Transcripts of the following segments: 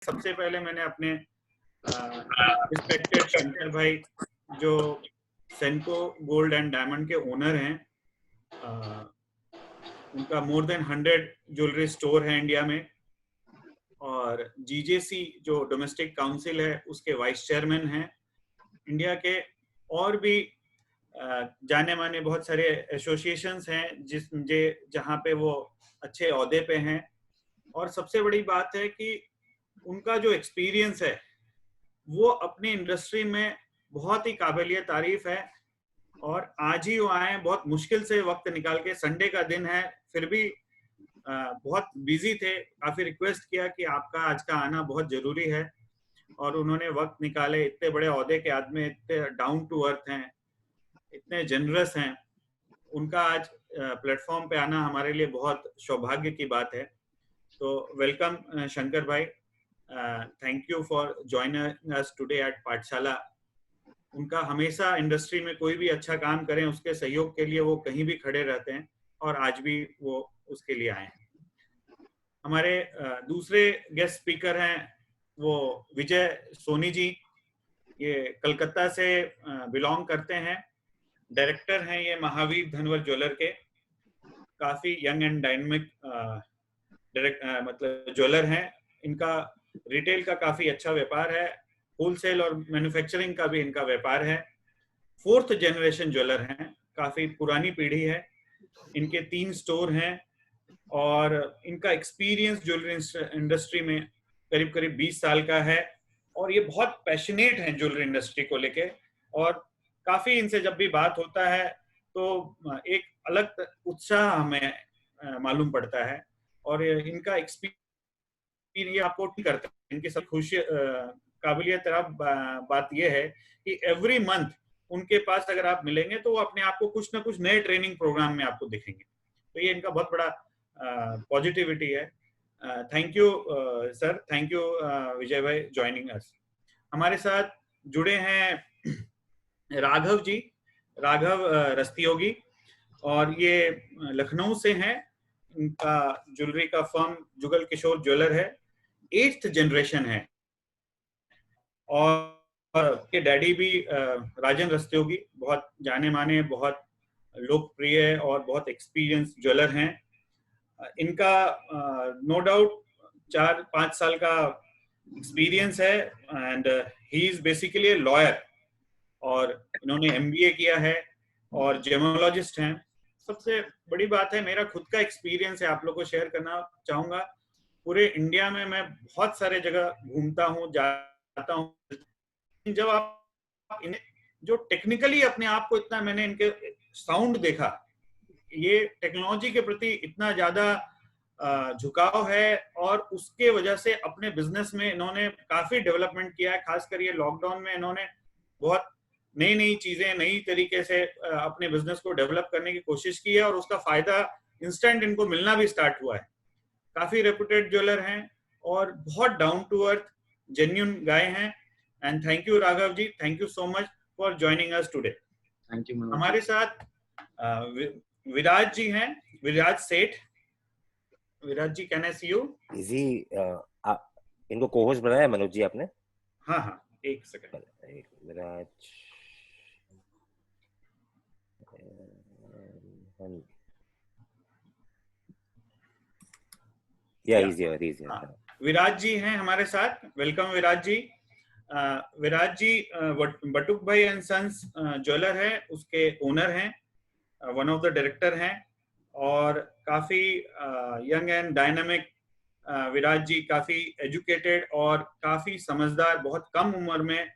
सबसे पहले मैंने अपने रिस्पेक्टेड शंकर भाई, जो सेनको गोल्ड एंड डायमंड के ओनर हैं, उनका मोर देन 100 ज्वेलरी स्टोर है इंडिया में, और जीजेसी जो डोमेस्टिक काउंसिल है उसके वाइस चेयरमैन हैं इंडिया के, और भी जाने माने बहुत सारे एसोसिएशंस हैं जहाँ पे वो अच्छे ओहदे पे हैं। और सबसे बड़ी बात है कि उनका जो एक्सपीरियंस है वो अपनी इंडस्ट्री में बहुत ही काबिलियत तारीफ है। और आज ही वो आए, बहुत मुश्किल से वक्त निकाल के, संडे का दिन है फिर भी बहुत बिजी थे। काफी रिक्वेस्ट किया कि आपका आज का आना बहुत जरूरी है, और उन्होंने वक्त निकाले। इतने बड़े ओहदे के आदमी, इतने डाउन टू अर्थ हैं, इतने जनरस हैं, उनका आज प्लेटफॉर्म पे आना हमारे लिए बहुत सौभाग्य की बात है। तो वेलकम शंकर भाई, thank you for joining us today at पाठशाला। उनका हमेशा इंडस्ट्री में कोई भी अच्छा काम करें उसके सहयोग के लिए वो कहीं भी खड़े रहते हैं, और आज भी वो उसके लिए आए हैं। हमारे दूसरे गेस्ट स्पीकर हैं वो विजय सोनी जी। ये कलकत्ता से बिलोंग करते हैं, डायरेक्टर हैं ये महावीर धनवर ज्वेलर के। काफी यंग एंड डायनेमिक मतलब ज्वेलर हैं। इनका रिटेल का काफी अच्छा व्यापार है, होलसेल और मैन्युफैक्चरिंग का भी इनका व्यापार है। 4th जनरेशन ज्वेलर हैं, काफी पुरानी पीढ़ी है। इनके 3 स्टोर हैं, और इनका एक्सपीरियंस ज्वेलरी इंडस्ट्री में करीब करीब 20 साल का है, और ये बहुत पैशनेट हैं ज्वेलरी इंडस्ट्री को लेके। और काफी इनसे जब भी बात होता है तो एक अलग उत्साह हमें मालूम पड़ता है, और इनका एक्सपीरियंस आपको करता है। इनकी सब खुशी काबिलियत बात यह है कि एवरी मंथ उनके पास अगर आप मिलेंगे तो वो अपने आप को कुछ ना कुछ नए ट्रेनिंग प्रोग्राम में आपको दिखेंगे। तो ये इनका बहुत बड़ा पॉजिटिविटी है। Thank you sir, thank you Vijay भाई ज्वाइनिंग अस। हमारे साथ जुड़े हैं राघव जी, राघव रस्तियोगी, और ये लखनऊ से हैं। इनका ज्वेलरी का फर्म जुगल किशोर ज्वेलर है, 8th जनरेशन है। और के डैडी भी राजन रस्तोगी बहुत जाने माने, बहुत लोकप्रिय और बहुत एक्सपीरियंस ज्वेलर हैं। इनका नो डाउट 4-5 साल का एक्सपीरियंस है, and he is basically lawyer, और इन्होंने MBA किया है और जेमोलॉजिस्ट हैं। सबसे बड़ी बात है, मेरा खुद का एक्सपीरियंस है, आप लोगों को शेयर करना चाहूंगा। पूरे इंडिया में मैं बहुत सारे जगह घूमता हूँ, जाता हूँ। जब आप इन्हें जो टेक्निकली अपने आप को इतना, मैंने इनके साउंड देखा, ये टेक्नोलॉजी के प्रति इतना ज्यादा झुकाव है, और उसके वजह से अपने बिजनेस में इन्होंने काफी डेवलपमेंट किया है। खासकर ये लॉकडाउन में इन्होंने बहुत नई नई चीजें, नई तरीके से अपने बिजनेस को डेवलप करने की कोशिश की है, और उसका फायदा इंस्टेंट इनको मिलना भी स्टार्ट हुआ है। काफी रेपुटेड ज्वेलर हैं, और बहुत down to earth genuine guy हैं। And thank you Raghav ji, thank you so much for joining us today. Thank you. हमारे साथ विराज जी हैं, विराज सेठ। विराज जी, कैन आई सी यू? जी, इनको को-होस्ट बनाया है मनोज जी आपने? हाँ हाँ, एक सेकंड। विराज, विराज जी हैं हमारे साथ, वेलकम विराज जी। विराज जी बटुक भाई एंड सन्स ज्वेलर है, उसके ओनर हैं, वन ऑफ द डायरेक्टर हैं, और काफी यंग एंड डायनामिक विराज जी, काफी एजुकेटेड और काफी समझदार। बहुत कम उम्र में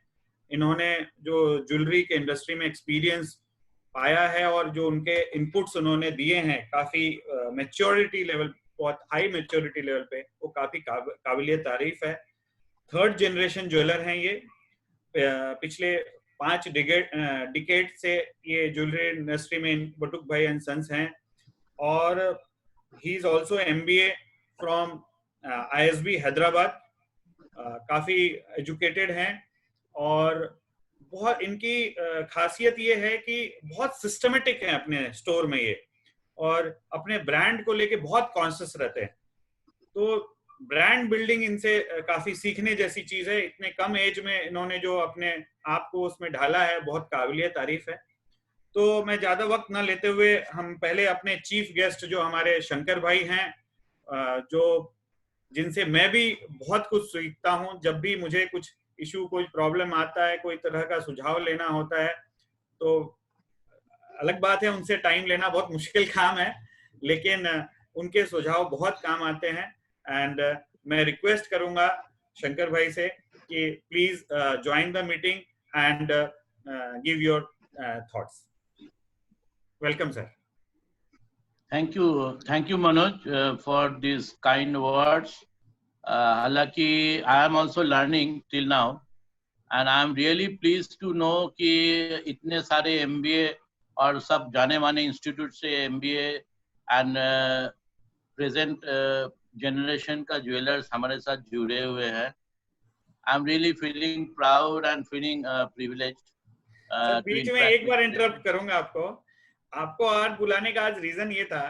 इन्होंने जो ज्वेलरी के इंडस्ट्री में एक्सपीरियंस पाया है, और जो उनके इनपुट्स उन्होंने दिए हैं, काफी मैच्योरिटी लेवल, बहुत हाई मैच्योरिटी लेवल पे, वो काफी काबिलियत तारीफ है। 3rd जनरेशन ज्वेलर हैं ये। पिछले 5 डिकेड से ये ज्वेलरी इंडस्ट्री में बटुक भाई एंड सन्स हैं, और he is also MBA from ISB Hyderabad. काफी एजुकेटेड हैं, और बहुत इनकी खासियत ये है कि बहुत सिस्टमेटिक है अपने स्टोर में ये, और अपने ब्रांड को लेके बहुत कॉन्शियस रहते हैं। तो ब्रांड बिल्डिंग इनसे काफी सीखने जैसी चीज है। इतने कम एज में इन्होंने जो अपने आप को उसमें ढाला है, बहुत काबिलियत तारीफ है। तो मैं ज्यादा वक्त ना लेते हुए हम पहले अपने चीफ गेस्ट जो हमारे शंकर भाई हैं, जो जिनसे मैं भी बहुत कुछ सीखता हूं। जब भी मुझे कुछ इशू, कोई प्रॉब्लम आता है, कोई तरह का सुझाव लेना होता है, तो अलग बात है उनसे टाइम लेना बहुत मुश्किल काम है, लेकिन उनके सुझाव बहुत काम आते हैं। एंड मैं रिक्वेस्ट करूंगा शंकर भाई से कि please join the meeting and give your thoughts. Welcome sir. Thank you Manoj for these kind words. हालांकि I am also learning till now and I am really pleased to know कि इतने सारे MBA और सब जाने माने institute से MBA and present generation का ज्वेलर्स हमारे साथ जुड़े हुए हैं। I am really feeling proud and feeling privileged. बीच में एक बार इंटरप्ट करूंगा आपको आज बुलाने का आज रीजन ये था,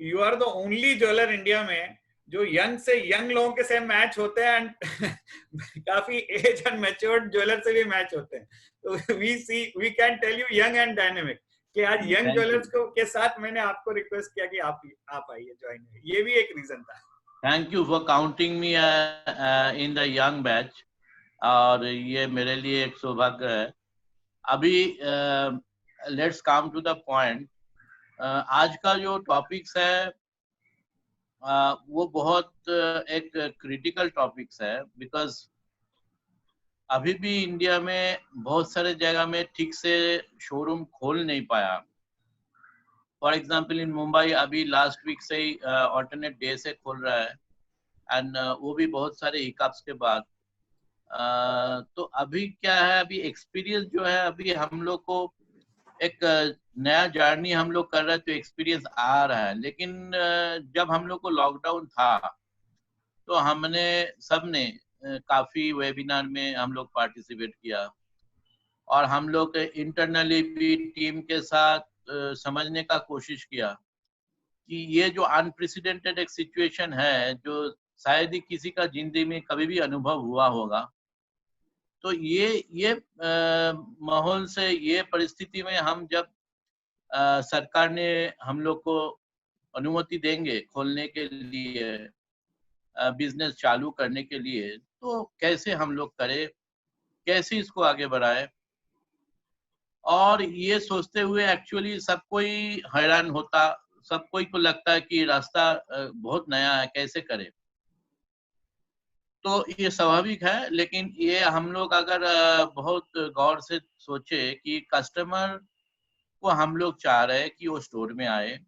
you are the only jeweller India में जो यंग से यंग लोगों के से मैच होते हैं एंड काफी एज एंड मैच्योर्ड ज्वेलर से भी मैच होते हैं। तो we can tell you young and dynamic कि आज यंग ज्वेलर्स को के साथ मैंने आपको रिक्वेस्ट किया कि आप आइए, ज्वाइन। ये भी एक रीजन था। Thank you for counting me in the young batch, और ये मेरे लिए एक सौभाग्य है। अभी let's come to the point. आज का जो टॉपिक्स है वो बहुत एक क्रिटिकल टॉपिक्स है, बिकॉज अभी भी इंडिया में बहुत सारे जगह में ठीक से शोरूम खोल नहीं पाया। फॉर एग्जांपल इन मुंबई अभी लास्ट वीक से ही ऑल्टरनेट डे से खोल रहा है, एंड वो भी बहुत सारे हिकअप्स के बाद। तो अभी क्या है, अभी एक्सपीरियंस जो है, अभी हम लोग को एक नया जर्नी हम लोग कर रहे हैं, तो एक्सपीरियंस आ रहा है। लेकिन जब हम लोग को लॉकडाउन था तो हमने सबने काफी वेबिनार में हम लोग पार्टिसिपेट किया, और हम लोग इंटरनली भी टीम के साथ समझने का कोशिश किया कि ये जो अनप्रेसिडेंटेड एक सिचुएशन है, जो शायद ही किसी का जिंदगी में कभी भी अनुभव हुआ होगा, तो ये माहौल से, ये परिस्थिति में हम जब सरकार ने हम लोग को अनुमति देंगे खोलने के लिए, बिजनेस चालू करने के लिए, तो कैसे हम लोग करें, कैसे इसको आगे बढ़ाएं। और ये सोचते हुए एक्चुअली सब कोई हैरान होता, सब कोई को लगता है कि रास्ता बहुत नया है, कैसे करें। तो ये स्वाभाविक है, लेकिन ये हम लोग अगर बहुत गौर से सोचे कि कस्टमर को हम लोग चाह रहे हैं कि वो स्टोर में आए,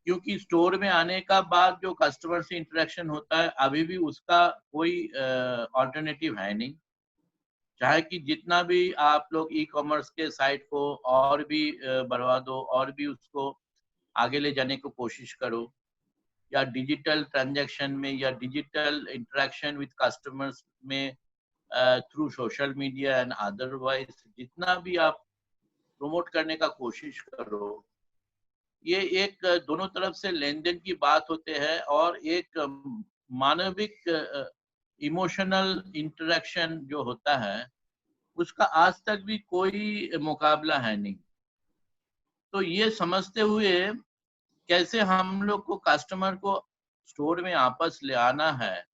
क्योंकि स्टोर में आने का बाद जो कस्टमर से इंटरेक्शन होता है, अभी भी उसका कोई अल्टरनेटिव है नहीं। चाहे कि जितना भी आप लोग ई कॉमर्स के साइट को और भी बढ़वा दो, और भी उसको आगे ले जाने की कोशिश करो, या डिजिटल ट्रांजैक्शन में, या डिजिटल इंटरेक्शन विद कस्टमर्स में through social media and otherwise, जितना भी आप प्रमोट करने का कोशिश करो, ये एक दोनों तरफ से लेन देन की बात होते हैं, और एक मानविक इमोशनल इंटरेक्शन जो होता है, उसका आज तक भी कोई मुकाबला है नहीं। तो ये समझते हुए कैसे हम लोग को कस्टमर को स्टोर में वापस ले आना है,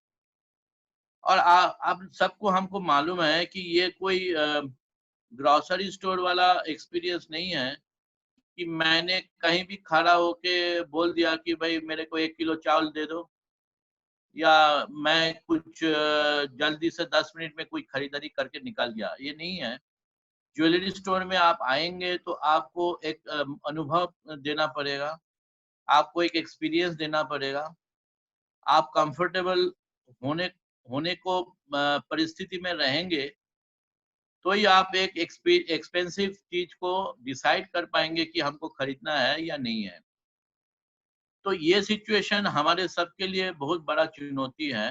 और अब सबको हमको मालूम है कि ये कोई ग्रोसरी स्टोर वाला एक्सपीरियंस नहीं है कि मैंने कहीं भी खड़ा होके बोल दिया कि भाई मेरे को 1 किलो चावल दे दो, या मैं कुछ जल्दी से 10 मिनट में कोई खरीदारी करके निकाल दिया। ये नहीं है। ज्वेलरी स्टोर में आप आएंगे तो आपको एक अनुभव देना पड़ेगा, आपको एक एक्सपीरियंस देना पड़ेगा। आप कंफर्टेबल होने को परिस्थिति में रहेंगे तो ही आप एक एक्सपेंसिव चीज को डिसाइड कर पाएंगे कि हमको खरीदना है या नहीं है। तो ये सिचुएशन हमारे सबके लिए बहुत बड़ा चुनौती है।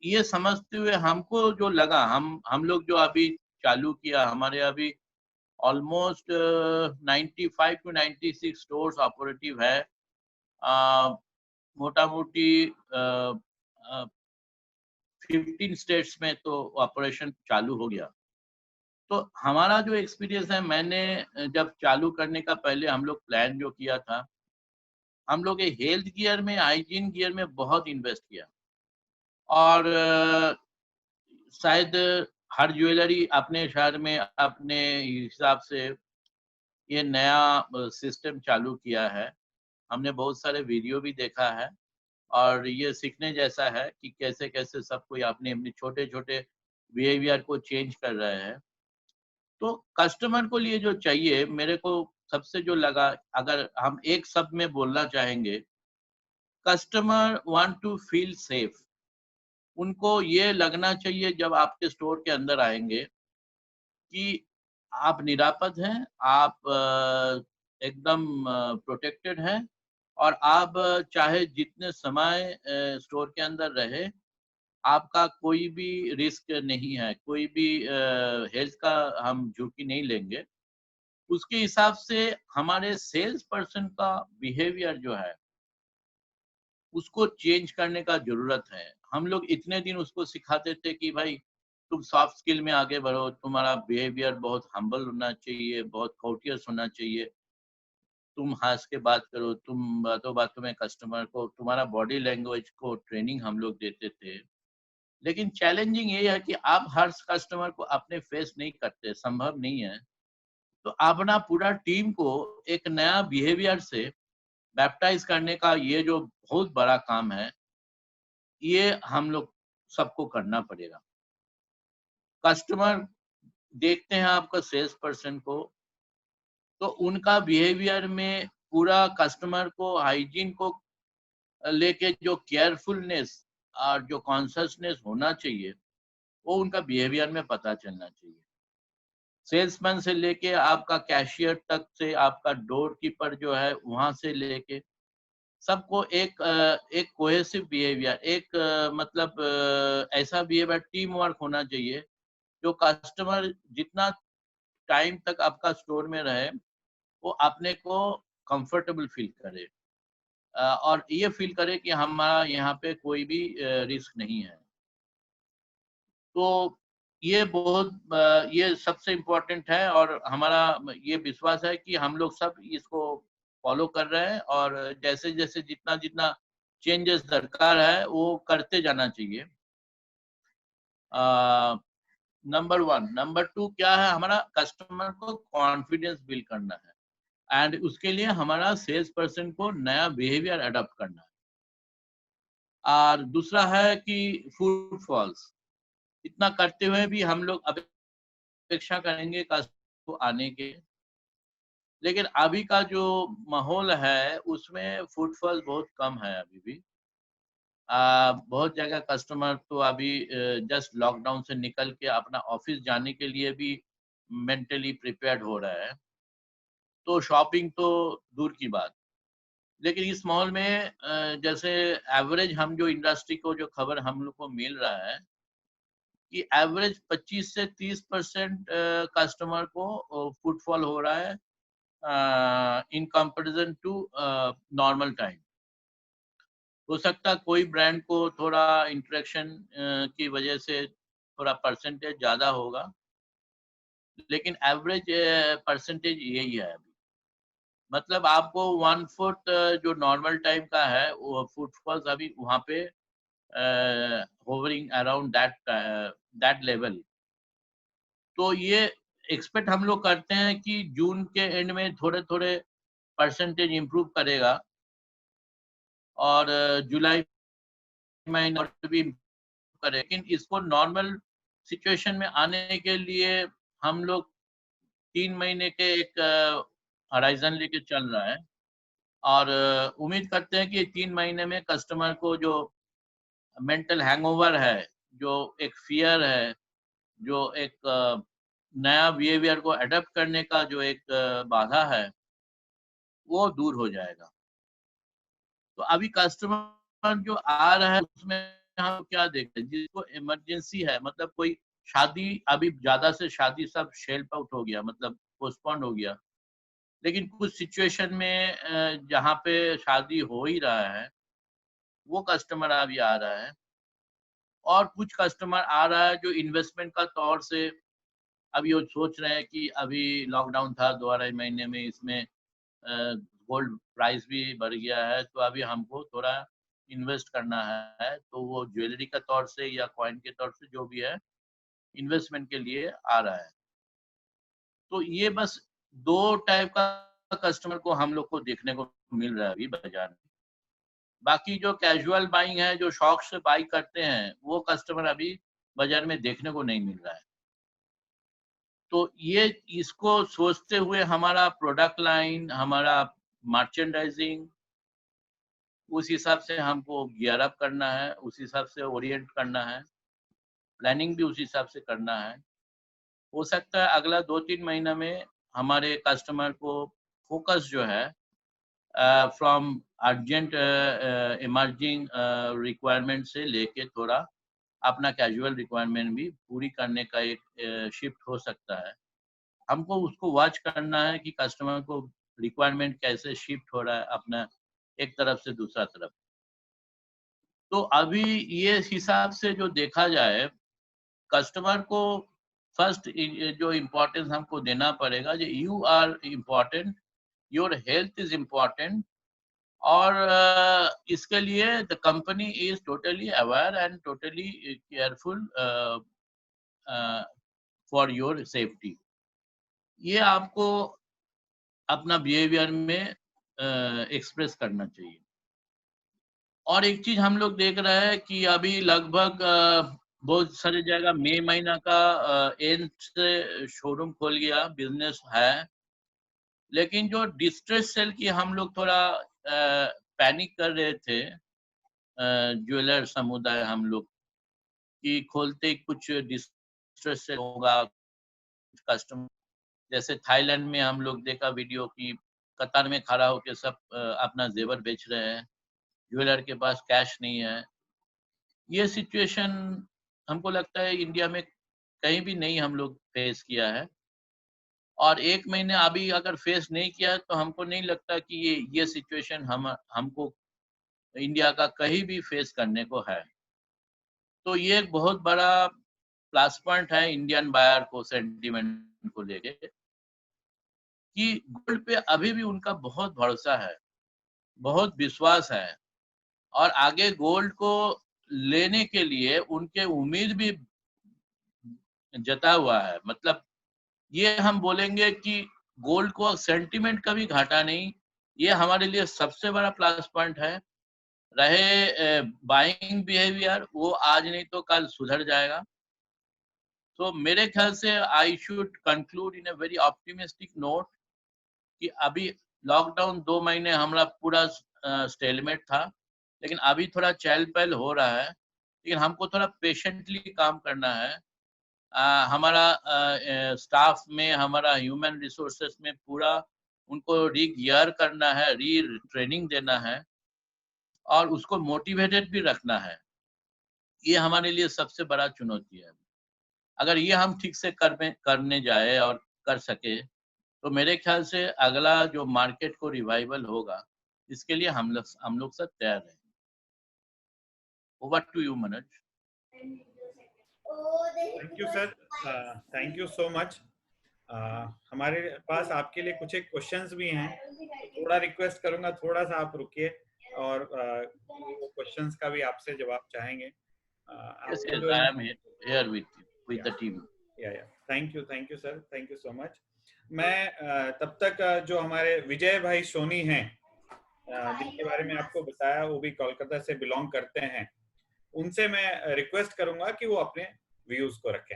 ये समझते हुए हमको जो लगा, हम लोग जो अभी चालू किया, हमारे अभी ऑलमोस्ट 95 to 96 स्टोर्स ऑपरेटिव है। मोटा मोटी 15 स्टेट्स में तो ऑपरेशन चालू हो गया। तो हमारा जो एक्सपीरियंस है, मैंने जब चालू करने का पहले हम लोग प्लान जो किया था, हम लोग हेल्थ गियर में, हाइजीन गियर में बहुत इन्वेस्ट किया। और शायद हर ज्वेलरी अपने शहर में अपने हिसाब से ये नया सिस्टम चालू किया है। हमने बहुत सारे वीडियो भी देखा है और ये सीखने जैसा है कि कैसे-कैसे सब कोई अपने-अपने छोटे-छोटे बिहेवियर को चेंज कर रहे हैं। तो कस्टमर को लिए जो चाहिए, मेरे को सबसे जो लगा, अगर हम एक शब्द में बोलना चाहेंगे, customer want to feel safe. उनको ये लगना चाहिए जब आपके स्टोर के अंदर आएँगे कि आप निरापद हैं, आप एकदम प्रोटेक्टेड हैं और आप चाहे जितने समय स्टोर के अंदर रहे, आपका कोई भी रिस्क नहीं है, कोई भी हेल्थ का हम झुकी नहीं लेंगे। उसके हिसाब से हमारे सेल्स पर्सन का बिहेवियर जो है, उसको चेंज करने का ज़रूरत है। हम लोग इतने दिन उसको सिखाते थे कि भाई तुम सॉफ्ट स्किल में आगे बढ़ो, तुम्हारा बिहेवियर बहुत हम्बल होना चाहिए, बहुत कोर्टियस होना चाहिए, तुम हँस के बात करो, तुम बातों-बातों में कस्टमर को तुम्हारा बॉडी लैंग्वेज को ट्रेनिंग हम लोग देते थे। लेकिन चैलेंजिंग ये है कि आप हर कस्टमर को अपने फेस नहीं करते, संभव नहीं है। तो अपना पूरा टीम को एक नया बिहेवियर से बैप्टाइज़ करने का ये जो बहुत बड़ा काम है, ये हम लोग सबको करना पड़ेगा। कस्टमर देखते हैं आपका सेल्स पर्सन को, तो उनका बिहेवियर में पूरा कस्टमर को हाइजीन को लेके जो केयरफुलनेस और जो कॉन्शियसनेस होना चाहिए, वो उनका बिहेवियर में पता चलना चाहिए। सेल्समैन से लेके आपका कैशियर तक से, आपका डोर कीपर जो है वहाँ से लेके सबको एक कोहेसिव बिहेवियर, एक मतलब ऐसा बिहेवियर, टीम वर्क होना चाहिए, जो कस्टमर जितना टाइम तक आपका स्टोर में रहे, वो अपने को कंफर्टेबल फील करे और ये फील करे कि हमारा यहाँ पे कोई भी रिस्क नहीं है। तो ये बहुत ये सबसे इम्पोर्टेंट है और हमारा ये विश्वास है कि हम लोग सब इसको फॉलो कर रहे हैं और जैसे-जैसे जितना-जितना चेंजेस दरकार है, वो करते जाना चाहिए। नंबर 1, नंबर 2 क्या है, हमारा कस्टमर को कॉन्फिडेंस बिल्ड करना है एंड उसके लिए हमारा सेल्स पर्सन को नया बिहेवियर अडॉप्ट करना है। और दूसरा है कि फुटफॉल्स, इतना करते हुए भी हम लोग अपेक्षा करेंगे कस्टमर को आने के, लेकिन अभी का जो माहौल है उसमें फुटफॉल बहुत कम है अभी भी। बहुत जगह कस्टमर तो अभी जस्ट लॉकडाउन से निकल के अपना ऑफिस जाने के लिए भी मेंटली प्रिपेयर्ड हो रहा है, तो शॉपिंग तो दूर की बात। लेकिन इस माहौल में जैसे एवरेज हम जो इंडस्ट्री को जो खबर हम लोग को मिल रहा है कि एवरेज 25 से 30% कस्टमर को फुटफॉल हो रहा है in comparison to normal time. हो सकता है कोई ब्रांड को थोड़ा इंटरेक्शन की वजह से थोड़ा परसेंटेज ज़्यादा होगा, लेकिन एवरेज परसेंटेज यही है अभी। मतलब आपको 1/4 जो नॉर्मल टाइम का है, वो फुटफॉल्स अभी वहाँ पे होवरिंग अराउंड दैट लेवल। तो ये एक्सपेक्ट हम लोग करते हैं कि जून के एंड में थोड़े-थोड़े परसेंटेज इम्प्रूव करेगा और जुलाई महीने और भी करे, लेकिन इसको नॉर्मल सिचुएशन में आने के लिए हम लोग 3 महीने के एक हॉराइज़न लेके चल रहा है और उम्मीद करते हैं कि 3 महीने में कस्टमर को जो मेंटल हैंगओवर है, जो एक फ़ियर है, जो एक नया बिहेवियर को अडॉप्ट करने का जो एक बाधा है, वो दूर हो जाएगा। तो अभी कस्टमर जो आ रहा है उसमें हम क्या देखते हैं, जिसको इमरजेंसी है, मतलब कोई शादी, अभी ज़्यादा से शादी सब शेल्फ आउट हो गया, मतलब पोस्टपोन्ड हो गया। लेकिन कुछ सिचुएशन में जहाँ पे शादी हो ही रहा है, वो कस्टमर अभी आ रहा है। और कुछ कस्टमर आ रहा है जो इन्वेस्टमेंट का तौर से अभी वो सोच रहे हैं कि अभी लॉकडाउन था 2 महीने में, इसमें गोल्ड प्राइस भी बढ़ गया है, तो अभी हमको थोड़ा इन्वेस्ट करना है, तो वो ज्वेलरी का तौर से या कॉइन के तौर से जो भी है इन्वेस्टमेंट के लिए आ रहा है। तो ये बस 2 टाइप का कस्टमर को हम लोग को देखने को मिल रहा है अभी बाजार में। बाकी जो कैजुअल बाइंग है, जो शौक से बाई करते हैं, वो कस्टमर अभी बाजार में देखने को नहीं मिल रहा है। तो ये इसको सोचते हुए हमारा प्रोडक्ट लाइन, हमारा मर्चेंडाइजिंग उस हिसाब से हमको गियर अप करना है, उस हिसाब से ओरिएंट करना है, प्लानिंग भी उस हिसाब से करना है। हो सकता है अगला 2-3 महीना में हमारे कस्टमर को फोकस जो है फ्रॉम अर्जेंट इमर्जिंग रिक्वायरमेंट से लेके थोड़ा अपना कैजुअल रिक्वायरमेंट भी पूरी करने का एक शिफ्ट हो सकता है। हमको उसको वॉच करना है कि कस्टमर को रिक्वायरमेंट कैसे शिफ्ट हो रहा है अपना एक तरफ से दूसरा तरफ। तो अभी ये हिसाब से जो देखा जाए, कस्टमर को फर्स्ट जो इम्पोर्टेंस हमको देना पड़ेगा, जो you are important, your health is important, और इसके लिए the company is totally aware and totally careful for your safety. ये आपको अपना बिहेवियर में एक्सप्रेस करना चाहिए। और एक चीज हम लोग देख रहे हैं कि अभी लगभग बहुत सारी जगह मई महीना का एंड से शोरूम खोल गया, बिजनेस है, लेकिन जो डिस्ट्रेस सेल की हम लोग थोड़ा पैनिक कर रहे थे, ज्वेलर समुदाय हम लोग, कि खोलते कुछ डिस्ट्रेस सेल होगा, कस्टमर जैसे थाईलैंड में हम लोग देखा वीडियो की कतार में खड़ा होकर सब अपना जेवर बेच रहे हैं, ज्वेलर के पास कैश नहीं है। ये सिचुएशन हमको लगता है इंडिया में कहीं भी नहीं हम लोग फेस किया है, और 1 महीने अभी अगर फेस नहीं किया तो हमको नहीं लगता कि ये सिचुएशन हमको इंडिया का कहीं भी फेस करने को है। तो ये एक बहुत बड़ा प्लस पॉइंट है इंडियन बायर को सेंटीमेंट को लेके, कि गोल्ड पे अभी भी उनका बहुत भरोसा है, बहुत विश्वास है, और आगे गोल्ड को लेने के लिए उनके उम्मीद भी जता हुआ है। मतलब ये हम बोलेंगे कि गोल्ड को सेंटीमेंट का भी घाटा नहीं, ये हमारे लिए सबसे बड़ा प्लस पॉइंट है। रहे बाइंग बिहेवियर, वो आज नहीं तो कल सुधर जाएगा। तो मेरे ख्याल से I should conclude in a very optimistic note कि अभी लॉकडाउन 2 महीने हमारा पूरा स्टेलमेट था, लेकिन अभी थोड़ा चहल पहल हो रहा है, लेकिन हमको थोड़ा पेशेंटली काम करना है। हमारा स्टाफ में, हमारा ह्यूमन रिसोर्सेस में पूरा उनको री गियर करना है, री ट्रेनिंग देना है, और उसको मोटिवेटेड भी रखना है। ये हमारे लिए सबसे बड़ा चुनौती है। अगर ये हम ठीक से करने जाए और कर सके, तो मेरे ख्याल से अगला जो मार्केट को रिवाइवल होगा, इसके लिए हम लोग सब तैयार हैं। Over to you Manoj. Thank you sir, thank you so much. हमारे पास आपके लिए कुछ एक क्वेश्चंस भी हैं, थोड़ा रिक्वेस्ट करूंगा, थोड़ा सा आप रुकिए, और वो क्वेश्चंस का भी आपसे जवाब चाहेंगे। Yes, I am here with the team. Thank you sir, thank you so much. मैं तब तक जो हमारे विजय भाई सोनी हैं, जिनके बारे में आपको बताया, वो भी कोलकाता से बिलोंग करते हैं, उनसे मैं रिक्वेस्ट करूंगा कि वो अपने व्यूज को रखें।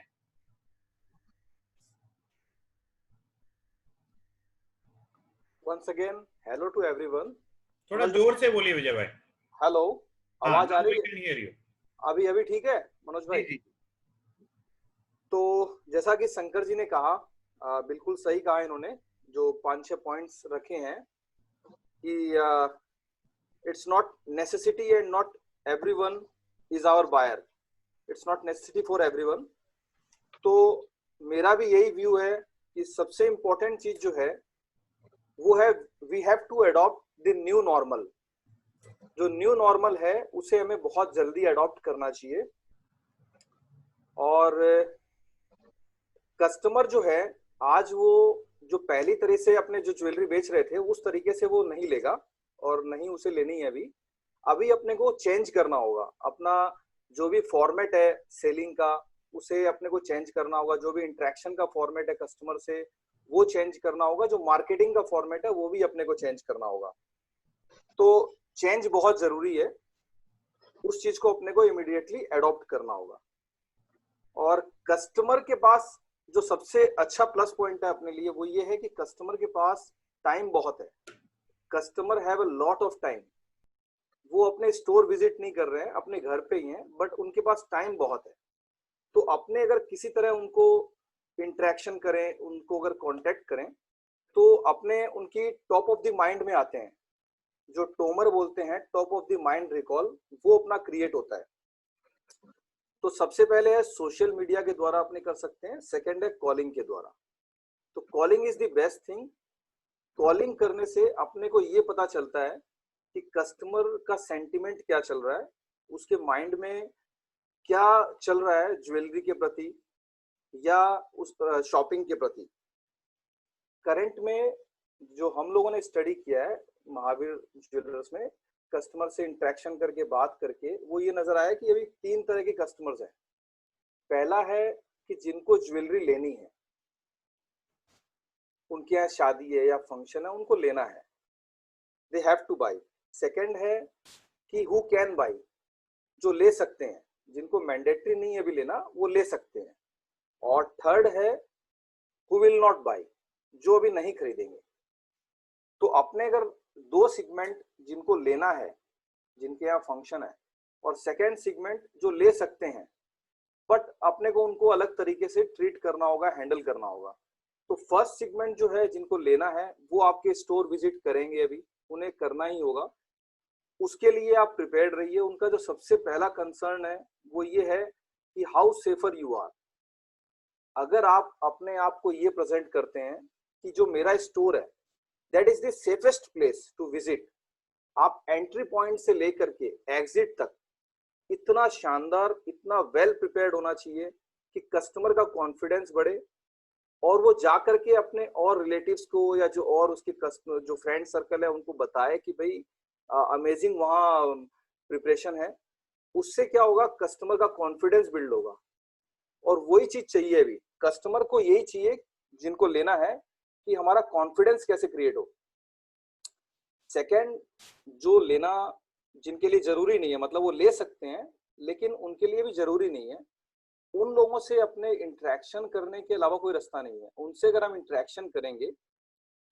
Once again, hello to everyone. थोड़ा जोर से बोलिए विजय भाई। हेलो, आवाज आ रही है? अभी ठीक है मनोज भाई? जी। तो जैसा कि शंकर जी ने कहा, बिल्कुल सही कहा इन्होंने, जो 5-6 पॉइंट्स रखे हैं कि it's not necessity and not everyone is our buyer, it's not necessity for everyone. तो मेरा भी यही व्यू है कि सबसे इम्पोर्टेंट चीज जो है वो है we have to adopt the new normal. जो न्यू नॉर्मल है उसे हमें बहुत जल्दी अडॉप्ट करना चाहिए। और कस्टमर जो है आज वो जो पहली तरह से अपने जो ज्वेलरी बेच रहे थे उस तरीके से वो नहीं लेगा और नहीं उसे लेनी है। अभी अभी अपने को चेंज करना होगा अपना जो भी फॉर्मेट है सेलिंग का, उसे अपने को चेंज करना होगा। जो भी इंटरेक्शन का फॉर्मेट है कस्टमर से वो चेंज करना होगा। जो मार्केटिंग का फॉर्मेट है वो भी अपने को चेंज करना होगा। तो चेंज बहुत जरूरी है, उस चीज को अपने को इमीडिएटली अडॉप्ट करना होगा। और कस्टमर के पास जो सबसे अच्छा प्लस पॉइंट है अपने लिए वो ये है कि कस्टमर के पास टाइम बहुत है। Customer have a lot of time. वो अपने स्टोर विजिट नहीं कर रहे हैं, अपने घर पे ही हैं, बट उनके पास टाइम बहुत है। तो अपने अगर किसी तरह उनको इंटरेक्शन करें, उनको अगर कांटेक्ट करें तो अपने उनकी टॉप ऑफ द माइंड में आते हैं। जो टोमर बोलते हैं top of the mind recall, वो अपना क्रिएट होता है। तो सबसे पहले है सोशल मीडिया के द्वारा अपने कर सकते हैं, सेकंड है कॉलिंग के द्वारा। तो calling is the best thing. Calling करने से अपने को ये पता चलता है कि कस्टमर का सेंटिमेंट क्या चल रहा है, उसके माइंड में क्या चल रहा है ज्वेलरी के प्रति या उस शॉपिंग के प्रति। करंट में जो हम लोगों ने स्टडी किया है महावीर ज्वेलर्स में, कस्टमर से इंटरेक्शन करके बात करके वो ये नजर आया कि अभी 3 तरह के कस्टमर्स हैं। पहला है कि जिनको ज्वेलरी लेनी है, उनके यहाँ शादी है या फंक्शन है, उनको लेना है, they have two by. Second है कि हु कैन बाई, जो ले सकते हैं, जिनको मैंडेटरी नहीं है अभी लेना वो ले सकते हैं। और थर्ड है हु विल नॉट बाई, जो अभी नहीं खरीदेंगे। तो अपने अगर 2 सेगमेंट जिनको लेना है, जिनके यहाँ फंक्शन है, और सेकेंड सेगमेंट जो ले सकते हैं बट अपने को उनको अलग तरीके से ट्रीट करना होगा, हैंडल करना होगा। तो फर्स्ट सेगमेंट जो है जिनको लेना है वो आपके स्टोर विजिट करेंगे, अभी उन्हें करना ही होगा। उसके लिए आप प्रिपेयर्ड रहिए। उनका जो सबसे पहला कंसर्न है वो ये है कि हाउ सेफर यू आर। अगर आप अपने आप को ये प्रेजेंट करते हैं कि जो मेरा स्टोर है that is the safest place to visit, आप एंट्री पॉइंट से लेकर के एग्जिट तक इतना शानदार, इतना वेल प्रिपेयर्ड होना चाहिए कि कस्टमर का कॉन्फिडेंस बढ़े और वो जा करके अपने और रिलेटिव्स को या जो और उसके कस्टमर जो फ्रेंड सर्कल है उनको बताए कि भाई अमेजिंग वहाँ प्रिपरेशन है। उससे क्या होगा, कस्टमर का कॉन्फिडेंस बिल्ड होगा। और वही चीज चाहिए अभी कस्टमर को, यही चाहिए जिनको लेना है कि हमारा कॉन्फिडेंस कैसे क्रिएट हो। सेकंड, जो लेना जिनके लिए जरूरी नहीं है, मतलब वो ले सकते हैं लेकिन उनके लिए भी जरूरी नहीं है, उन लोगों से अपने इंटरेक्शन करने के अलावा कोई रास्ता नहीं है। उनसे अगर हम इंटरेक्शन करेंगे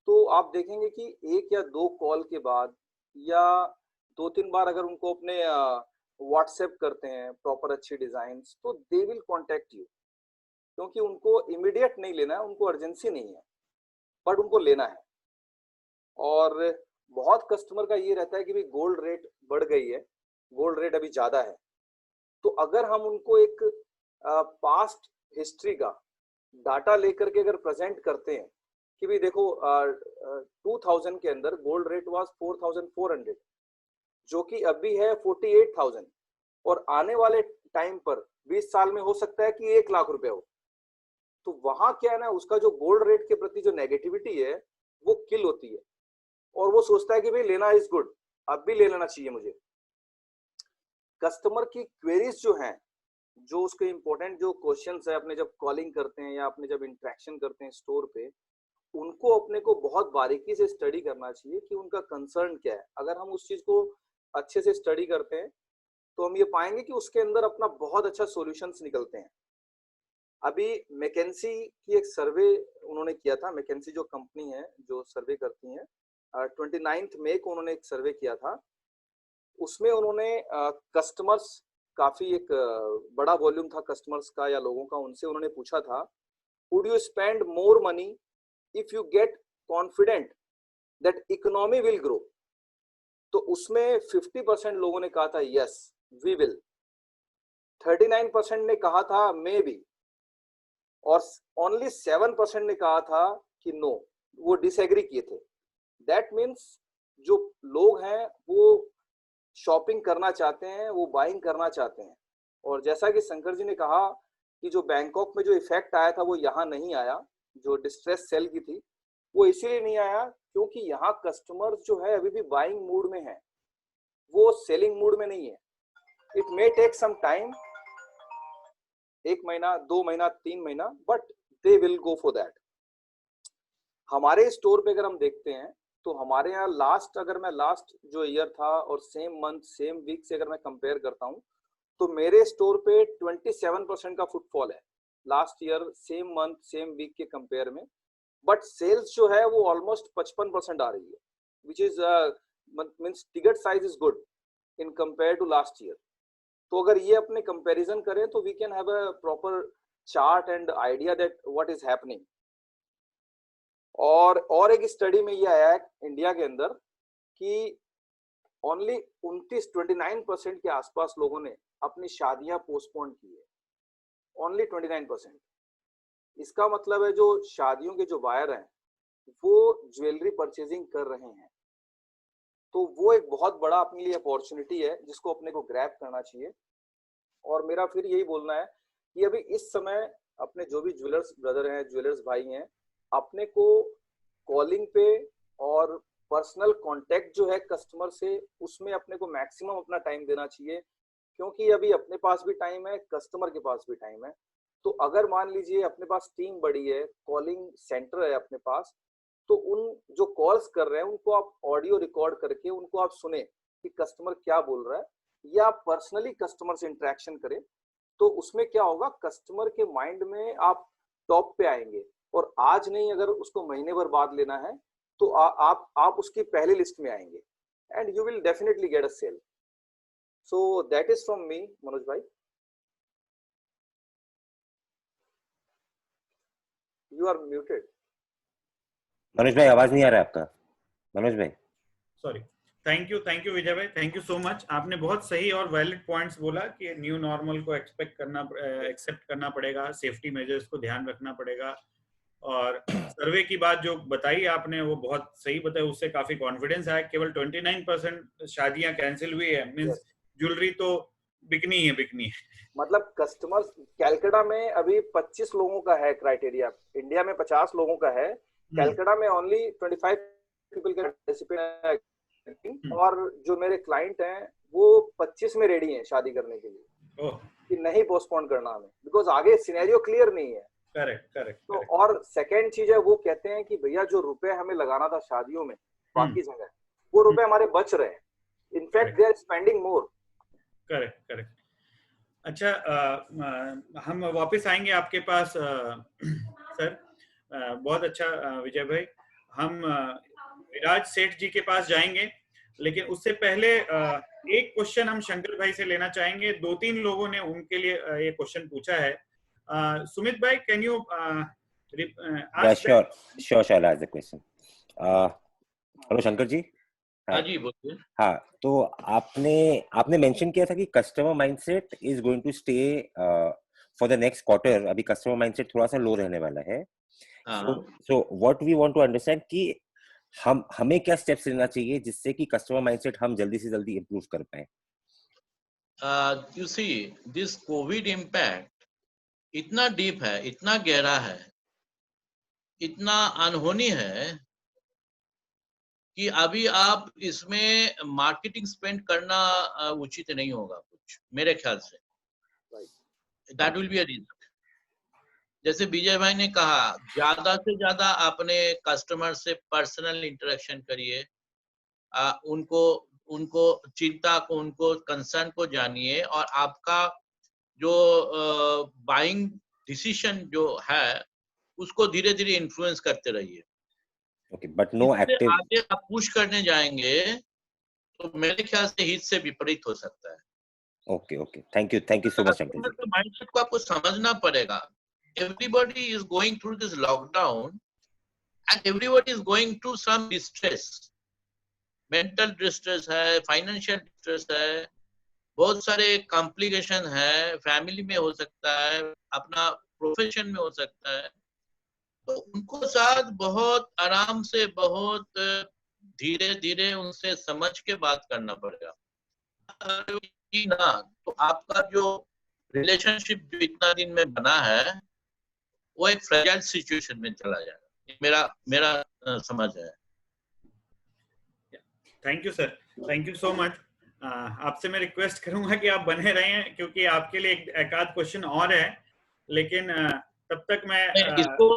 तो आप देखेंगे कि 1 या 2 कॉल के बाद या 2-3 बार अगर उनको अपने व्हाट्सएप करते हैं प्रॉपर अच्छी डिजाइन, तो दे विल कॉन्टेक्ट यू। क्योंकि उनको इमीडिएट नहीं लेना है, उनको अर्जेंसी नहीं है, बट उनको लेना है। और बहुत कस्टमर का ये रहता है कि भाई गोल्ड रेट बढ़ गई है, गोल्ड रेट अभी ज्यादा है। तो अगर हम उनको एक पास्ट हिस्ट्री का डाटा लेकर के अगर प्रेजेंट करते हैं कि भाई देखो 2000 के अंदर गोल्ड रेट वाज 4400, जो कि अभी है 48,000, और आने वाले टाइम पर 20 साल में हो सकता है कि 1 लाख रुपए हो। तो वहां क्या है ना, उसका जो गोल्ड रेट के प्रति जो नेगेटिविटी है वो किल होती है और वो सोचता है कि भाई लेना इज गुड, अब भी ले लेना चाहिए मुझे। कस्टमर की क्वेरीज जो हैं, जो उसके इंपॉर्टेंट जो क्वेश्चंस है, अपने जब कॉलिंग करते हैं या अपने जब इंटरेक्शन करते हैं स्टोर पे, उनको अपने को बहुत बारीकी से स्टडी करना चाहिए कि उनका कंसर्न क्या है। अगर हम उस चीज को अच्छे से स्टडी करते हैं तो हम ये पाएंगे कि उसके अंदर अपना बहुत अच्छा सॉल्यूशंस निकलते हैं। अभी मैकेंसी की एक सर्वे उन्होंने किया था, मैकेंसी जो कंपनी है जो सर्वे करती है, 29 मई को उन्होंने एक सर्वे किया था। उसमें उन्होंने कस्टमर्स, काफी एक बड़ा वॉल्यूम था कस्टमर्स का या लोगों का, उनसे उन्होंने पूछा था would you spend more money if you get confident that economy will grow. तो उसमें 50% लोगों ने कहा था यस वी विल, 39% ने कहा था मे बी, और ओनली 7% ने कहा था कि नो, वो डिसएग्री किए थे। दैट मीन्स जो लोग हैं वो शॉपिंग करना चाहते हैं, वो बाइंग करना चाहते हैं। और जैसा कि शंकर जी ने कहा कि जो बैंकॉक में जो इफेक्ट आया था वो यहाँ नहीं आया, जो डिस्ट्रेस सेल की थी वो इसीलिए नहीं आया क्योंकि यहाँ कस्टमर्स जो है अभी भी बाइंग मूड में है, वो सेलिंग मूड में नहीं है। It may take some time, 1 महीना, 2 महीना, 3 महीना, but they will go for that. हमारे स्टोर पे अगर हम देखते हैं तो हमारे यहाँ लास्ट जो ईयर था और सेम मंथ सेम वीक से अगर मैं कंपेयर करता हूँ तो मेरे स्टोर पे 27% का फुटफॉल है last year same month same week के कंपेयर में, बट सेल्स जो है वो ऑलमोस्ट 55% आ रही है, which is means ticket size is good in compare to last year. तो अगर ये अपने कंपैरिजन करें तो we can have a proper chart and idea that what is happening. और एक स्टडी में ये आया है इंडिया के अंदर कि ओनली 29% के आसपास लोगों ने अपनी शादियां पोस्टपोन की है, ओनली 29%। इसका मतलब है जो शादियों के जो बायर हैं वो ज्वेलरी परचेजिंग कर रहे हैं, तो वो एक बहुत बड़ा अपने लिए अपॉर्चुनिटी है जिसको अपने को ग्रैब करना चाहिए। और मेरा फिर यही बोलना है कि अभी इस समय अपने जो भी ज्वेलर्स ब्रदर हैं, ज्वेलर्स भाई हैं, अपने को कॉलिंग पे और पर्सनल कांटेक्ट जो है कस्टमर से, उसमें अपने को मैक्सिमम अपना टाइम देना चाहिए, क्योंकि अभी अपने पास भी टाइम है, कस्टमर के पास भी टाइम है। तो अगर मान लीजिए अपने पास टीम बड़ी है, कॉलिंग सेंटर है अपने पास, तो उन जो कॉल्स कर रहे हैं उनको आप ऑडियो रिकॉर्ड करके उनको आप सुने कि कस्टमर क्या बोल रहा है, या पर्सनली कस्टमर से इंटरेक्शन करें, तो उसमें क्या होगा, कस्टमर के माइंड में आप टॉप पे आएंगे। और आज नहीं, अगर उसको महीने भर बाद लेना है तो आप उसकी पहली लिस्ट में आएंगे and you will definitely get a sale. So that is from me. Manoj भाई, यू आर म्यूटेड। मनोज भाई आवाज नहीं आ रहा है आपका, मनोज भाई। सॉरी। थैंक यू विजय भाई, थैंक यू सो मच। आपने बहुत सही और वैलिड पॉइंट्स बोला कि न्यू नॉर्मल को एक्सेप्ट करना पड़ेगा, सेफ्टी मेजर्स को ध्यान रखना पड़ेगा, और सर्वे की बात जो बताई आपने वो बहुत सही बताई, उससे काफी कॉन्फिडेंस आया। केवल 29% शादियां कैंसिल हुई है, मींस ज्वेलरी तो बिकनी है। मतलब कस्टमर्स कैलकाटा में अभी 25 लोगों का है क्राइटेरिया, इंडिया में 50 लोगों का है, कैलकाटा में ओनली 25 पीपल कैन पार्टिसिपेट, और जो मेरे क्लाइंट हैं वो 25 में रेडी हैं शादी करने के लिए कि नहीं पोस्टपोन करना हमें, बिकॉज आगे सिनेरियो क्लियर नहीं है। करेक्ट। तो और सेकंड चीज है, वो कहते हैं कि भैया जो रुपए हमें लगाना था शादियों में बाकी जगह, वो रुपए हमारे बच रहे हैं, in fact they are spending more. Correct. अच्छा, हम वापस आएंगे आपके पास सर। बहुत अच्छा विजय भाई, हम विराज सेठ जी के पास जाएंगे, लेकिन उससे पहले एक क्वेश्चन हम शंकर भाई से लेना चाहेंगे। 2-3 लोगों ने उनके लिए ये क्वेश्चन पूछा है। सुमित भाई, can you sure I'll ask the question. Hello Shankar ji. हाँ जी बोलिए। हाँ, तो आपने मेंशन किया था कि customer mindset is going to stay for the next quarter. अभी कस्टमर माइंडसेट थोड़ा सा लो रहने वाला है। So what we want to understand कि हमें क्या स्टेप्स लेना चाहिए जिससे कि कस्टमर माइंडसेट हम जल्दी से जल्दी इंप्रूव कर पाए। You see this Covid impact इतना डीप है, इतना गहरा है, इतना अनहोनी है कि अभी आप इसमें मार्केटिंग स्पेंड करना उचित नहीं होगा कुछ, मेरे ख्याल से। That will be a reason. जैसे विजय भाई ने कहा, ज्यादा से ज्यादा अपने कस्टमर से पर्सनल इंटरेक्शन करिए, उनको चिंता को, उनको कंसर्न को जानिए, और आपका जो बाइंग डिसीजन जो है उसको धीरे धीरे इन्फ्लुएंस करते रहिए। Okay, but no active. आगे आप पुश करने जाएंगे तो मेरे ख्याल से हित से विपरीत हो सकता है। Okay, thank you so much Shankar ji. Mindset को आपको समझना पड़ेगा। Everybody is going through this lockdown and everybody is going through some distress. Mental distress है, financial distress है, बहुत सारे complication है, फैमिली में हो सकता है, अपना प्रोफेशन में हो सकता है। तो उनको साथ बहुत आराम से, बहुत धीरे धीरे उनसे समझ के बात करना पड़ेगा। ना, तो आपका जो रिलेशनशिप जो इतना दिन में बना है वो एक फ्रेजाइल सिचुएशन में चला जाएगा। मेरा मेरा समझ है। Thank you sir, thank you so much. आपसे मैं रिक्वेस्ट करूंगा कि आप बने रहें, क्योंकि आपके लिए एक आध क्वेश्चन और है, लेकिन तब तक मैं इसको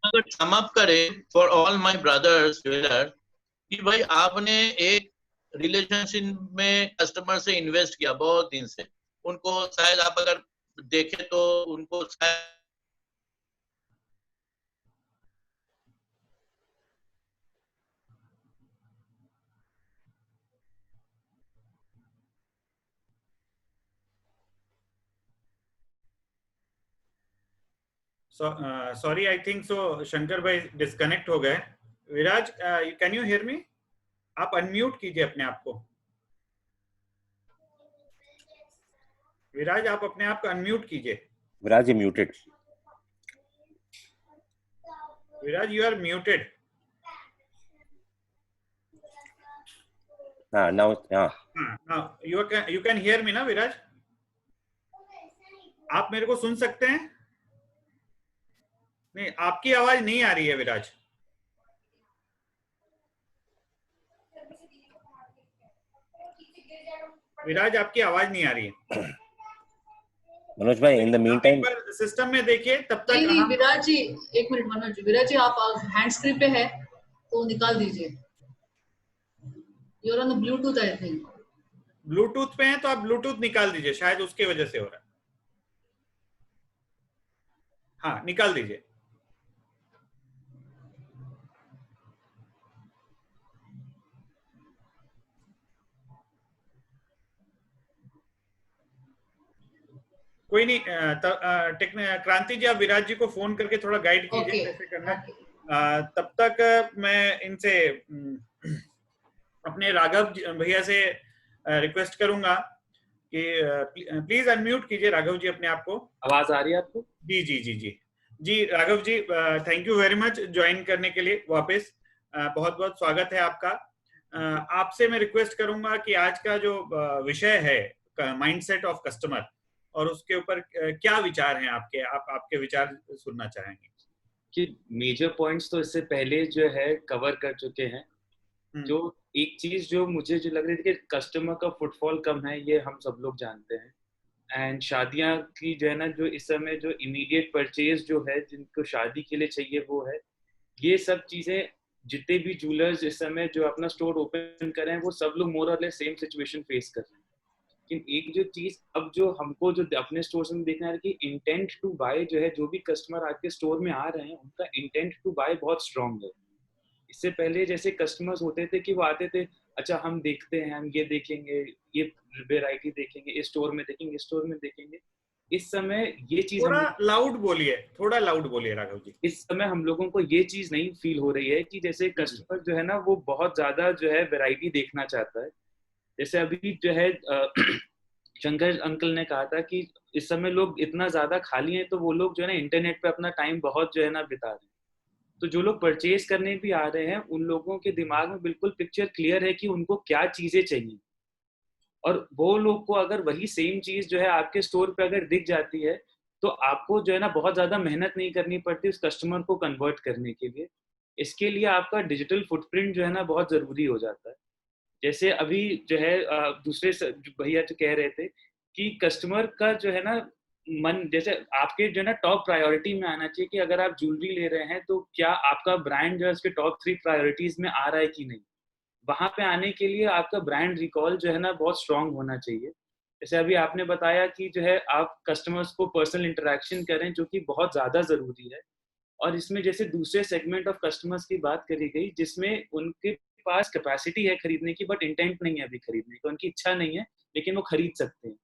अगर सम अप करें for all my brothers jeweller कि भाई आपने एक रिलेशनशिप में कस्टमर से इन्वेस्ट किया बहुत दिन से, उनको शायद आप अगर देखें तो उनको शायद sorry, I think so Shankar भाई डिस्कनेक्ट हो गए। विराज, कैन यू हियर मी? आप अनम्यूट कीजिए अपने आप को। विराज, आप अपने आप को अनम्यूट कीजिए। Viraj, you muted. Viraj, you are muted. Now you can hear me ना विराज? आप मेरे को सुन सकते हैं? नहीं, आपकी आवाज नहीं आ रही है विराज। विराज, आपकी आवाज नहीं आ रही है। मनोज भाई, in the mean time system में देखिए तब तक। नहीं, विराज जी एक मिनट। मनोज जी, विराज जी आप हैंड फ्री पे है तो निकाल दीजिए। You're on the Bluetooth I think. Bluetooth पे है तो आप ब्लूटूथ निकाल दीजिए, शायद उसके वजह से हो रहा है। हाँ, निकाल दीजिए। कोई नहीं, क्रांति जी, आप विराज जी को फोन करके थोड़ा गाइड कीजिए कैसे करना है। तब तक मैं इनसे अपने राघव भैया से रिक्वेस्ट करूंगा कि प्लीज अनम्यूट कीजिए राघव जी अपने आप को। आवाज आ रही है आपको? जी जी जी जी जी Raghav ji, thank you very much join करने के लिए वापस। बहुत बहुत स्वागत है आपका। आपसे मैं रिक्वेस्ट करूंगा कि आज का जो विषय है माइंडसेट ऑफ कस्टमर, और उसके ऊपर क्या विचार हैं आपके, आपके विचार सुनना चाहेंगे। कि मेजर पॉइंट्स तो इससे पहले जो है कवर कर चुके हैं। जो एक चीज जो मुझे जो लग रही थी कि कस्टमर का फुटफॉल कम है, ये हम सब लोग जानते हैं। एंड शादियां की जो है ना, जो इस समय जो इमीडिएट परचेज जो है, जिनको शादी के लिए चाहिए वो है। ये सब चीजें जितने भी ज्वेलर्स इस समय जो अपना स्टोर ओपन कर रहे हैं, वो सब लोग मोर और लेस सेम सिचुएशन फेस कर रहे हैं। लेकिन एक जो चीज अब जो हमको जो अपने स्टोर में देखना है कि इंटेंट टू बाय जो है, जो भी कस्टमर आपके स्टोर में आ रहे हैं उनका इंटेंट टू बाय बहुत स्ट्रांग है। इससे पहले जैसे कस्टमर्स होते थे कि वो आते थे, अच्छा हम देखते हैं, हम ये देखेंगे, ये वेराइटी देखेंगे, इस स्टोर में देखेंगे, इस स्टोर में देखेंगे। इस समय ये चीज थोड़ा लाउड बोलिए, थोड़ा लाउड बोलिए राघव जी। इस समय हम लोगों को ये चीज नहीं फील हो रही है कि जैसे कस्टमर जो है ना, वो बहुत ज्यादा जो है वैरायटी देखना चाहता है। जैसे अभी जो है शंकर अंकल ने कहा था कि इस समय लोग इतना ज्यादा खाली हैं, तो वो लोग जो है ना इंटरनेट पे अपना टाइम बहुत जो है ना बिता रहे हैं। तो जो लोग परचेज करने भी आ रहे हैं, उन लोगों के दिमाग में बिल्कुल पिक्चर क्लियर है कि उनको क्या चीजें चाहिए। और वो लोग को अगर वही सेम चीज जो है आपके स्टोर पे अगर दिख जाती है, तो आपको जो है ना बहुत ज्यादा मेहनत नहीं करनी पड़ती उस कस्टमर को कन्वर्ट करने के लिए। इसके लिए आपका डिजिटल फुटप्रिंट जो है ना बहुत जरूरी हो जाता है। जैसे अभी जो है दूसरे भैया जो कह रहे थे कि कस्टमर का जो है ना मन, जैसे आपके जो है ना टॉप प्रायोरिटी में आना चाहिए कि अगर आप ज्वेलरी ले रहे हैं तो क्या आपका ब्रांड जो है उसके टॉप 3 प्रायोरिटीज में आ रहा है कि नहीं। वहां पे आने के लिए आपका ब्रांड रिकॉल जो है ना बहुत स्ट्रांग होना चाहिए। जैसे अभी आपने बताया कि जो है आप कस्टमर्स को पर्सनल इंटरेक्शन करें, जो कि बहुत ज्यादा जरूरी है। और इसमें जैसे दूसरे सेगमेंट ऑफ कस्टमर्स की बात करी गई, जिसमें उनके पास कैपेसिटी है खरीदने की, बट इंटेंट नहीं है अभी खरीदने की, उनकी इच्छा नहीं है, लेकिन वो खरीद सकते हैं।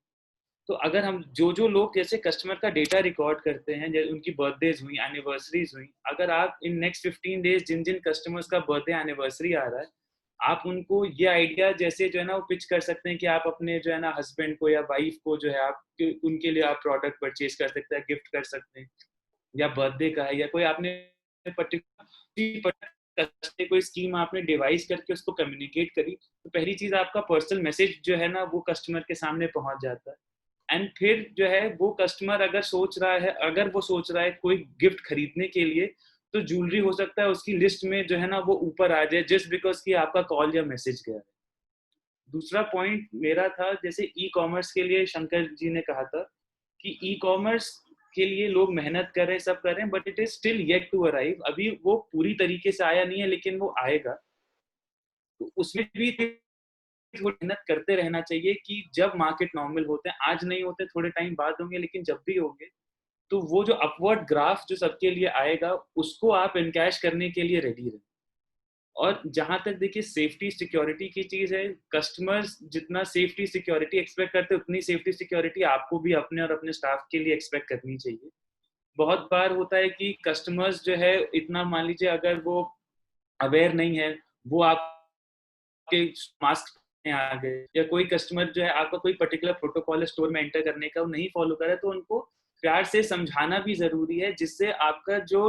तो अगर हम जो लोग जैसे कस्टमर का डेटा रिकॉर्ड करते हैं, जैसे उनकी बर्थडेज हुई, एनिवर्सरीज हुई, अगर आप इन नेक्स्ट 15 डेज जिन जिन कस्टमर्स का बर्थडे एनिवर्सरी आ रहा है, आप उनको ये आइडिया जैसे जो है ना वो पिच कर सकते हैं कि आप अपने जो है ना हस्बैंड को या वाइफ को जो है आप उनके लिए आप प्रोडक्ट परचेज कर सकते हैं, गिफ्ट कर सकते हैं, या बर्थडे का है, या कोई आपने पर्टिकुलर कोई स्कीम आपने डिवाइस करके उसको कम्युनिकेट करी, तो पहली चीज आपका पर्सनल मैसेज जो है ना वो कस्टमर के सामने पहुंच जाता है। एंड फिर जो है वो कस्टमर अगर वो सोच रहा है कोई गिफ्ट खरीदने के लिए, तो ज्वेलरी हो सकता है उसकी लिस्ट में जो है ना वो ऊपर आ जाए, जस्ट बिकॉज कि आपका कॉल या मैसेज गया है। दूसरा पॉइंट मेरा था, जैसे ई कॉमर्स के लिए शंकर जी ने कहा था कि ई कॉमर्स के लिए लोग मेहनत कर रहे हैं, सब कर रहे हैं, but it is still yet to arrive. अभी वो पूरी तरीके से आया नहीं है, लेकिन वो आएगा। तो उसमें भी थोड़ी मेहनत करते रहना चाहिए कि जब मार्केट नॉर्मल होते हैं, आज नहीं होते, थोड़े टाइम बाद होंगे, लेकिन जब भी होंगे तो वो जो अपवर्ड ग्राफ जो सबके लिए आएगा उसको आप इनकैश करने के लिए रेडी रहें। और जहां तक देखिए सेफ्टी सिक्योरिटी की चीज है, कस्टमर्स जितना सेफ्टी सिक्योरिटी एक्सपेक्ट करते हैं उतनी सेफ्टी सिक्योरिटी आपको भी अपने और अपने स्टाफ के लिए एक्सपेक्ट करनी चाहिए। बहुत बार होता है कि कस्टमर्स जो है इतना, मान लीजिए अगर वो अवेयर नहीं है, वो आपके मास्क में आ गए, या कोई कस्टमर जो है आपका कोई पर्टिकुलर प्रोटोकॉल है स्टोर में एंटर करने का वो नहीं फॉलो करे, तो उनको प्यार से समझाना भी जरूरी है, जिससे आपका जो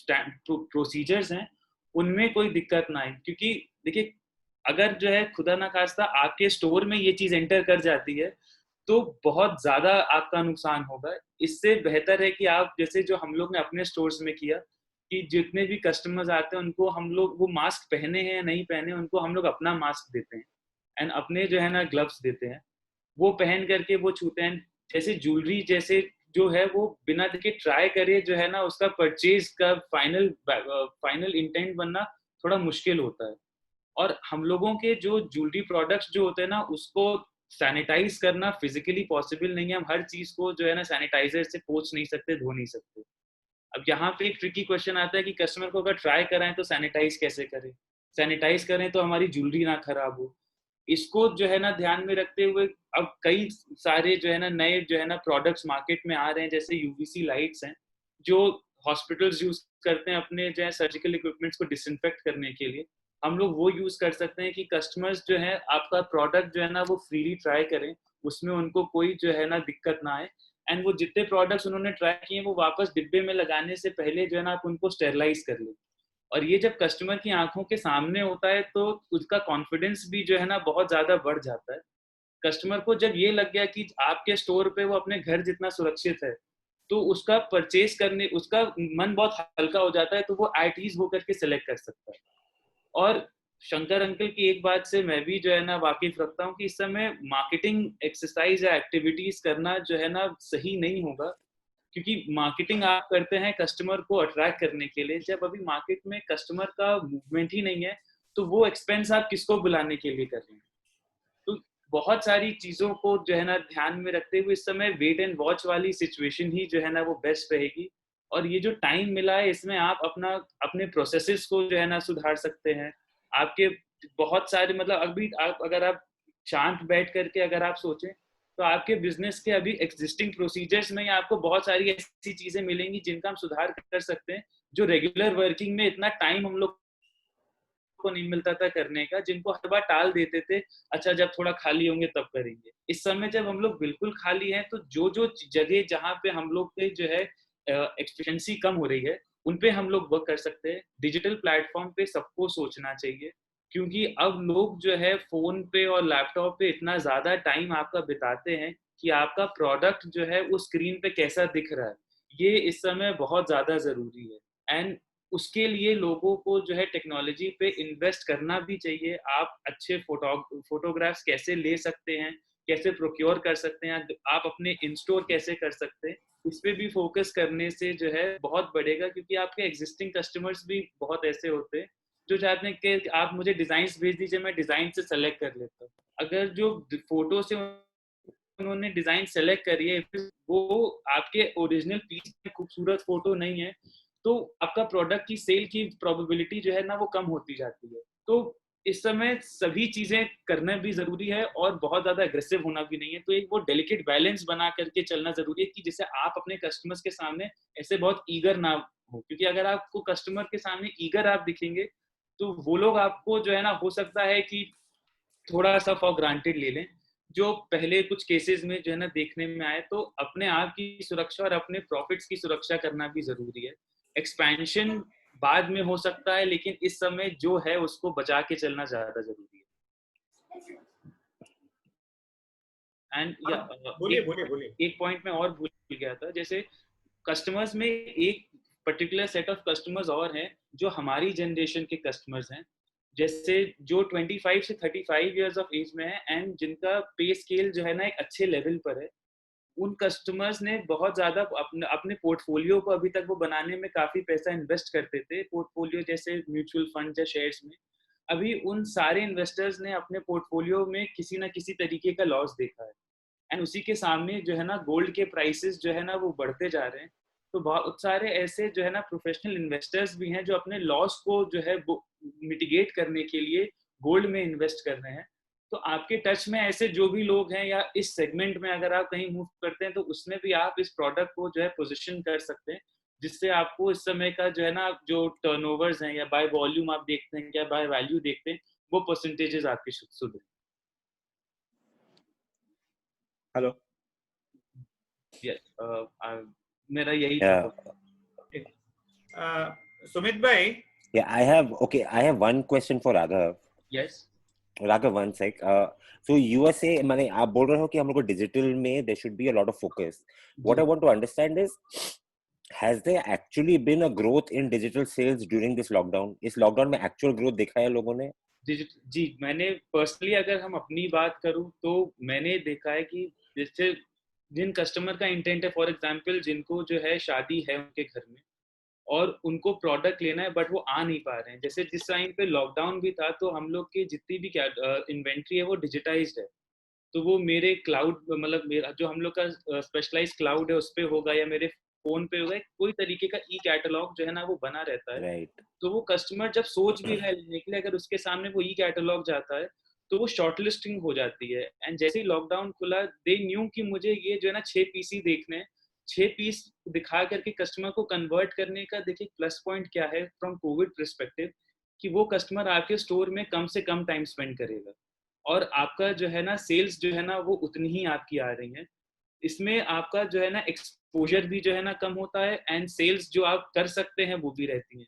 प्रोसीजर्स हैं उनमें कोई दिक्कत ना आए। क्योंकि देखिए अगर जो है खुदा ना खास्ता आपके स्टोर में ये चीज एंटर कर जाती है तो बहुत ज्यादा आपका नुकसान होगा। इससे बेहतर है कि आप, जैसे जो हम लोग ने अपने स्टोर्स में किया, कि जितने भी कस्टमर्स आते हैं उनको हम लोग, वो मास्क पहने हैं या नहीं पहने, उनको हम लोग अपना मास्क देते हैं एंड अपने जो है ना ग्लव्स देते हैं, वो पहन करके वो छूते हैं। जैसे ज्वेलरी जैसे जो है वो बिना देखे ट्राई करे जो है ना उसका परचेज का फाइनल इंटेंट बनना थोड़ा मुश्किल होता है। और हम लोगों के जो ज्वेलरी प्रोडक्ट्स जो होते हैं ना उसको सैनिटाइज करना फिजिकली पॉसिबल नहीं है। हम हर चीज को जो है ना सैनिटाइजर से पोंछ नहीं सकते, धो नहीं सकते। अब यहाँ पे एक ट्रिकी क्वेश्चन आता है कि कस्टमर को अगर ट्राई कराएं तो सैनिटाइज कैसे करें, सैनिटाइज करें तो हमारी ज्वेलरी ना खराब हो। इसको जो है ना ध्यान में रखते हुए अब कई सारे जो है ना नए जो है ना प्रोडक्ट्स मार्केट में आ रहे हैं, जैसे यूवीसी लाइट्स हैं जो हॉस्पिटल्स यूज करते हैं अपने जो है सर्जिकल इक्विपमेंट्स को डिसइंफेक्ट करने के लिए। हम लोग वो यूज कर सकते हैं कि कस्टमर्स जो है आपका प्रोडक्ट जो है ना वो फ्रीली ट्राई करें, उसमें उनको कोई जो है ना दिक्कत ना आए। एंड वो जितने प्रोडक्ट्स उन्होंने ट्राई किए वो वापस डिब्बे में लगाने से पहले जो है ना आप उनको स्टेरलाइज कर लें। और ये जब कस्टमर की आंखों के सामने होता है तो उसका कॉन्फिडेंस भी जो है ना बहुत ज्यादा बढ़ जाता है। कस्टमर को जब ये लग गया कि आपके स्टोर पे वो अपने घर जितना सुरक्षित है, तो उसका परचेज करने, उसका मन बहुत हल्का हो जाता है, तो वो एट ईज होकर के सिलेक्ट कर सकता है। और शंकर अंकल की एक बात से मैं भी जो है ना वाकिफ रखता हूँ कि इस समय मार्केटिंग एक्सरसाइज या एक्टिविटीज करना जो है ना सही नहीं होगा, क्योंकि मार्केटिंग आप करते हैं कस्टमर को अट्रैक्ट करने के लिए। जब अभी मार्केट में कस्टमर का मूवमेंट ही नहीं है तो वो एक्सपेंस आप किसको बुलाने के लिए कर रहे हैं। तो बहुत सारी चीजों को जो है ना ध्यान में रखते हुए इस समय वेट एंड वॉच वाली सिचुएशन ही जो है ना वो बेस्ट रहेगी। और ये जो टाइम मिला है इसमें आप अपने प्रोसेसेस को जो है ना सुधार सकते हैं। आपके बहुत सारे, मतलब अभी अगर आप शांत बैठ करके अगर आप सोचें तो आपके बिजनेस के अभी एग्जिस्टिंग प्रोसीजर्स में आपको बहुत सारी ऐसी चीजें मिलेंगी जिनका हम सुधार कर सकते हैं, जो रेगुलर वर्किंग में इतना टाइम हम लोग को नहीं मिलता था करने का, जिनको हर बार टाल देते थे, अच्छा जब थोड़ा खाली होंगे तब करेंगे। इस समय जब हम लोग बिल्कुल खाली हैं तो जो जगह जहाँ पे हम लोग के जो है एफिशिएंसी कम हो रही है उन पे हम लोग वर्क कर सकते हैं। डिजिटल प्लेटफॉर्म पे सबको सोचना चाहिए, क्योंकि अब लोग जो है फोन पे और लैपटॉप पे इतना ज्यादा टाइम आपका बिताते हैं कि आपका प्रोडक्ट जो है उस स्क्रीन पे कैसा दिख रहा है ये इस समय बहुत ज्यादा जरूरी है। एंड उसके लिए लोगों को जो है टेक्नोलॉजी पे इन्वेस्ट करना भी चाहिए। आप अच्छे फोटोग्राफ्स कैसे ले सकते हैं, कैसे प्रोक्योर कर सकते हैं, आप अपने इन स्टोर कैसे कर सकते हैं, इस पे भी फोकस करने से जो है बहुत बढ़ेगा। क्योंकि आपके एग्जिस्टिंग कस्टमर्स भी बहुत ऐसे होते हैं जो चाहते हैं कि आप मुझे डिजाइन भेज दीजिए, मैं डिजाइन से सेलेक्ट कर लेता हूँ। अगर जो फोटो से उन्होंने डिजाइन सेलेक्ट करी है वो आपके ओरिजिनल पीस में खूबसूरत फोटो नहीं है, तो आपका प्रोडक्ट की सेल की प्रोबेबिलिटी जो है ना वो कम होती जाती है। तो इस समय सभी चीजें करना भी जरूरी है और बहुत ज्यादा एग्रेसिव होना भी नहीं है। तो एक वो डेलिकेट बैलेंस बना करके चलना जरूरी है कि जिससे आप अपने कस्टमर्स के सामने ऐसे बहुत ईगर ना हो। क्योंकि अगर आपको कस्टमर के सामने ईगर आप दिखेंगे तो वो लोग आपको जो है ना हो सकता है कि थोड़ा सा फॉर ग्रांटेड ले लें, जो पहले कुछ केसेस में जो है ना देखने में आए। तो अपने आप की सुरक्षा और अपने प्रॉफिट्स की सुरक्षा करना भी जरूरी है। एक्सपेंशन बाद में हो सकता है, लेकिन इस समय जो है उसको बचा के चलना ज्यादा जरूरी है। एंड बोलिए। एक पॉइंट में और भूल गया था, जैसे कस्टमर्स में एक पर्टिकुलर सेट ऑफ कस्टमर्स और हैं जो हमारी जनरेशन के कस्टमर्स हैं, जैसे जो 25 से 35 इयर्स ऑफ एज में है एंड जिनका पे स्केल जो है ना एक अच्छे लेवल पर है। उन कस्टमर्स ने बहुत ज्यादा अपने पोर्टफोलियो को अभी तक वो बनाने में काफी पैसा इन्वेस्ट करते थे, पोर्टफोलियो जैसे म्यूचुअल फंड या शेयर्स में। अभी उन सारे इन्वेस्टर्स ने अपने पोर्टफोलियो में किसी ना किसी तरीके का लॉस देखा है, एंड उसी के सामने जो है ना गोल्ड के प्राइसेस जो है ना वो बढ़ते जा रहे हैं। तो बहुत सारे ऐसे जो है ना प्रोफेशनल इन्वेस्टर्स भी हैं जो अपने लॉस को जो है मिटिगेट करने के लिए गोल्ड में इन्वेस्ट कर रहे हैं। तो आपके टच में ऐसे जो भी लोग हैं या इस सेगमेंट में अगर आप कहीं मूव करते हैं तो उसमें भी आप इस प्रोडक्ट को जो है पोजीशन कर सकते हैं, जिससे आपको इस समय का जो है ना जो टर्नओवर्स हैं या बाय वॉल्यूम आप देखते हैं या बाय वैल्यू देखते हैं, वो परसेंटेजेस आपके सुधरे। हेलो, मेरा यही था। सुमित भाई, I have one question for Raghav. Yes. Raghav, one sec. So USA, माने आप बोल रहे हो कि हम लोग को डिजिटल में there should be a lot of focus. What I want to understand is, has there actually been a growth in digital sales during this lockdown? इस lockdown में actual growth देखा है लोगों ने? जी, मैंने पर्सनली अगर हम अपनी बात करूं तो मैंने देखा है कि जैसे जिन कस्टमर का इंटेंट है, फॉर एग्जांपल जिनको जो है शादी है उनके घर में और उनको प्रोडक्ट लेना है बट वो आ नहीं पा रहे हैं, जैसे जिस टाइम पे लॉकडाउन भी था तो हम लोग की जितनी भी इन्वेंट्री है वो डिजिटाइज्ड है। तो वो मेरे क्लाउड मतलब मेरा जो हम लोग का स्पेशलाइज क्लाउड है उस पे होगा या मेरे फोन पे होगा, कोई तरीके का ई कैटलॉग जो है ना वो बना रहता है। Right. तो वो कस्टमर जब सोच भी रहा है लेने के लिए, अगर उसके सामने वो ई कैटलॉग जाता है तो वो शॉर्टलिस्टिंग हो जाती है। एंड जैसे ही लॉकडाउन खुला, दे न्यू कि मुझे ये जो है ना 6 पीस ही देखने हैं, 6 पीस दिखा करके कस्टमर को कन्वर्ट करने का देखिए प्लस पॉइंट क्या है फ्रॉम कोविड पर्सपेक्टिव, कि वो कस्टमर आपके स्टोर में कम से कम टाइम स्पेंड करेगा और आपका जो है ना सेल्स जो है ना वो उतनी ही आपकी आ रही है। इसमें आपका जो है ना एक्सपोजर भी जो है ना कम होता है एंड सेल्स जो आप कर सकते हैं वो भी रहती हैं।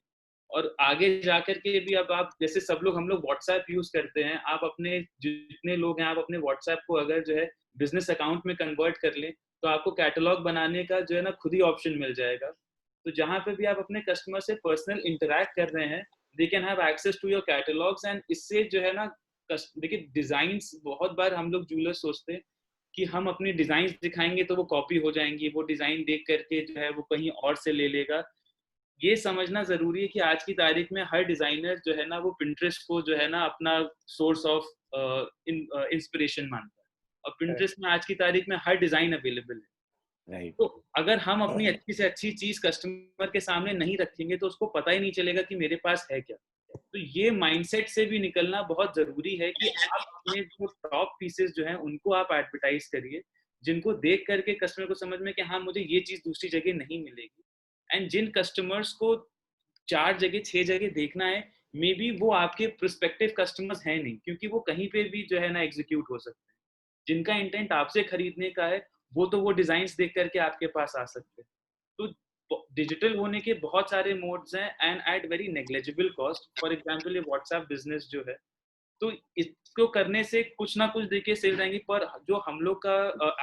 और आगे जाकर के भी अब आप जैसे सब लोग हम लोग व्हाट्सएप यूज करते हैं, आप अपने जितने लोग हैं आप अपने व्हाट्सएप को अगर जो है बिजनेस अकाउंट में कन्वर्ट कर लें तो आपको कैटलॉग बनाने का जो है ना खुद ही ऑप्शन मिल जाएगा। तो जहाँ पे भी आप अपने कस्टमर से पर्सनल इंटरेक्ट कर रहे हैं, they can have access to your catalogues. And इससे जो है ना देखिए डिजाइन्स, बहुत बार हम लोग जूलर्स सोचते हैं कि हम अपनी डिजाइन दिखाएंगे तो वो कॉपी हो जाएंगी, वो डिजाइन देख करके जो है वो कहीं और से ले लेगा। ये समझना जरूरी है कि आज की तारीख में हर डिजाइनर जो है ना वो पिंटरेस्ट को जो है ना अपना सोर्स ऑफ इंस्पिरेशन मानता है और पिंटरेस्ट में आज की तारीख में हर डिजाइन अवेलेबल है। Right. तो अगर हम अपनी अच्छी से अच्छी चीज कस्टमर के सामने नहीं रखेंगे तो उसको पता ही नहीं चलेगा कि मेरे पास है क्या। तो ये माइंडसेट से भी निकलना बहुत जरूरी है कि आप अपने जो टॉप पीसेस जो हैं उनको आप एडवर्टाइज करिए, जिनको देख करके कस्टमर को समझ में कि हाँ मुझे ये चीज दूसरी जगह नहीं मिलेगी। एंड जिन कस्टमर्स को 4 जगह 6 जगह देखना है, मे बी वो आपके प्रोस्पेक्टिव कस्टमर्स हैं नहीं, क्योंकि वो कहीं पे भी जो है ना एग्जीक्यूट हो सकते हैं। जिनका इंटेंट आपसे खरीदने का है वो डिजाइन्स देख करके आपके पास आ सकते हैं। तो डिजिटल होने के बहुत सारे मोड्स हैं and at very negligible cost. For example ये व्हाट्सएप बिजनेस जो है, तो इसको करने से कुछ ना कुछ देखिए सेल आएंगी, पर जो हम लोग का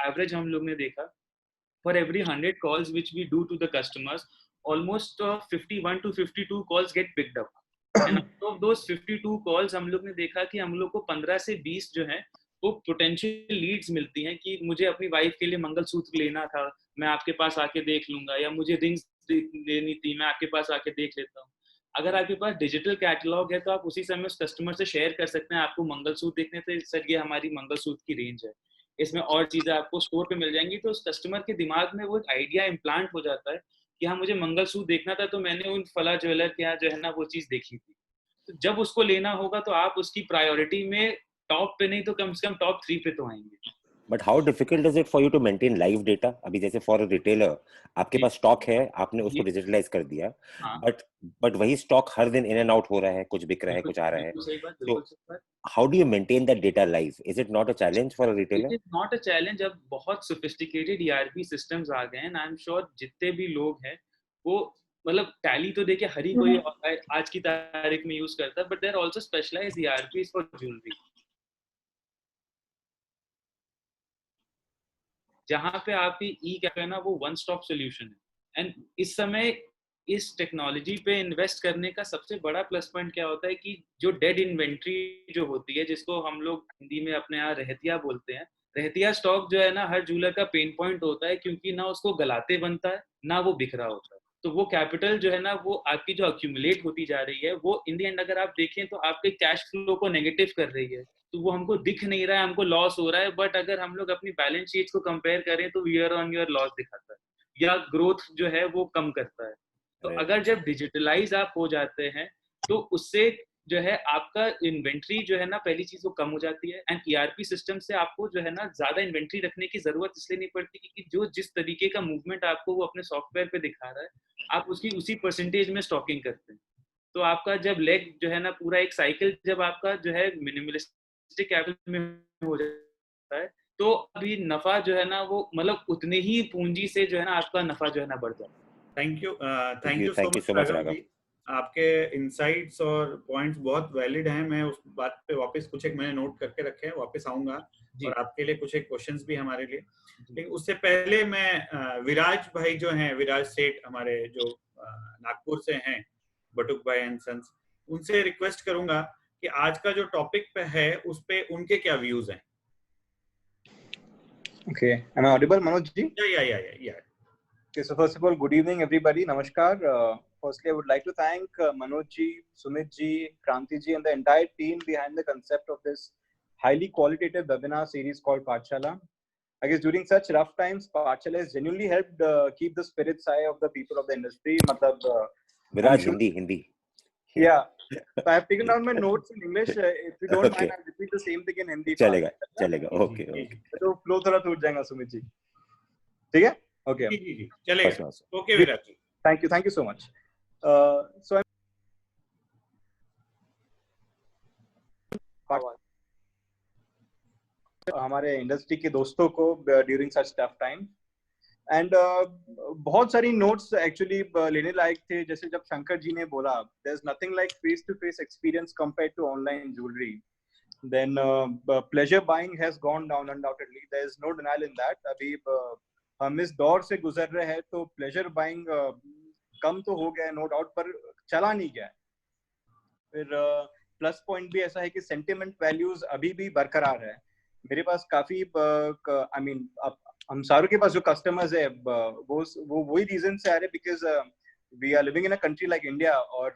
एवरेज हम लोग ने देखा, for every 100 calls which we do to the customers, almost 51 to 52 calls get picked up. And out of those 52 calls हम लोग ने देखा कि हम लोग को 15 से 20 जो है वो पोटेंशियल लीड्स मिलती हैं कि मुझे अपनी वाइफ के लिए मंगलसूत्र लेना था, मैं आपके पास आके देख लूंगा, या मुझे रिंग्स लेनी थी, मैं आपके पास आके देख लेता हूँ। अगर आपके पास डिजिटल कैटलॉग है तो आप उसी समय उस कस्टमर से शेयर कर सकते हैं, आपको मंगलसूत्र देखने थे सर, ये हमारी मंगलसूत्र की रेंज है, इसमें और चीजें आपको स्टोर पे मिल जाएंगी। तो उस कस्टमर के दिमाग में वो एक आइडिया इम्प्लांट हो जाता है कि हाँ मुझे मंगलसूत्र देखना था तो मैंने उन फला ज्वेलर के यहाँ जो है ना वो चीज देखी थी। तो जब उसको लेना होगा तो आप उसकी प्रायोरिटी में टॉप पे नहीं तो कम से कम टॉप 3 पे तो आएंगे। But how difficult is it for you to maintain live data? अभी जैसे for a retailer आपके पास स्टॉक है, आपने उसको डिजिटलाइज कर दिया, but वही स्टॉक हर दिन इन एंड आउट हो रहा है, कुछ बिक रहा है, कुछ आ रहा है। So how do you maintain that data live? Is it not a challenge for a retailer? It is not a challenge। अब बहुत sophisticated ERP systems आ गए हैं, आई एम श्योर जितने भी लोग हैं वो मतलब टैली तो देखिए हर ही कोई आज की तारीख में यूज करता है, but there also specialized ERPs for jewellery, जहां पे आपकी ई क्या है ना वो वन स्टॉप सोल्यूशन है। एंड इस समय इस टेक्नोलॉजी पे इन्वेस्ट करने का सबसे बड़ा प्लस पॉइंट क्या होता है कि जो डेड इन्वेंट्री जो होती है, जिसको हम लोग हिंदी में अपने यहाँ रहतिया बोलते हैं, रहतिया स्टॉक जो है ना हर जूलर का पेन पॉइंट होता है, क्योंकि ना उसको गलाते बनता है ना वो बिक रहा होता है। तो वो कैपिटल जो है ना वो आपकी जो अक्यूमुलेट होती जा रही है वो इन द एंड अगर आप देखें तो आपके कैश फ्लो को नेगेटिव कर रही है। तो वो हमको दिख नहीं रहा है, हमको लॉस हो रहा है, बट अगर हम लोग अपनी बैलेंस शीट को कंपेयर करें तो ईयर ऑन ईयर लॉस दिखाता है या ग्रोथ जो है वो कम करता है। तो अगर जब डिजिटलाइज आप हो जाते हैं तो उससे जो है आपका इन्वेंट्री जो है ना पहली चीज वो कम हो जाती है। एंड ईआरपी सिस्टम से आपको जो है ना ज्यादा इन्वेंट्री रखने की जरूरत इसलिए नहीं पड़ती क्योंकि जो जिस तरीके का मूवमेंट आपको वो अपने सॉफ्टवेयर पे दिखा रहा है आप उसकी उसी परसेंटेज में स्टॉकिंग करते हैं। तो आपका जब लेग जो है ना पूरा एक साइकिल जब आपका जो है मिनिमलिस्टिक कैपिटल में हो जाता है तो अभी नफा जो है ना वो मतलब उतने ही पूंजी से जो है ना आपका नफा जो है ना बढ़ जाता है। Thank you so much Raghav ji, आपके इंसाइट्स और पॉइंट्स बहुत वैलिड हैं। मैं उस बात पे वापस कुछ एक मैंने नोट करके रखे हैं, वापस आऊंगा और आपके लिए कुछ एक क्वेश्चंस भी हमारे लिए। लेकिन उससे पहले मैं विराज भाई जो हैं, विराज सेठ हमारे जो नागपुर से हैं, बटुक भाई एंड सन्स, उनसे रिक्वेस्ट करूंगा कि आज का जो टॉपिक पे है उस पे उनके क्या व्यूज हैं। Okay, am I audible, Manoj ji? Yeah. Okay, so first of all, good evening, everybody. Namaskar. Firstly, I would like to thank Manoj ji, Sumit ji, Kranti ji, and the entire team behind the concept of this highly qualitative webinar series called Pathshala. I guess during such rough times, Pathshala has genuinely helped keep the spirits high of the people of the industry. Viraj, Hindi. Yeah. So I have taken down my notes in English. If you don't mind, I'll repeat the same thing in Hindi. चलेगा. Okay. तो flow थोड़ा टूट जाएगा सुमित जी. ठीक है? Okay. जी, चलेगा. Okay, Viraj ji. Thank you so much. So हमारे इंडस्ट्री के दोस्तों को during such tough time and बहुत सारी नोट्स एक्चुअली लेने लायक थे. जैसे जब शंकर जी ने बोला there is nothing like face to face experience compared to online jewellery, then pleasure buying has gone down undoubtedly. There is no denial in that. अभी हम इस दौर से गुजर रहे हैं तो प्लेजर बाइंग कम तो हो गया है नो डाउट, पर चला नहीं गया. फिर प्लस पॉइंट भी ऐसा है कि सेंटिमेंट वैल्यूज अभी भी बरकरार है. मेरे पास काफी आई मीन हम सारों के पास जो कस्टमर्स है वो वही रीजन से आ रहे because we are living in a country like India और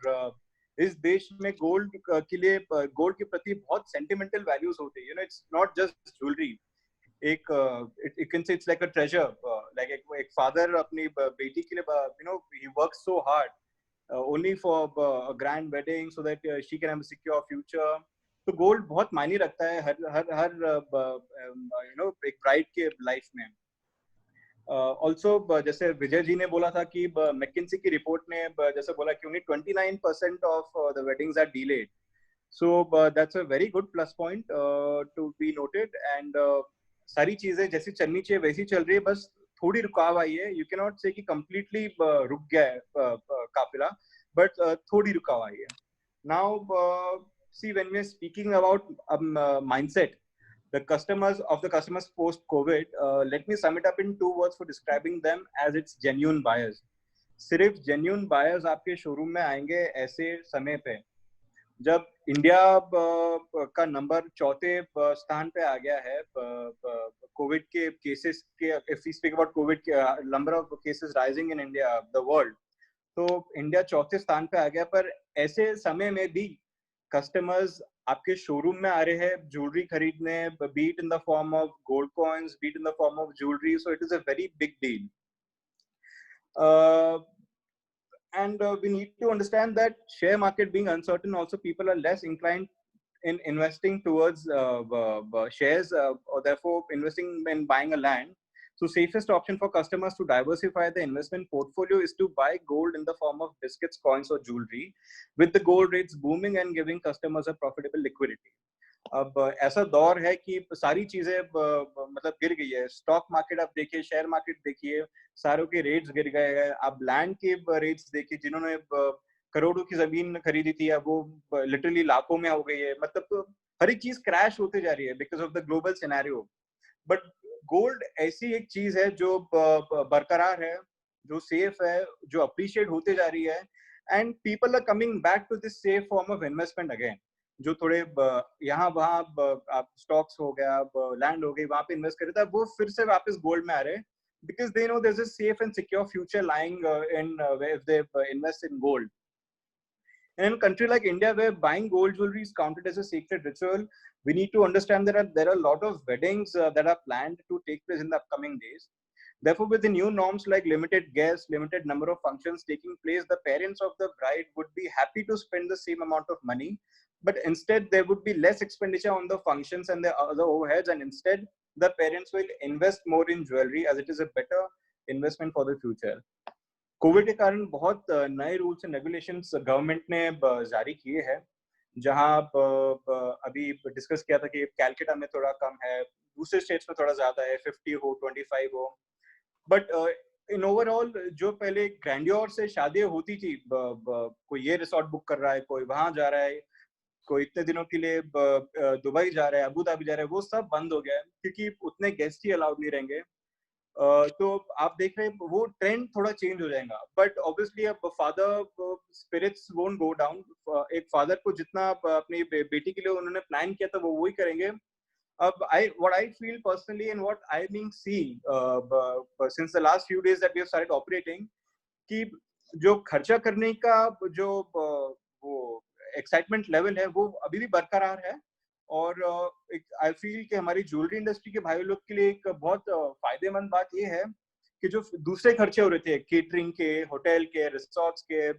इस देश में गोल्ड के लिए गोल्ड के प्रति बहुत सेंटिमेंटल वैल्यूज होते हैं. You know it's not just jewellery. एक you can say it's like a treasure. Like एक फादर अपनी बेटी के लिए you know he works so hard only for a grand wedding so that she can have a secure future. तो gold बहुत मायने रखता है हर यू नो एक ब्राइड के लाइफ में. ऑल्सो जैसे विजय जी ने बोला था कि मैकिंसी की रिपोर्ट ने जैसे बोला कि only 29% of the weddings are delayed. So that's a very good plus point to be noted. And सारी चीजें जैसी चलनी चाहिए वैसी चल रही है, बस थोड़ी रुकाव आई है. यू कैन नॉट से कि कंप्लीटली रुक गया है काफिला, बट थोड़ी रुकाव आई है. Now see, when we're speaking about mindset, the customers post COVID, let me sum it up in 2 words for describing them as it's genuine buyers. सिर्फ genuine buyers आपके शोरूम में आएंगे ऐसे समय पे जब इंडिया का नंबर 4थे स्थान पे आ गया है कोविड के केसेस के. If we speak about Covid, number of cases rising in India the world, तो इंडिया 4थे स्थान पे आ गया. पर ऐसे समय में भी कस्टमर्स आपके शोरूम में आ रहे हैं ज्वेलरी खरीदने, be it in the form of gold coins, be it in the form of jewellery. So it is a very big deal. And we need to understand that share market being uncertain, also people are less inclined in investing towards shares or therefore investing in buying a land. So safest option for customers to diversify the investment portfolio is to buy gold in the form of biscuits, coins or jewelry, with the gold rates booming and giving customers a profitable liquidity. अब ऐसा दौर है कि सारी चीजें मतलब गिर गई है। स्टॉक मार्केट आप देखिए, शेयर मार्केट देखिए, सारों के रेट्स गिर गए हैं। आप लैंड के रेट्स देखिए, जिन्होंने करोड़ों की जमीन खरीदी थी अब वो लिटरली लाखों में हो गई है। मतलब तो हर एक चीज क्रैश होते जा रही है because of the global scenario. But gold ऐसी एक चीज है जो बरकरार है, जो सेफ है, जो अप्रिशिएट होते जा रही है, and people are coming back to this safe form of investment again. जो थोड़े यहाँ वहाँ आप स्टॉक्स हो गया, लैंड हो गई, वहां पे इन्वेस्ट करे थे, वो फिर से वापस गोल्ड में आ रहे हैं because they know there's a safe and secure future lying in if they invest in gold. In a country like India, where buying gold jewelry is counted as a sacred ritual, we need to understand that there are a lot of weddings that are planned to take place in the upcoming days. Therefore, with the new norms like limited guests, limited number of functions taking place, the parents of the bride would be happy to spend the same amount of money, but instead there would be less expenditure on the functions and the other overheads, and instead the parents will invest more in jewelry as it is a better investment for the future. Covid के कारण बहुत नए rules and regulations government ने जारी किए हैं, जहां अभी डिस्कस किया था कि कैलकाटा में थोड़ा कम है, दूसरे स्टेट्स में थोड़ा ज्यादा है, 50 हो 25 हो। बट इन ओवरऑल जो पहले ग्रैंडियोर से शादी होती थी, कोई ये रिसोर्ट बुक कर रहा है, कोई वहां जा रहा है, कोई इतने दिनों के लिए दुबई जा रहा है, अबू धाबी जा रहा है, वो सब बंद हो गया है क्योंकि उतने गेस्ट ही अलाउड नहीं रहेंगे। तो आप देख रहे हैं वो ट्रेंड थोड़ा चेंज हो जाएगा। बट ऑब्वियसली अब father spirits won't go down. एक फादर को जितना अपनी बेटी के लिए उन्होंने प्लान किया था वो वही करेंगे। अब what I feel personally and what I being seen since the last few days that we have started operating, कि जो खर्चा करने का जो वो एक्साइटमेंट लेवल है वो अभी भी बरकरार है। और आई फील कि हमारी ज्वेलरी इंडस्ट्री के भाई लोग के लिए एक बहुत फायदेमंद बात ये है कि जो दूसरे खर्चे हो रहे थे केटरिंग के, होटल के, रिसोर्ट्स के,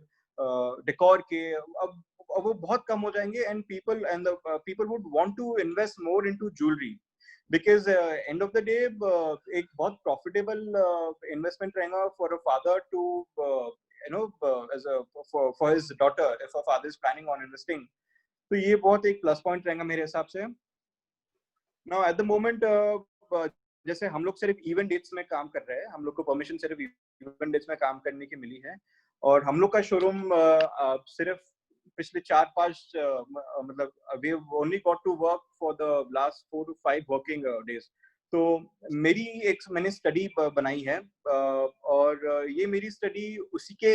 डेकोर के, अब वो बहुत कम हो जाएंगे and people would want to invest more into jewellery because end of the day एक बहुत प्रॉफिटेबल इन्वेस्टमेंट रहेगा for a father to as a for his daughter if a father is planning on investing. तो ये बहुत एक plus point रहेगा मेरे हिसाब से। नाउ एट द मोमेंट जैसे हम लोग सिर्फ इवेंट डेट्स में काम कर रहे हैं, हम लोग को परमिशन सिर्फ इवेंट डेट्स में काम करने की मिली है और हम लोग का शोरूम सिर्फ पिछले 4-5 मतलब we only got to work for the last 4 to 5 working days. तो मेरी एक मैंने स्टडी बनाई है और ये मेरी स्टडी उसी के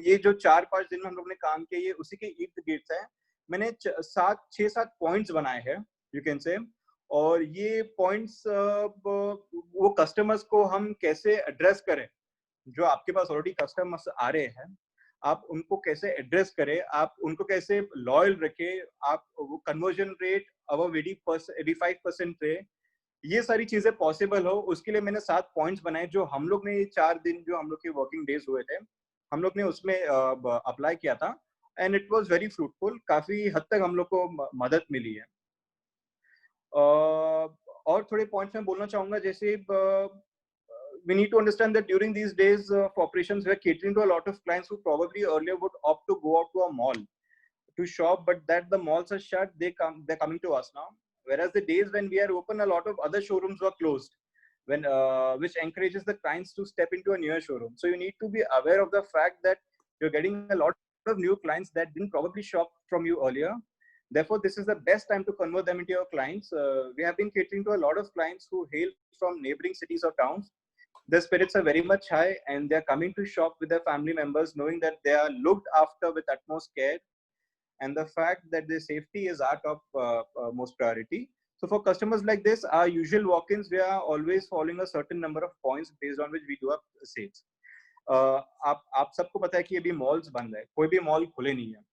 ये जो 4-5 दिन में हम लोग ने काम किया ये उसी के इर्द गिर्द है। मैंने 6-7 पॉइंट्स बनाए हैं यू कैन से, और ये पॉइंट्स वो कस्टमर्स को हम कैसे एड्रेस करें, जो आपके पास ऑलरेडी कस्टमर्स आ रहे हैं आप उनको कैसे एड्रेस करें, आप उनको कैसे लॉयल रखें, आप वो कन्वर्जन रेट अबव 85% रहे, ये सारी चीजें पॉसिबल हो उसके लिए मैंने 7 पॉइंट्स बनाए जो हम लोग ने 4 दिन जो हम लोग के वर्किंग डेज हुए थे हम लोग ने उसमें अप्लाई किया था and it was very fruitful. काफी हद तक हम लोग को मदद मिली है। और थोड़े पॉइंट्स मैं बोलना चाहूंगा, जैसे we need to understand that during these days of operations we are catering to a lot of clients who probably earlier would opt to go out to a mall to shop, but that the malls are shut, they're coming to us now, whereas the days when we are open a lot of other showrooms were closed, when which encourages the clients to step into a newer showroom. So you need to be aware of the fact that you're getting a lot of new clients that didn't probably shop from you earlier. Therefore, this is the best time to convert them into your clients. We have been catering to a lot of clients who hail from neighboring cities or towns. Their spirits are very much high and they're coming to shop with their family members knowing that they are looked after with utmost care and the fact that their safety is our top most priority. So for customers like this, our usual walk-ins, we are always following a certain number of points based on which we do our sales. आप सबको पता है कि अभी malls बंद है, कोई भी मॉल खुले नहीं है।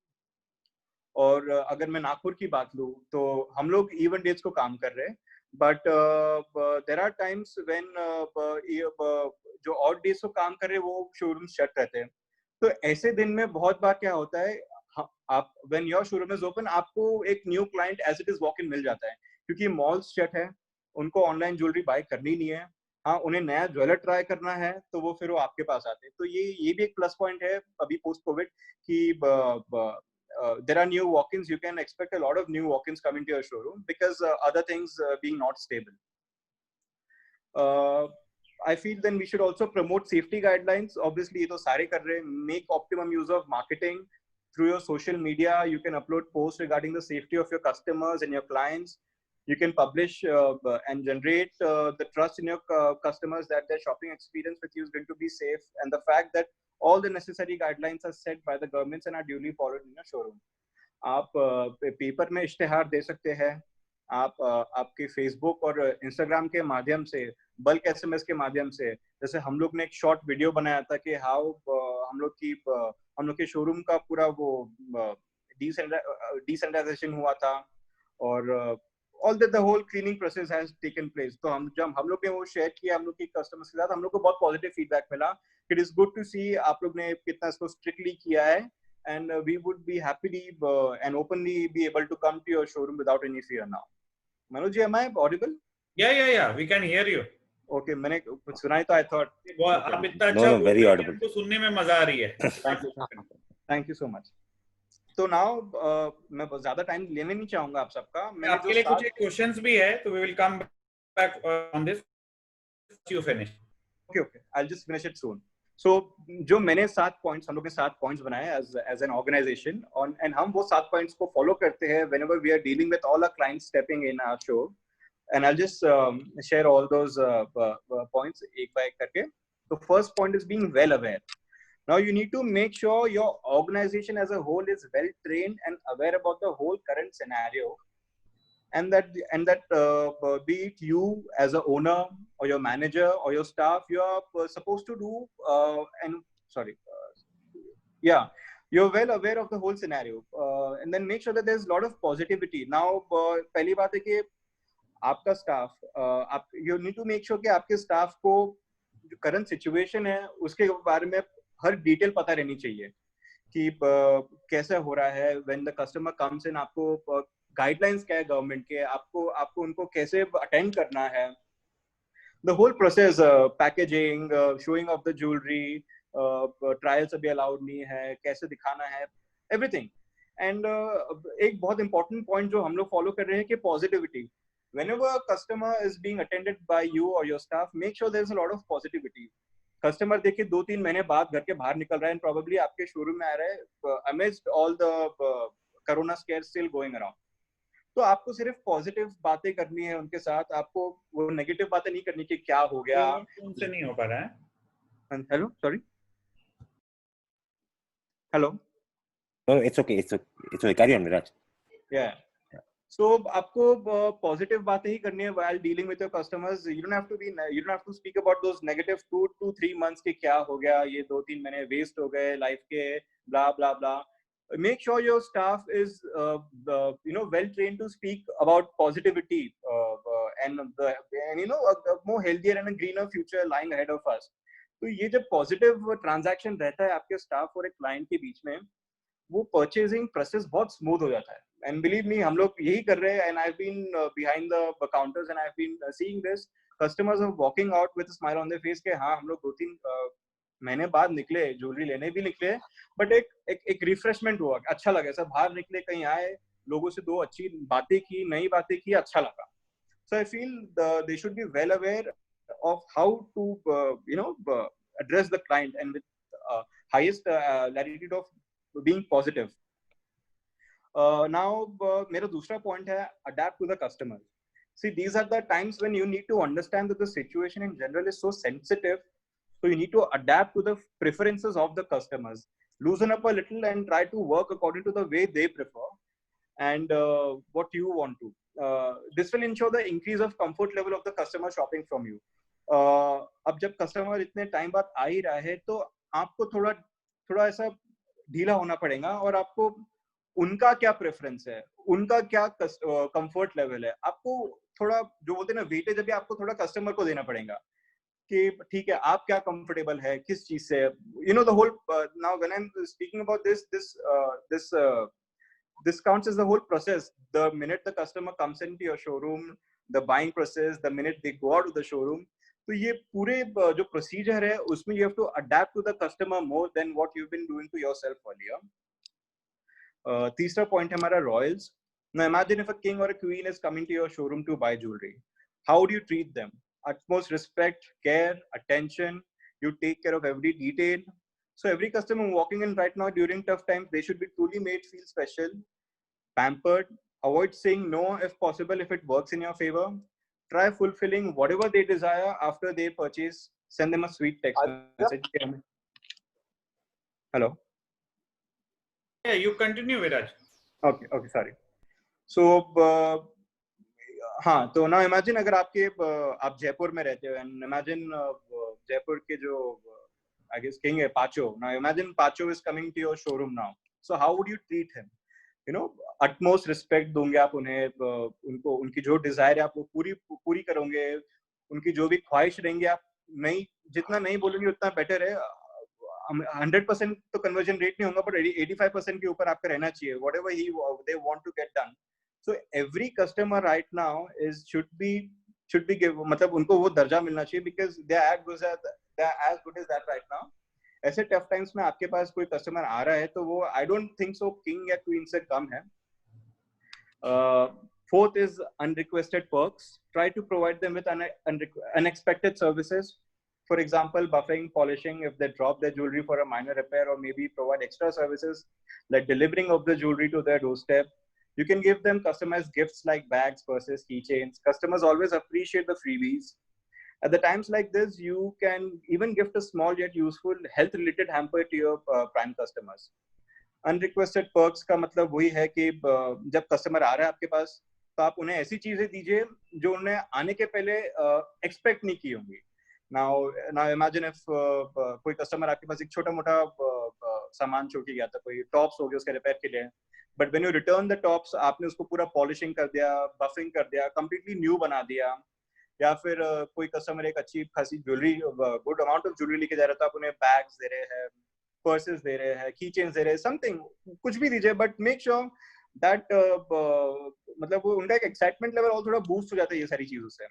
और अगर मैं नागपुर की बात लूँ तो हम लोग इवेंट डेट्स को काम कर रहे हैं, but there are times when जो ऑड डेज को काम कर रहे हैं वो शोरूम शट रहते हैं। तो ऐसे दिन में बहुत बार क्या होता है, आप when your showroom is open आपको एक new client as it is walk in मिल जाता है, क्योंकि मॉल्स शट है, उनको ऑनलाइन ज्वेलरी बाय करनी नहीं है। हाँ, उन्हें नया ज्वेलर ट्राई करना है तो वो आपके पास आते हैं। तो ये भी एक प्लस पॉइंट है अभी पोस्ट कोविड कि there are new walk-ins, you can expect a lot of new walk-ins coming to your showroom because other things being not stable. I feel then we should also promote safety guidelines. Obviously, ये तो सारे कर रहे हैं. Make optimum use of marketing through your social media. You can upload posts regarding the safety of your customers and your clients. You can publish and generate the trust in your customers that their shopping experience with you is going to be safe, and the fact that all the necessary guidelines are set by the governments and are duly followed in your showroom. आप paper में इश्तेहार दे सकते हैं, आप आपके Facebook और Instagram के माध्यम से, बल्क एसएमएस के माध्यम से, जैसे हम लोग ने एक शॉर्ट वीडियो बनाया था कि हाउ हम लोग के शोरूम का पूरा वो डिसैनिटाइजेशन हुआ था और all the whole cleaning process has taken place. तो जब हम लोग ने वो शेयर किया हम लोग की कस्टमर्स के साथ, हम लोग को बहुत पॉजिटिव फीडबैक मिला. इट इज गुड टू सी आप लोग ने कितना इसको स्ट्रिक्टली किया है, and we would be happily and openly be able to come to your showroom without any fear now. Manoj ji, am I audible? Yeah, we can hear you. Okay, मैंने कुछ सुना ही तो I thought. आप इतना अच्छा बोल रहे हैं, हमको सुनने में मजा आ रही है. Thank you so much. तो नाउ मैं ज्यादा टाइम लेने नहीं चाहूंगा आप सबका. आपके लिए कुछ क्वेश्चंस भी है, तो we will come back on this. You finish. Okay, I will just finish it soon. So जो मैंने 7 पॉइंट्स, हम लोग ने 7 पॉइंट्स बनाए एज एन ऑर्गेनाइजेशन, एंड हम वो 7 पॉइंट्स को फॉलो करते हैं whenever we are dealing with all our clients stepping in our show, and I will just share all those points एक बाय एक करके. तो first point is being well aware. Now you need to make sure your organization as a whole is well trained and aware about the whole current scenario, and that be it you as a owner or your manager or your staff, you are supposed to do you're well aware of the whole scenario, and then make sure that there's a lot of positivity. Now पहली बात है कि आपका staff, you need to make sure कि आपके staff को जो current situation है उसके बारे में हर डिटेल पता रहनी चाहिए कि कैसे हो रहा है. When the customer comes in, आपको गाइडलाइंस क्या है गवर्नमेंट के, आपको उनको कैसे अटेंड करना है, the whole process, packaging, showing of the jewellery, trials अभी अलाउड नहीं है, कैसे दिखाना है, एवरीथिंग. एंड एक बहुत इंपॉर्टेंट पॉइंट जो हम लोग फॉलो कर रहे हैं कि positivity. whenever a customer is being attended by you or your staff, make sure there's a lot of positivity. Customer देखिए 2-3 महीने बाद घर के बाहर निकल रहा है, प्रोबेबली आपके शोरूम में आ रहा है amidst all the corona scare still going around. तो आपको सिर्फ पॉजिटिव बातें करनी है उनके साथ, आपको वो नेगेटिव बातें नहीं करनी कि क्या हो गया, उनसे नहीं हो पा रहा है. Hello, sorry, hello. No, it's okay. Carry on, Viraj. Yeah. So आपको पॉजिटिव बातें ही करनी है while dealing with your customers. You don't have to speak about those negative 2 to 3 months के क्या हो गया, ये 2-3 महीने वेस्ट हो गए लाइफ के, blah blah blah. Make sure your staff is well trained to speak about positivity and a more healthier and a greener future lying ahead of us. तो ये जब पॉजिटिव ट्रांजैक्शन रहता है आपके स्टाफ और एक क्लाइंट के बीच में, वो परचेजिंग प्रोसेस बहुत स्मूथ हो जाता है. एंड बिलीव मी, हम लोग यही कर रहे हैं. And I have been behind the counters and I have been seeing this. Customers are walking out with a smile on their face के हाँ, हम लोग 2-3 महीने बाद निकले, ज्वेलरी लेने भी निकले, बट एक रिफ्रेशमेंट हुआ, अच्छा लगा. सब बाहर निकले, कहीं आए, लोगों से 2 अच्छी बातें की, नई बातें की, अच्छा लगा. So I feel they should be well aware of how to address the client and with highest latitude of being positive. Now mera dusra point hai adapt to the customer. See, these are the times when you need to understand that the situation in general is so sensitive, so you need to adapt to the preferences of the customers, loosen up a little and try to work according to the way they prefer and what you want to. This will ensure the increase of comfort level of the customer shopping from you. अब जब customer इतने time बाद आ ही रहा है, तो आपको थोड़ा ऐसा ढीला होना पड़ेगा और आपको उनका क्या प्रेफरेंस है, उनका क्या कंफर्ट लेवल है, आपको थोड़ा जो बोलते हैं ना वेटेज, अभी आपको थोड़ा कस्टमर को देना पड़ेगा कि ठीक है आप क्या कंफर्टेबल है किस चीज से. The whole now when I am speaking about this counts as the whole process. The minute the customer comes into your showroom, the buying process, the minute they go out of the showroom, तो ये पूरे जो procedure है उसमें you have to adapt to the customer more than what you've been doing to yourself earlier. तीसरा point है हमारा Royals. Now imagine if a king or a queen is coming to your showroom to buy jewelry. How do you treat them? Utmost respect, care, attention. You take care of every detail. So every customer walking in right now during tough times, they should be truly made feel special, pampered. Avoid saying no if possible if it works in your favor. Try fulfilling whatever they desire after they purchase. Send them a sweet text message. Hello. Yeah, you continue, Viraj. Okay, sorry. So हाँ, तो now imagine अगर आप जयपुर में रहते हो, and imagine Jaipur के जो I guess king है Pacho. Now imagine Pacho is coming to your showroom now. So how would you treat him? You know, utmost respect दोंगे आप उन्हें, उनको उनकी जो डिजायर है आप वो पूरी करोगे, उनकी जो भी ख्वाहिश रहेंगे आप नहीं, जितना नहीं बोलेंगे उतना बेटर है. 100% तो कन्वर्जन रेट नहीं होगा, बट 85% के ऊपर आपका रहना चाहिए. whatever they want to get done. So every customer right now should be give, मतलब उनको वो दर्जा मिलना चाहिए, because they are as good as that right now. ऐसे टफ टाइम्स में आपके पास कोई कस्टमर आ रहा है तो वो I don't think so king या क्वीन से कम है. Fourth is unrequested perks. Try to provide them with unexpected services. For example, buffing, polishing if they drop their jewelry for a minor repair, or maybe provide extra services like delivering of the jewelry to their doorstep. You can give them customized gifts like bags, purses, keychains. Customers always appreciate the freebies. At the times like this, you can even gift a small yet useful health-related hamper to your prime customers. Unrequested perks का मतलब वही है कि जब customer आ रहा है आपके पास तो आप उन्हें ऐसी चीजें दीजिए जो उन्हें आने के पहले एक्सपेक्ट नहीं की होंगी. Now imagine if कोई कस्टमर आपके पास एक छोटा मोटा सामान छोड़ के गया था, कोई टॉप्स हो गया उसके रिपेयर के लिए, but when you return the tops आपने उसको पूरा पॉलिशिंग कर दिया, बफिंग कर दिया, कंप्लीटली न्यू बना दिया. या फिर कोई कस्टमर एक अच्छी खासी jewellery, good amount of jewellery लेके जा रहा था, आप उन्हें बैग्स दे रहे हैं, पर्सेस दे रहे हैं, की चेन्स दे रहे हैं, समथिंग कुछ भी दीजिए, बट मेक श्योर दैट मतलब वो उनका एक एक्साइटमेंट लेवल और थोड़ा बूस्ट हो जाता है ये सारी चीजों से.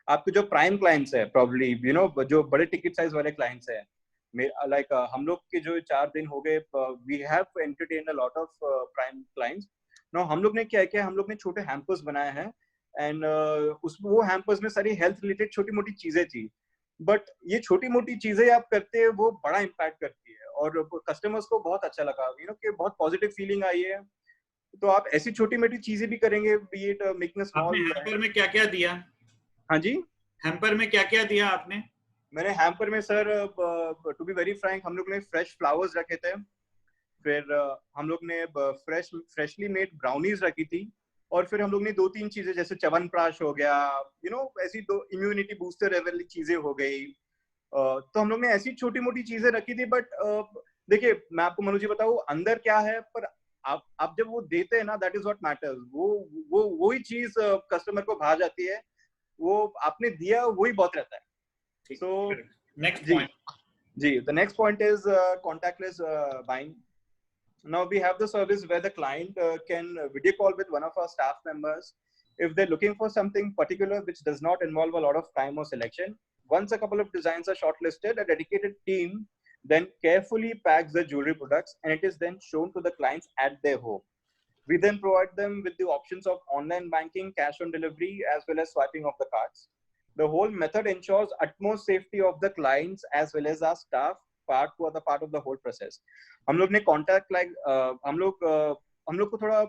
आपके जो प्राइम क्लाइंट्स है, प्रॉब्ली यू नो जो बड़े टिकट साइज वाले क्लाइंट्स है, लाइक हम लोग के जो 4 दिन हो गए, we have entertained a lot of prime clients. No हम लोग ने क्या किया, हम लोग ने छोटे हैम्पर्स बनाए हैं, एंड वो हैम्पर्स में सारी हेल्थ रिलेटेड छोटी मोटी चीजें थी, बट ये छोटी मोटी चीजें आप करते हैं वो बड़ा इम्पैक्ट करती है और कस्टमर्स को बहुत अच्छा लगा, यू नो कि बहुत पॉजिटिव फीलिंग आई है. तो आप ऐसी छोटी मोटी चीजें भी करेंगे, B it making a small. Hamper में क्या क्या दिया? हाँ जी, हैम्पर में क्या क्या दिया आपने? मैंने हैम्पर में sir, to be very frank, हम लोग ने फ्रेश फ्लावर्स रखे थे, फिर हम लोग ने फ्रेशली मेड ब्राउनीज रखी थी, और फिर हम लोग ने 2-3 चीजें जैसे च्यवनप्राश हो गया, यू नो ऐसी 2 इम्यूनिटी बूस्टर वाली चीजें हो गई. तो हम लोग ने ऐसी छोटी मोटी चीजें रखी थी, बट देखिए मैं आपको मनु जी बताऊं अंदर क्या है, पर आप जब वो देते हैं ना, दैट इज व्हाट मैटर्स. वो ही चीज कस्टमर को भा जाती है, वो आपने दिया वही बहुत रहता है. So next point. The next point is contactless buying. Now we have the service where the client can video call with one of our staff members if they're looking for something particular which does not involve a lot of time or selection. Once a couple of designs are shortlisted, a dedicated team then carefully packs the jewelry products and it is then shown to the clients at their home. We then provide them with the options of online banking, cash on delivery, as well as swiping of the cards. The whole method ensures utmost safety of the clients as well as our staff, part of the whole process. हम लोग ने contact like हम लोग को थोड़ा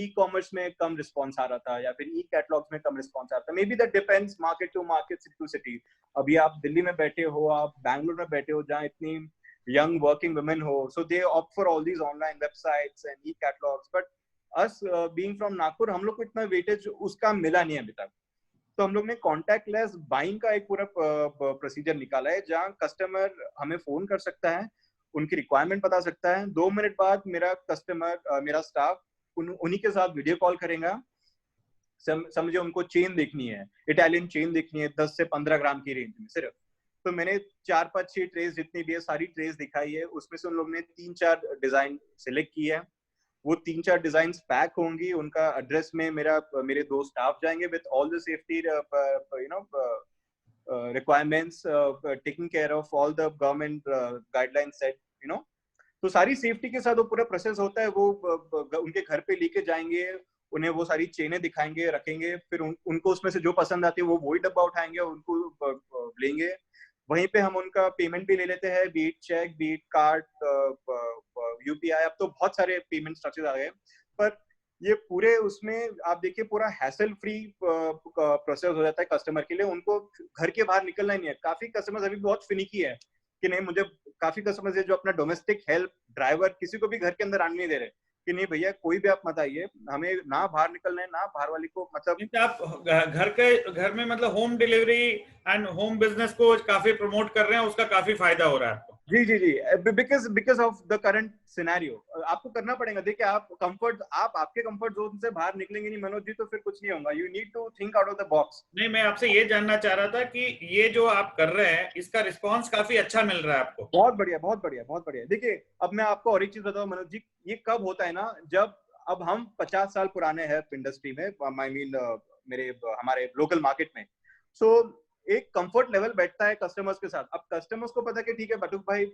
e-commerce में कम response आ रहा था, या फिर e-catalogs में कम response आ रहा था. Maybe that depends market to market, city to city. अभी आप दिल्ली में बैठे हो, आप बैंगलोर में बैठे हो, जहाँ इतनी young working women हो, so they opt for all these online websites and e-catalogs. But us being from Nagpur, हम लोग को इतना weightage उसका मिला नहीं अभी तक. तो हम लोग ने कॉन्टैक्टलेस बाइंग का एक पूरा प्रोसीजर निकाला है, जहां कस्टमर हमें फोन कर सकता है, उनकी रिक्वायरमेंट बता सकता है, 2 मिनट बाद मेरा स्टाफ उन्हीं के साथ वीडियो कॉल करेगा. समझे उनको चेन देखनी है, इटालियन चेन देखनी है 10 से 15 ग्राम की रेंज में सिर्फ, तो मैंने 4-5-6 ट्रेस जितनी भी है सारी ट्रेस दिखाई है. उसमें से उन लोग ने 3-4 डिजाइन सिलेक्ट की है. वो 3-4 डिजाइन पैक होंगी, उनका एड्रेस में मेरे 2 स्टाफ जाएंगे with all the safety you know requirements, taking care of all the government guidelines set, you know. तो सारी सेफ्टी के साथ वो पूरा प्रोसेस होता है, वो उनके घर पे लेके जाएंगे, उन्हें वो सारी चेनें दिखाएंगे, रखेंगे, फिर उनको उसमें से जो पसंद आती है वो वही डब्बा उठाएंगे, उनको लेंगे, वहीं पे हम उनका पेमेंट भी ले लेते हैं, be it cheque, be it card, UPI, अब तो बहुत सारे पेमेंट स्ट्रक्चर आ गए, पर ये पूरे उसमें आप देखिए पूरा हैसल फ्री प्रोसेस हो जाता है कस्टमर के लिए, उनको घर के बाहर निकलना ही नहीं है। काफी कस्टमर्स अभी बहुत फिनिकी है कि नहीं, मुझे काफी कस्टमर्स है जो अपना डोमेस्टिक हेल्प, ड्राइवर, किसी को भी घर के अंदर आने नहीं दे रहे कि नहीं भैया कोई भी आप मत आइए, हमें ना बाहर निकलना है, ना बाहर वाली को, मतलब आप घर में मतलब home delivery and home business को काफी प्रमोट कर रहे हैं, उसका काफी फायदा हो रहा है आपको। जी जी जी, because of the current scenario आपको करना पड़ेगा। देखिए आप आपके कंफर्ट जोन से बाहर निकलेंगे नहीं मनोज जी, तो फिर कुछ नहीं होगा। You need to think out of the box. नहीं, मैं आपसे ये जानना चाह रहा था कि ये जो आप कर रहे हैं इसका रिस्पांस काफी अच्छा मिल रहा है आपको। बहुत बढ़िया, बहुत बढ़िया, बहुत बढ़िया। देखिए अब मैं आपको और एक चीज बताऊं मनोज जी, ये कब होता है ना, जब अब हम 50 साल पुराने हैं इंडस्ट्री में, आई मीन हमारे लोकल मार्केट में, सो एक कंफर्ट लेवल बैठता है कस्टमर्स के साथ। अब कस्टमर्स को पता है कि ठीक है बटुक भाई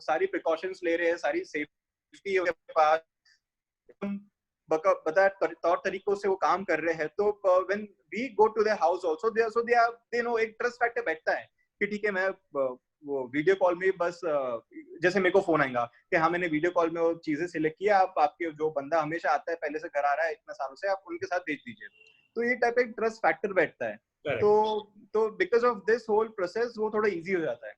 सारी प्रिकॉशंस ले रहे हैं, सारी सेफ्टी है पास, बता तौर तरीकों से वो काम कर रहे हैं, तो when we go to their house also they know, एक ट्रस्ट फैक्टर बैठता है कि ठीक है मैं वो वीडियो कॉल में बस जैसे मेरे को फोन आएगा कि हाँ मैंने वीडियो कॉल में वो चीजें सिलेक्ट किया, आप आपके जो बंदा हमेशा आता है पहले से घर आ रहा है इतने सालों से, आप उनके साथ भेज दीजिए। तो ये टाइप एक ट्रस्ट फैक्टर बैठता है। तो because of this whole process वो थोड़ा इजी हो जाता है।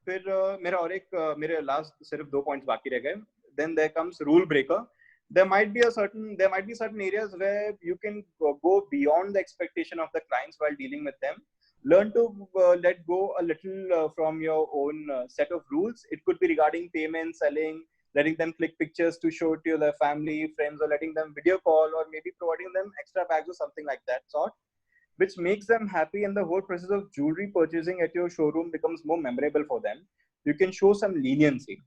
फिर मेरा और एक मेरे लास्ट सिर्फ 2 पॉइंट्स बाकी रह गए। Then there comes rule breaker. there might be certain areas where you can go beyond the expectation of the clients while dealing with them. Learn to let go a little from your own set of rules. It could be regarding payment, selling, letting them click pictures to show to their family, friends, or letting them video call, or maybe providing them extra bags or something like that sort, which makes them happy, and the whole process of jewelry purchasing at your showroom becomes more memorable for them. You can show some leniency.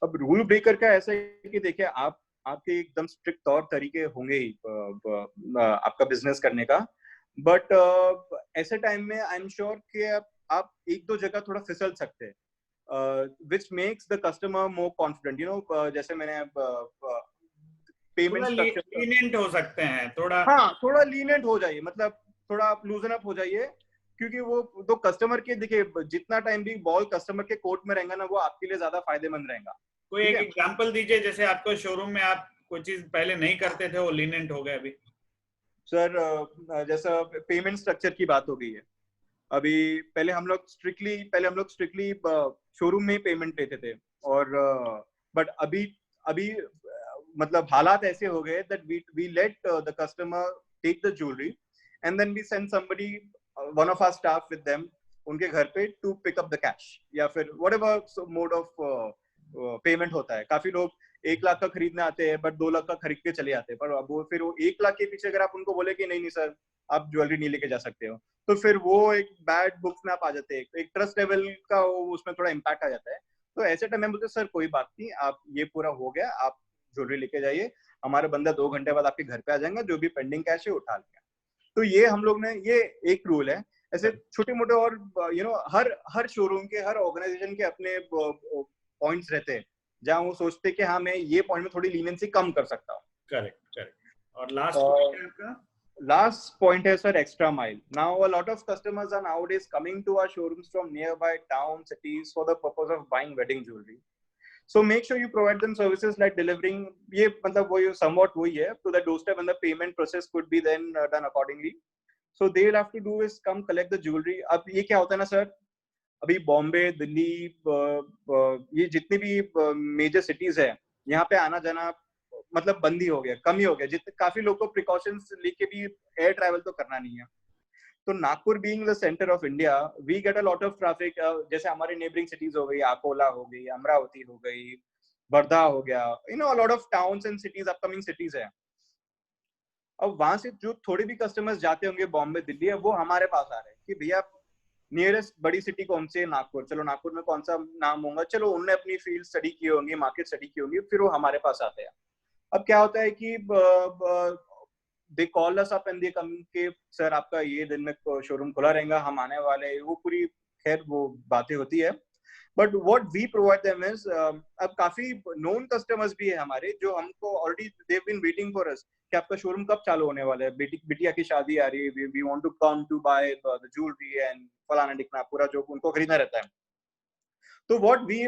अब rule breaker का ऐसा है कि देखिए आपके एकदम strict तौर तरीके होंगे ही आपका बिजनेस करने का, बट ऐसे टाइम में आई एम श्योर कि आप एक दो जगह थोड़ा फिसल सकते हैं, which makes the customer more confident. You know, जैसे मैंने पेमेंट लीनिएंट हो सकते हैं थोड़ा, हाँ थोड़ा लीनिएंट हो जाइए, मतलब थोड़ा आप लूजन अप हो जाइए, क्योंकि वो तो कस्टमर के, देखिए जितना टाइम भी बॉल कस्टमर के कोर्ट में रहेगा ना, वो आपके लिए ज्यादा फायदेमंद रहेगा। कोई एक एग्जांपल दीजिए, जैसे आपको शोरूम में आप कोई चीज पहले नहीं करते थे वो लीनिएंट हो गए अभी। सर जैसा पेमेंट स्ट्रक्चर की बात हो गई है, अभी पहले हम लोग स्ट्रिक्टली शोरूम में ही पेमेंट लेते थे, और बट अभी मतलब हालात ऐसे हो गए that we let the customer take the jewellery and then we send somebody, one of our staff with them, उनके घर पे to pick up the cash, या फिर व्हाटएवर मोड ऑफ पेमेंट होता है। काफी लोग 1 लाख का खरीदने आते हैं बट 2 लाख का खरीद के चले जाते हैं, पर अब वो फिर वो 1 लाख के पीछे अगर आप उनको बोले कि नहीं सर आप ज्वेलरी नहीं लेके जा सकते हो, तो फिर वो एक बैड बुक्स में आप आ जाते हैं, एक ट्रस्ट लेवल का उसमें थोड़ा इम्पैक्ट आ जाता है। तो ऐसे टाइम में बोलते सर कोई बात नहीं, आप ये पूरा हो गया, आप ज्वेलरी लेके जाइए, हमारा बंदा 2 घंटे बाद आपके घर पे आ जाएगा, जो भी पेंडिंग कैश है उठा लेगा। तो ये हम लोग ने, ये एक रूल है। ऐसे छोटे मोटे और यू नो हर शोरूम के, हर ऑर्गेनाइजेशन के अपने पॉइंट्स रहते हैं जहाँ वो सोचते हैं कि हाँ मैं ये पॉइंट में थोड़ी लीनियंसी कम कर सकता हूँ। करेक्ट। और लास्ट पॉइंट है sir extra mile. Now a lot of customers are nowadays coming to our showrooms from nearby town cities for the purpose of buying wedding jewellery. So make sure you provide them services like delivering, ये मतलब वो somewhat वही है, to the doorstep, and the payment process could be then done accordingly. So they will have to do is come collect the jewelry. अब ये क्या होता है ना सर, अभी बॉम्बे, दिल्ली, ये जितनी भी मेजर सिटीज है, यहाँ पे आना जाना मतलब बंद ही हो गया, कम ही हो गया। जितने काफी लोग को प्रिकॉशंस लेके भी एयर ट्रैवल तो करना नहीं है। तो Nagpur being the centre of India, we get a lot of traffic. जैसे हमारे नेबरिंग सिटीज हो गई, अकोला हो गई, अमरावती हो गई, वर्धा हो गया, you know a lot of towns and cities, upcoming cities है। अब वहां से जो थोड़े भी कस्टमर्स जाते होंगे बॉम्बे, दिल्ली, वो हमारे पास आ रहे हैं कि भैया नियरेस्ट बड़ी सिटी कौन सी है, नागपुर, चलो नागपुर में कौन सा नाम होगा, चलो उनने अपनी फील्ड स्टडी की होंगी, मार्केट स्टडी की होंगी, फिर वो हमारे पास आते हैं। अब क्या होता है कि they call us up and they come के सर आपका ये दिन में शोरूम खुला रहेगा, हम आने वाले, वो पूरी खैर वो बातें होती है। But what we provide them is, अब काफी नोन कस्टमर्स भी है हमारे जो हमको already they have been waiting for us कि आपका शोरूम कब चालू होने वाला है, बिटिया की शादी आ रही है, we want to come to buy the jewellery and फलाना ढिकना पूरा जो उनको खरीदना रहता है। तो व्हाट वी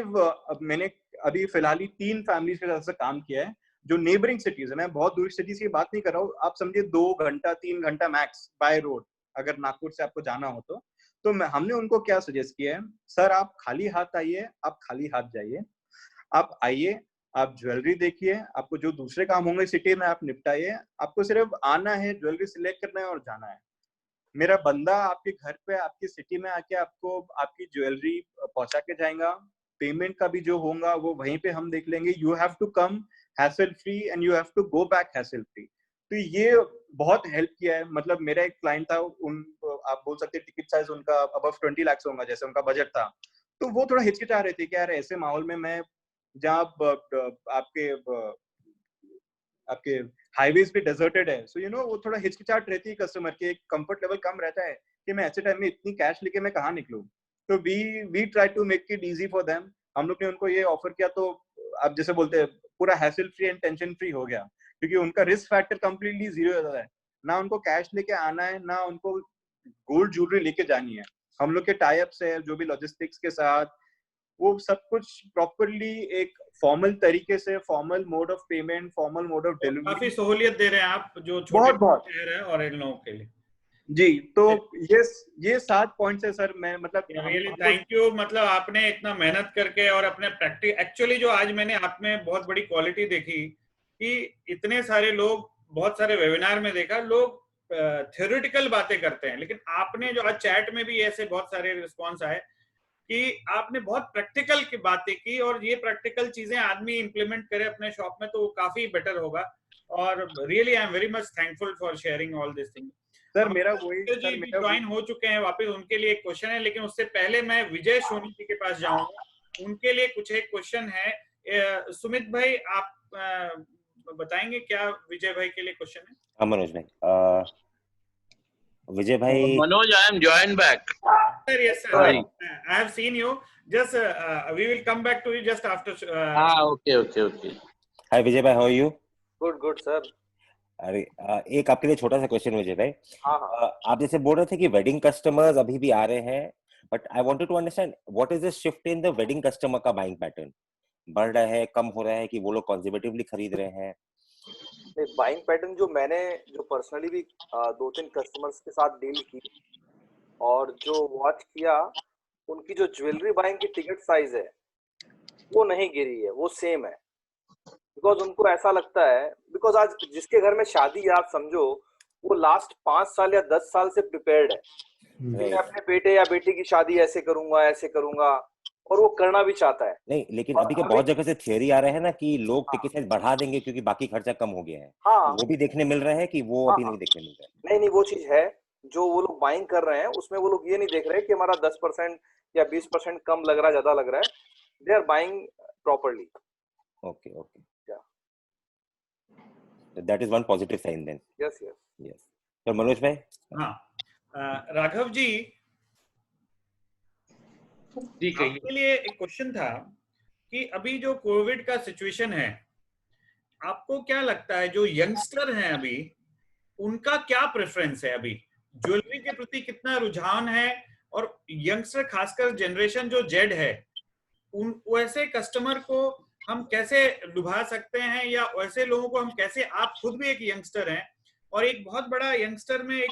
मैंने अभी फिलहाल ही 3 फैमिलीज के साथ काम किया है जो नेबरिंग सिटीज है। मैं बहुत दूर सिटीज की बात नहीं कर रहा हूँ, आप समझिए 2 घंटा 3 घंटा मैक्स बाय रोड अगर नागपुर से आपको जाना हो तो हमने उनको क्या सजेस्ट किया है, सर आप खाली हाथ आइए, आप खाली हाथ जाइए, आप आइए, आप ज्वेलरी देखिए, आपको जो दूसरे काम होंगे सिटी में आप निपटाइए, आपको सिर्फ आना है, ज्वेलरी सिलेक्ट करना है और जाना है। मेरा बंदा आपके घर पे आपकी सिटी में आके आपको आपकी ज्वेलरी पहुंचा के जाएगा, पेमेंट का भी जो होगा वो वहीं पे हम देख लेंगे। You have to come hassle free and you have to go back hassle free. तो ये बहुत हेल्प किया है। मतलब मेरा एक क्लाइंट था, उन आप बोल सकते हैं टिकट साइज उनका अबव 20 लाख होगा जैसे उनका बजट था, तो वो थोड़ा हिचकिचा रहे थे कि यार ऐसे माहौल में मैं जहाँ आपके हाईवेज पे डेजर्टेड है, सो यू नो वो थोड़ा हिचकिचाहट रहती है कस्टमर की, एक कंफर्ट लेवल कम रहता है कि मैं ऐसे टाइम में इतनी कैश लेके मैं कहाँ निकलूं। तो we try to make it easy for them. हम लोग ने उनको ये ऑफर किया तो आप जैसे बोलते हैं पूरा hassle free and tension free हो गया, क्योंकि उनका रिस्क फैक्टर कंप्लीटली जीरो हो जाता है। ना उनको कैश लेके आना है, ना उनको गोल्ड ज्वेलरी लेके जानी है। हम लोग के टाई अप्स है जो भी लॉजिस्टिक्स के साथ, वो सब कुछ प्रॉपरली एक फॉर्मल तरीके से, formal mode of payment, formal mode of delivery, काफी सहूलियत दे रहे हैं आप जो बहुत छोटे शहर है और इन लोगों के लिए। जी, तो ये 7 पॉइंट्स है सर। मैं मतलब रियली थैंक यू। मतलब आपने इतना मेहनत करके और अपने प्रैक्टिस, एक्चुअली जो आज मैंने आप में बहुत बड़ी क्वालिटी देखी कि इतने सारे लोग, बहुत सारे वेबिनार में देखा लोग थ्योरेटिकल बातें करते हैं, लेकिन आपने जो आज चैट में भी ऐसे बहुत सारे रिस्पॉन्स आए कि आपने बहुत प्रैक्टिकल की बातें की, और ये प्रैक्टिकल चीजें आदमी इंप्लीमेंट करे अपने शॉप में तो वो काफी बेटर होगा। और really I am very much thankful for sharing all this thing. Sir मेरा वही जी ज्वाइन हो चुके हैं वापस, उनके लिए एक क्वेश्चन है, लेकिन उससे पहले मैं विजय सोनी जी के पास जाऊंगा, उनके लिए कुछ एक क्वेश्चन है। सुमित भाई आप बताएंगे क्या विजय भाई के लिए क्वेश्चन है? हाँ मनोज भाई, विजय भाई। Manoj, I am join back sir. Yes sir, I have seen you, just we will come back to you just after. हाँ, ओके। हाय विजय भाई, how are you? Good sir. अरे एक आपके लिए छोटा सा क्वेश्चन विजय भाई। हाँ। आप जैसे बोल रहे थे कि वेडिंग कस्टमर्स अभी भी आ रहे हैं, but I wanted to understand what is the shift in the wedding customer का बाइंग पैटर्न। बढ़ रहा है, कम हो रहा है, कि वो लोग कंजर्वेटिवली खरीद रहे हैं? बाइंग पैटर्न जो पर्सनली भी 2-3 कस्टमर्स के साथ डील की और जो वॉच किया, उनकी जो ज्वेलरी बाइंग की टिकट साइज है वो नहीं गिरी है, वो सेम है। बिकॉज उनको ऐसा लगता है, बिकॉज आज जिसके घर में शादी है आप समझो वो लास्ट 5 साल या 10 साल से प्रिपेयर्ड है मैं अपने बेटे या बेटी की शादी ऐसे करूंगा, और वो करना भी चाहता है। नहीं, लेकिन अभी के बहुत जगह से थियरी आ रहा है ना कि लोग टिकट साइज बढ़ा देंगे क्योंकि बाकी खर्चा कम हो गया है। हाँ, वो भी देखने मिल रहा है कि वो अभी नहीं देखने मिल रहा है। नहीं वो चीज है जो वो लोग बाइंग कर रहे हैं, उसमें वो लोग ये नहीं देख रहे कि हमारा 10% या 20% कम लग रहा है, ज्यादा लग रहा है। They are buying properly. Okay that is one positive sign then. Yes. तो मनोज भाई। हाँ, राघव जी आपके लिए एक क्वेश्चन था कि अभी जो कोविड का सिचुएशन है, आपको क्या लगता है जो यंगस्टर हैं अभी, उनका क्या प्रेफरेंस है? अभी ज्वेलरी के प्रति कितना रुझान है? और यंगस्टर खासकर जनरेशन जो जेड है, उन वैसे कस्टमर को हम कैसे लुभा सकते हैं, या वैसे लोगों को हम कैसे, आप खुद भी एक यंगस्टर हैं और एक बहुत बड़ा यंगस्टर में एक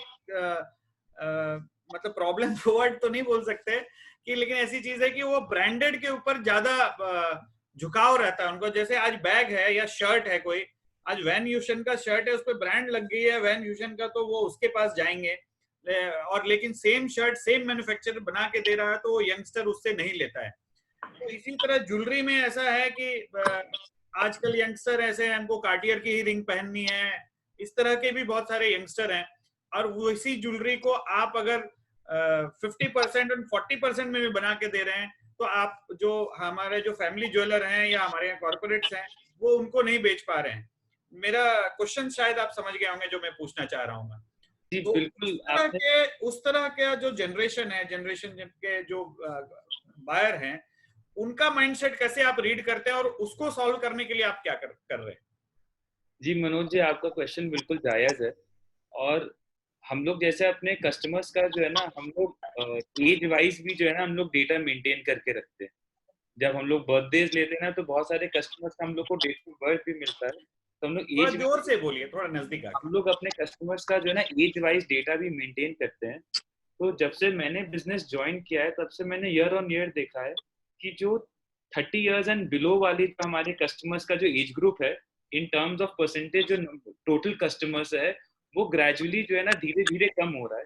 मतलब प्रॉब्लम वर्ड तो नहीं बोल सकते कि, लेकिन ऐसी चीज है कि वो ब्रांडेड के ऊपर ज्यादा झुकाव रहता है उनको। जैसे आज बैग है या शर्ट है, कोई आज वैन ह्यूसन का शर्ट है, उस पर ब्रांड लग गई है वैन ह्यूसन का, तो वो उसके पास जाएंगे। और लेकिन सेम शर्ट सेम मैन्युफैक्चरर बना के दे रहा है तो वो यंगस्टर उससे नहीं लेता है। तो इसी तरह ज्वेलरी में ऐसा है कि आजकल यंगस्टर ऐसे हैं, हमको कार्टियर की ही रिंग पहननी है, इस तरह के भी बहुत सारे यंगस्टर हैं। और वो इसी ज्वेलरी को आप अगर 50% और 40% में भी बना के दे रहे हैं, तो आप जो हमारे जो फैमिली ज्वेलर हैं या हमारे यहाँ कॉर्पोरेट्स हैं, वो उनको नहीं बेच पा रहे हैं। मेरा क्वेश्चन शायद आप समझ गए होंगे जो मैं पूछना चाह रहा हूँ। तो उस तरह के जो जनरेशन है, जनरेशन के जो बायर हैं, उनका माइंडसेट कैसे आप रीड करते हैं और उसको सॉल्व करने के लिए आप क्या कर रहे हैं? जी मनोज जी, आपका क्वेश्चन बिल्कुल जायज है। और हम लोग जैसे अपने कस्टमर्स का जो है ना, हम लोग एज वाइज भी जो है ना हम लोग डेटा मेंटेन करके रखते हैं। जब हम लोग बर्थडेज लेते हैं ना, तो बहुत सारे कस्टमर्स का हम लोग को डेट ऑफ बर्थ भी मिलता है, तो हम लोग थोड़ा एज, जोर से बोलिए, थोड़ा नजदीक आके। हम लोग अपने कस्टमर्स का जो है ना एज वाइज डेटा भी मेंटेन करते हैं। तो जब से मैंने बिजनेस ज्वाइन किया है, तब से मैंने ईयर ऑन ईयर देखा है कि जो 30 इयर्स एंड बिलो वाली जो हमारे कस्टमर्स का जो एज ग्रुप है, इन टर्म्स ऑफ परसेंटेज जो टोटल कस्टमर्स है, वो ग्रेजुअली जो है ना धीरे धीरे कम हो रहा है।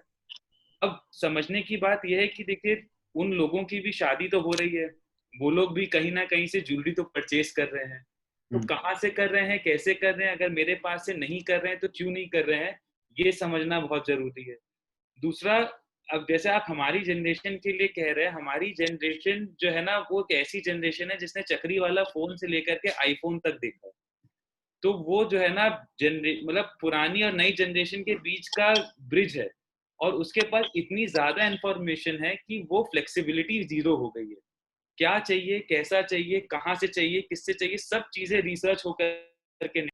अब समझने की बात यह है कि देखिए, उन लोगों की भी शादी तो हो रही है, वो लोग भी कहीं ना कहीं से ज्वेलरी तो परचेज कर रहे हैं। तो कहाँ से कर रहे हैं, कैसे कर रहे हैं, अगर मेरे पास से नहीं कर रहे हैं तो क्यों नहीं कर रहे हैं, ये समझना बहुत जरूरी है। दूसरा, अब जैसे आप हमारी जनरेशन के लिए कह रहे हैं, हमारी जनरेशन जो है ना वो एक ऐसी जनरेशन है जिसने चक्री वाला फोन से लेकर के आईफोन तक देखा है। तो वो जो है ना मतलब पुरानी और नई जनरेशन के बीच का ब्रिज है, और उसके पास इतनी ज्यादा इंफॉर्मेशन है कि वो फ्लेक्सिबिलिटी जीरो हो गई है। क्या चाहिए, कैसा चाहिए, कहाँ से चाहिए, किससे चाहिए, सब चीजें रिसर्च होकर के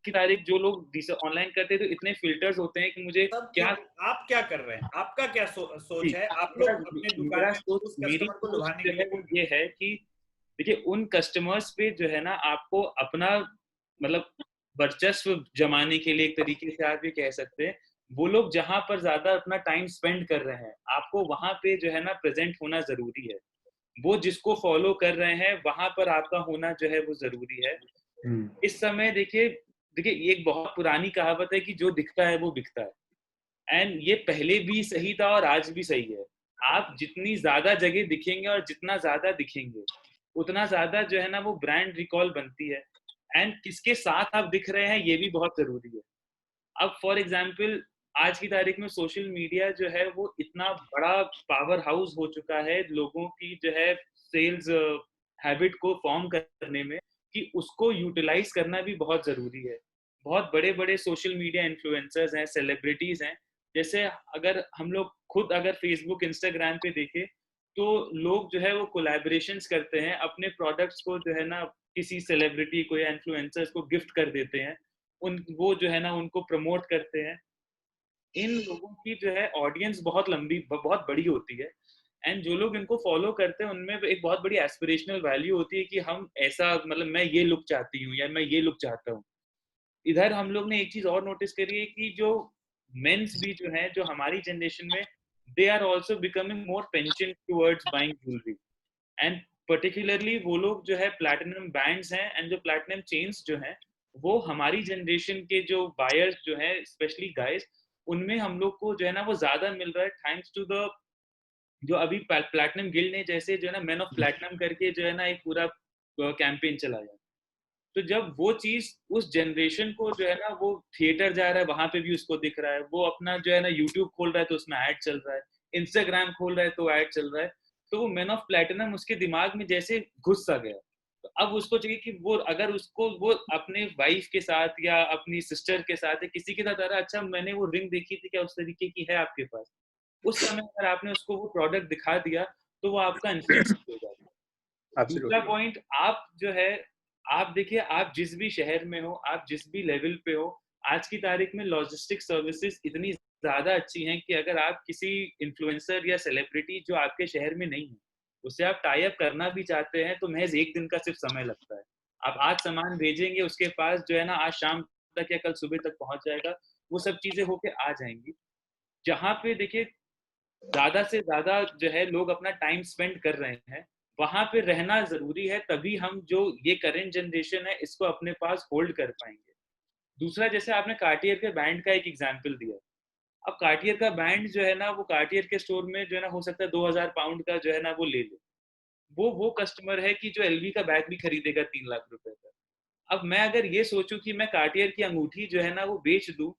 की तारीख जो लोग ऑनलाइन करते हैं, तो इतने फिल्टर्स होते हैं कि मुझे क्या, आप क्या कर रहे हैं, आपका क्या सोच है? आप लोग अपने दुकान मेरा में सोच, उस मेरी कस्टमर को सोच लुभाने जो के है लिए वो ये है कि देखिए, उन कस्टमर्स पे जो है ना आपको अपना मतलब वर्चस्व जमाने के लिए, एक तरीके से आप ये कह सकते हैं, वो लोग जहां पर ज्यादा अपना टाइम स्पेंड कर रहे हैं, आपको वहां पे जो है ना प्रेजेंट होना जरूरी है। वो जिसको फॉलो कर रहे हैं वहां पर आपका होना जो है वो जरूरी है। इस समय देखिए देखिए ये एक बहुत पुरानी कहावत है कि जो दिखता है वो बिकता है, एंड ये पहले भी सही था और आज भी सही है। आप जितनी ज्यादा जगह दिखेंगे और जितना ज्यादा दिखेंगे, उतना ज्यादा जो है ना वो ब्रांड रिकॉल बनती है। एंड किसके साथ आप दिख रहे हैं ये भी बहुत जरूरी है। अब फॉर एग्जाम्पल, आज की तारीख में सोशल मीडिया जो है वो इतना बड़ा पावर हाउस हो चुका है लोगों की जो है सेल्स हैबिट को फॉर्म करने में, कि उसको यूटिलाइज करना भी बहुत जरूरी है। बहुत बड़े बड़े सोशल मीडिया इन्फ्लुएंसर्स हैं, सेलिब्रिटीज हैं। जैसे अगर हम लोग खुद अगर फेसबुक, इंस्टाग्राम पे देखें, तो लोग जो है वो कोलैबोरेशंस करते हैं, अपने प्रोडक्ट्स को जो है ना किसी सेलिब्रिटी को या इन्फ्लुएंसर्स को गिफ्ट कर देते हैं, उन वो जो है ना उनको प्रमोट करते हैं। इन लोगों की जो है ऑडियंस बहुत लंबी, बहुत बड़ी होती है, एंड जो लोग इनको फॉलो करते हैं उनमें एक बहुत बड़ी एस्पिरेशनल वैल्यू होती है कि हम ऐसा, मतलब मैं ये लुक चाहती हूँ या मैं ये लुक चाहता हूँ। इधर हम लोग ने एक चीज और नोटिस करी है कि जो मेंस भी जो है, जो हमारी जनरेशन में, they are also becoming more passion towards buying jewellery, and particularly वो लोग जो है प्लैटिनम बैंड्स हैं एंड जो प्लैटिनम चेन्स जो हैं, वो हमारी जनरेशन के जो बायर्स जो हैं, स्पेशली गाइस, उनमें हम लोग को जो है ना वो ज्यादा मिल रहा है, थैंक्स टू द जो अभी प्लैटिनम गिल्ड ने जैसे जो है ना मैन ऑफ प्लैटिनम करके जो है ना एक पूरा कैंपेन चलाया। तो जब वो चीज उस जनरेशन को जो है ना, वो थिएटर जा रहा है वहां पे भी उसको दिख रहा है, वो अपना जो है ना यूट्यूब खोल रहा है तो उसमें ऐड चल रहा है, इंस्टाग्राम खोल रहा है तो ऐड चल रहा है, तो वो मैन ऑफ प्लैटिनम उसके दिमाग में जैसे घुस सा गया। तो अब उसको चाहिए कि वो अगर उसको वो अपने वाइफ के साथ या अपनी सिस्टर के साथ या किसी के साथ, अरे अच्छा मैंने वो रिंग देखी थी, क्या उस तरीके की है आपके पास, उस समय अगर आपने उसको वो प्रोडक्ट दिखा दिया तो वो आपका इन्फ्लुएंस हो जाता है। दूसरा पॉइंट, आप जो है, आप देखिए, आप जिस भी शहर में हो, आप जिस भी लेवल पे हो, आज की तारीख में लॉजिस्टिक सर्विसेज इतनी ज्यादा अच्छी हैं कि अगर आप किसी इन्फ्लुएंसर या सेलिब्रिटी जो आपके शहर में नहीं है, उससे आप टाई अप करना भी चाहते हैं, तो महज एक दिन का सिर्फ समय लगता है। आप आज सामान भेजेंगे, उसके पास जो है ना आज शाम तक या कल सुबह तक पहुंच जाएगा, वो सब चीजें होके आ जाएंगी। जहाँ पे देखिए ज्यादा से ज्यादा जो है लोग अपना टाइम स्पेंड कर रहे हैं, वहां पे रहना जरूरी है, तभी हम जो ये करेंट जनरेशन है इसको अपने पास होल्ड कर पाएंगे। दूसरा, जैसे आपने कार्टियर के बैंड का एक एग्जांपल दिया, अब कार्टियर का बैंड जो है ना, वो कार्टियर के स्टोर में जो है ना हो सकता है 2000 पाउंड का जो है ना वो ले ले, वो कस्टमर है कि जो एलवी का बैग भी खरीदेगा 3 लाख रुपए का। अब मैं अगर ये सोचूं कि मैं कार्टियर की अंगूठी जो है ना वो बेच दूं,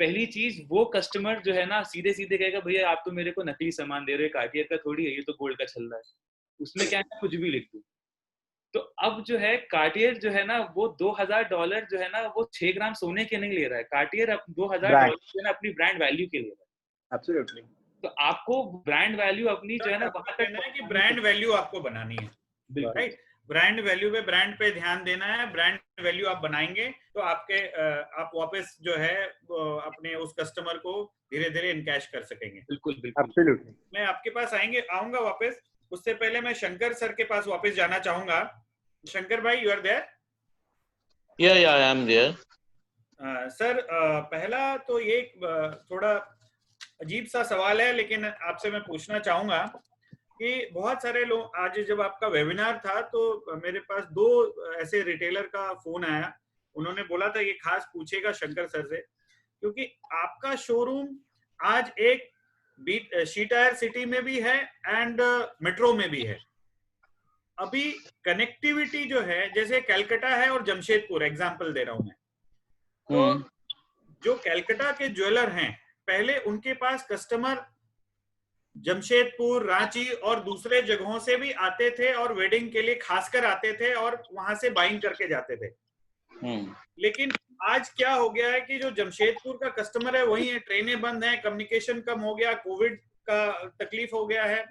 पहली चीज वो कस्टमर जो है ना सीधे सीधे कहेगा भैया आप तो मेरे को नकली सामान दे रहे हो, कार्टियर का थोड़ी है, ये तो गोल्ड का छल रहा है, उसमें क्या है कुछ भी लिख दूं। तो अब जो है कार्टियर जो है ना वो $2000 जो है ना वो 6 ग्राम सोने के नहीं ले रहा है, कार्टियर $2000 जो है ना अपनी ब्रांड वैल्यू के ले रहा है। एब्सोल्युटली। तो आपको ब्रांड वैल्यू अपनी जो है ना वहां तक कहना है कि ब्रांड वैल्यू आपको बनानी है, राइट। ब्रांड वैल्यू पे, ब्रांड पे ध्यान देना है। ब्रांड वैल्यू आप बनाएंगे तो आप वापस जो है अपने उस कस्टमर को धीरे धीरे इनकैश कर सकेंगे। बिल्कुल बिल्कुल। एब्सोल्युटली। मैं आपके पास आऊंगा वापस। उससे पहले मैं शंकर सर के पास वापस जाना चाहूंगा। शंकर भाई, यू आर देयर? या आई एम देयर। सर, पहला तो ये थोड़ा अजीब सा सवाल है, लेकिन आपसे मैं पूछना चाहूंगा कि बहुत सारे लोग, आज जब आपका वेबिनार था तो मेरे पास 2 ऐसे रिटेलर का फोन आया। उन्होंने बोला था ये खास पूछेगा शंकर सर से, क्योंकि आपका शोरूम आज एक शी टायर सिटी में भी है एंड मेट्रो में भी है। अभी कनेक्टिविटी जो है, जैसे कलकत्ता है और जमशेदपुर, एग्जांपल दे रहा हूं मैं, तो जो कलकत्ता के ज्वेलर हैं, पहले उनके पास कस्टमर जमशेदपुर, रांची और दूसरे जगहों से भी आते थे और वेडिंग के लिए खासकर आते थे और वहां से बाइंग करके जाते थे। लेकिन आज क्या हो गया है कि जो जमशेदपुर का कस्टमर है वही है, ट्रेनें बंद हैं, कम्युनिकेशन कम हो गया, कोविड का तकलीफ हो गया है।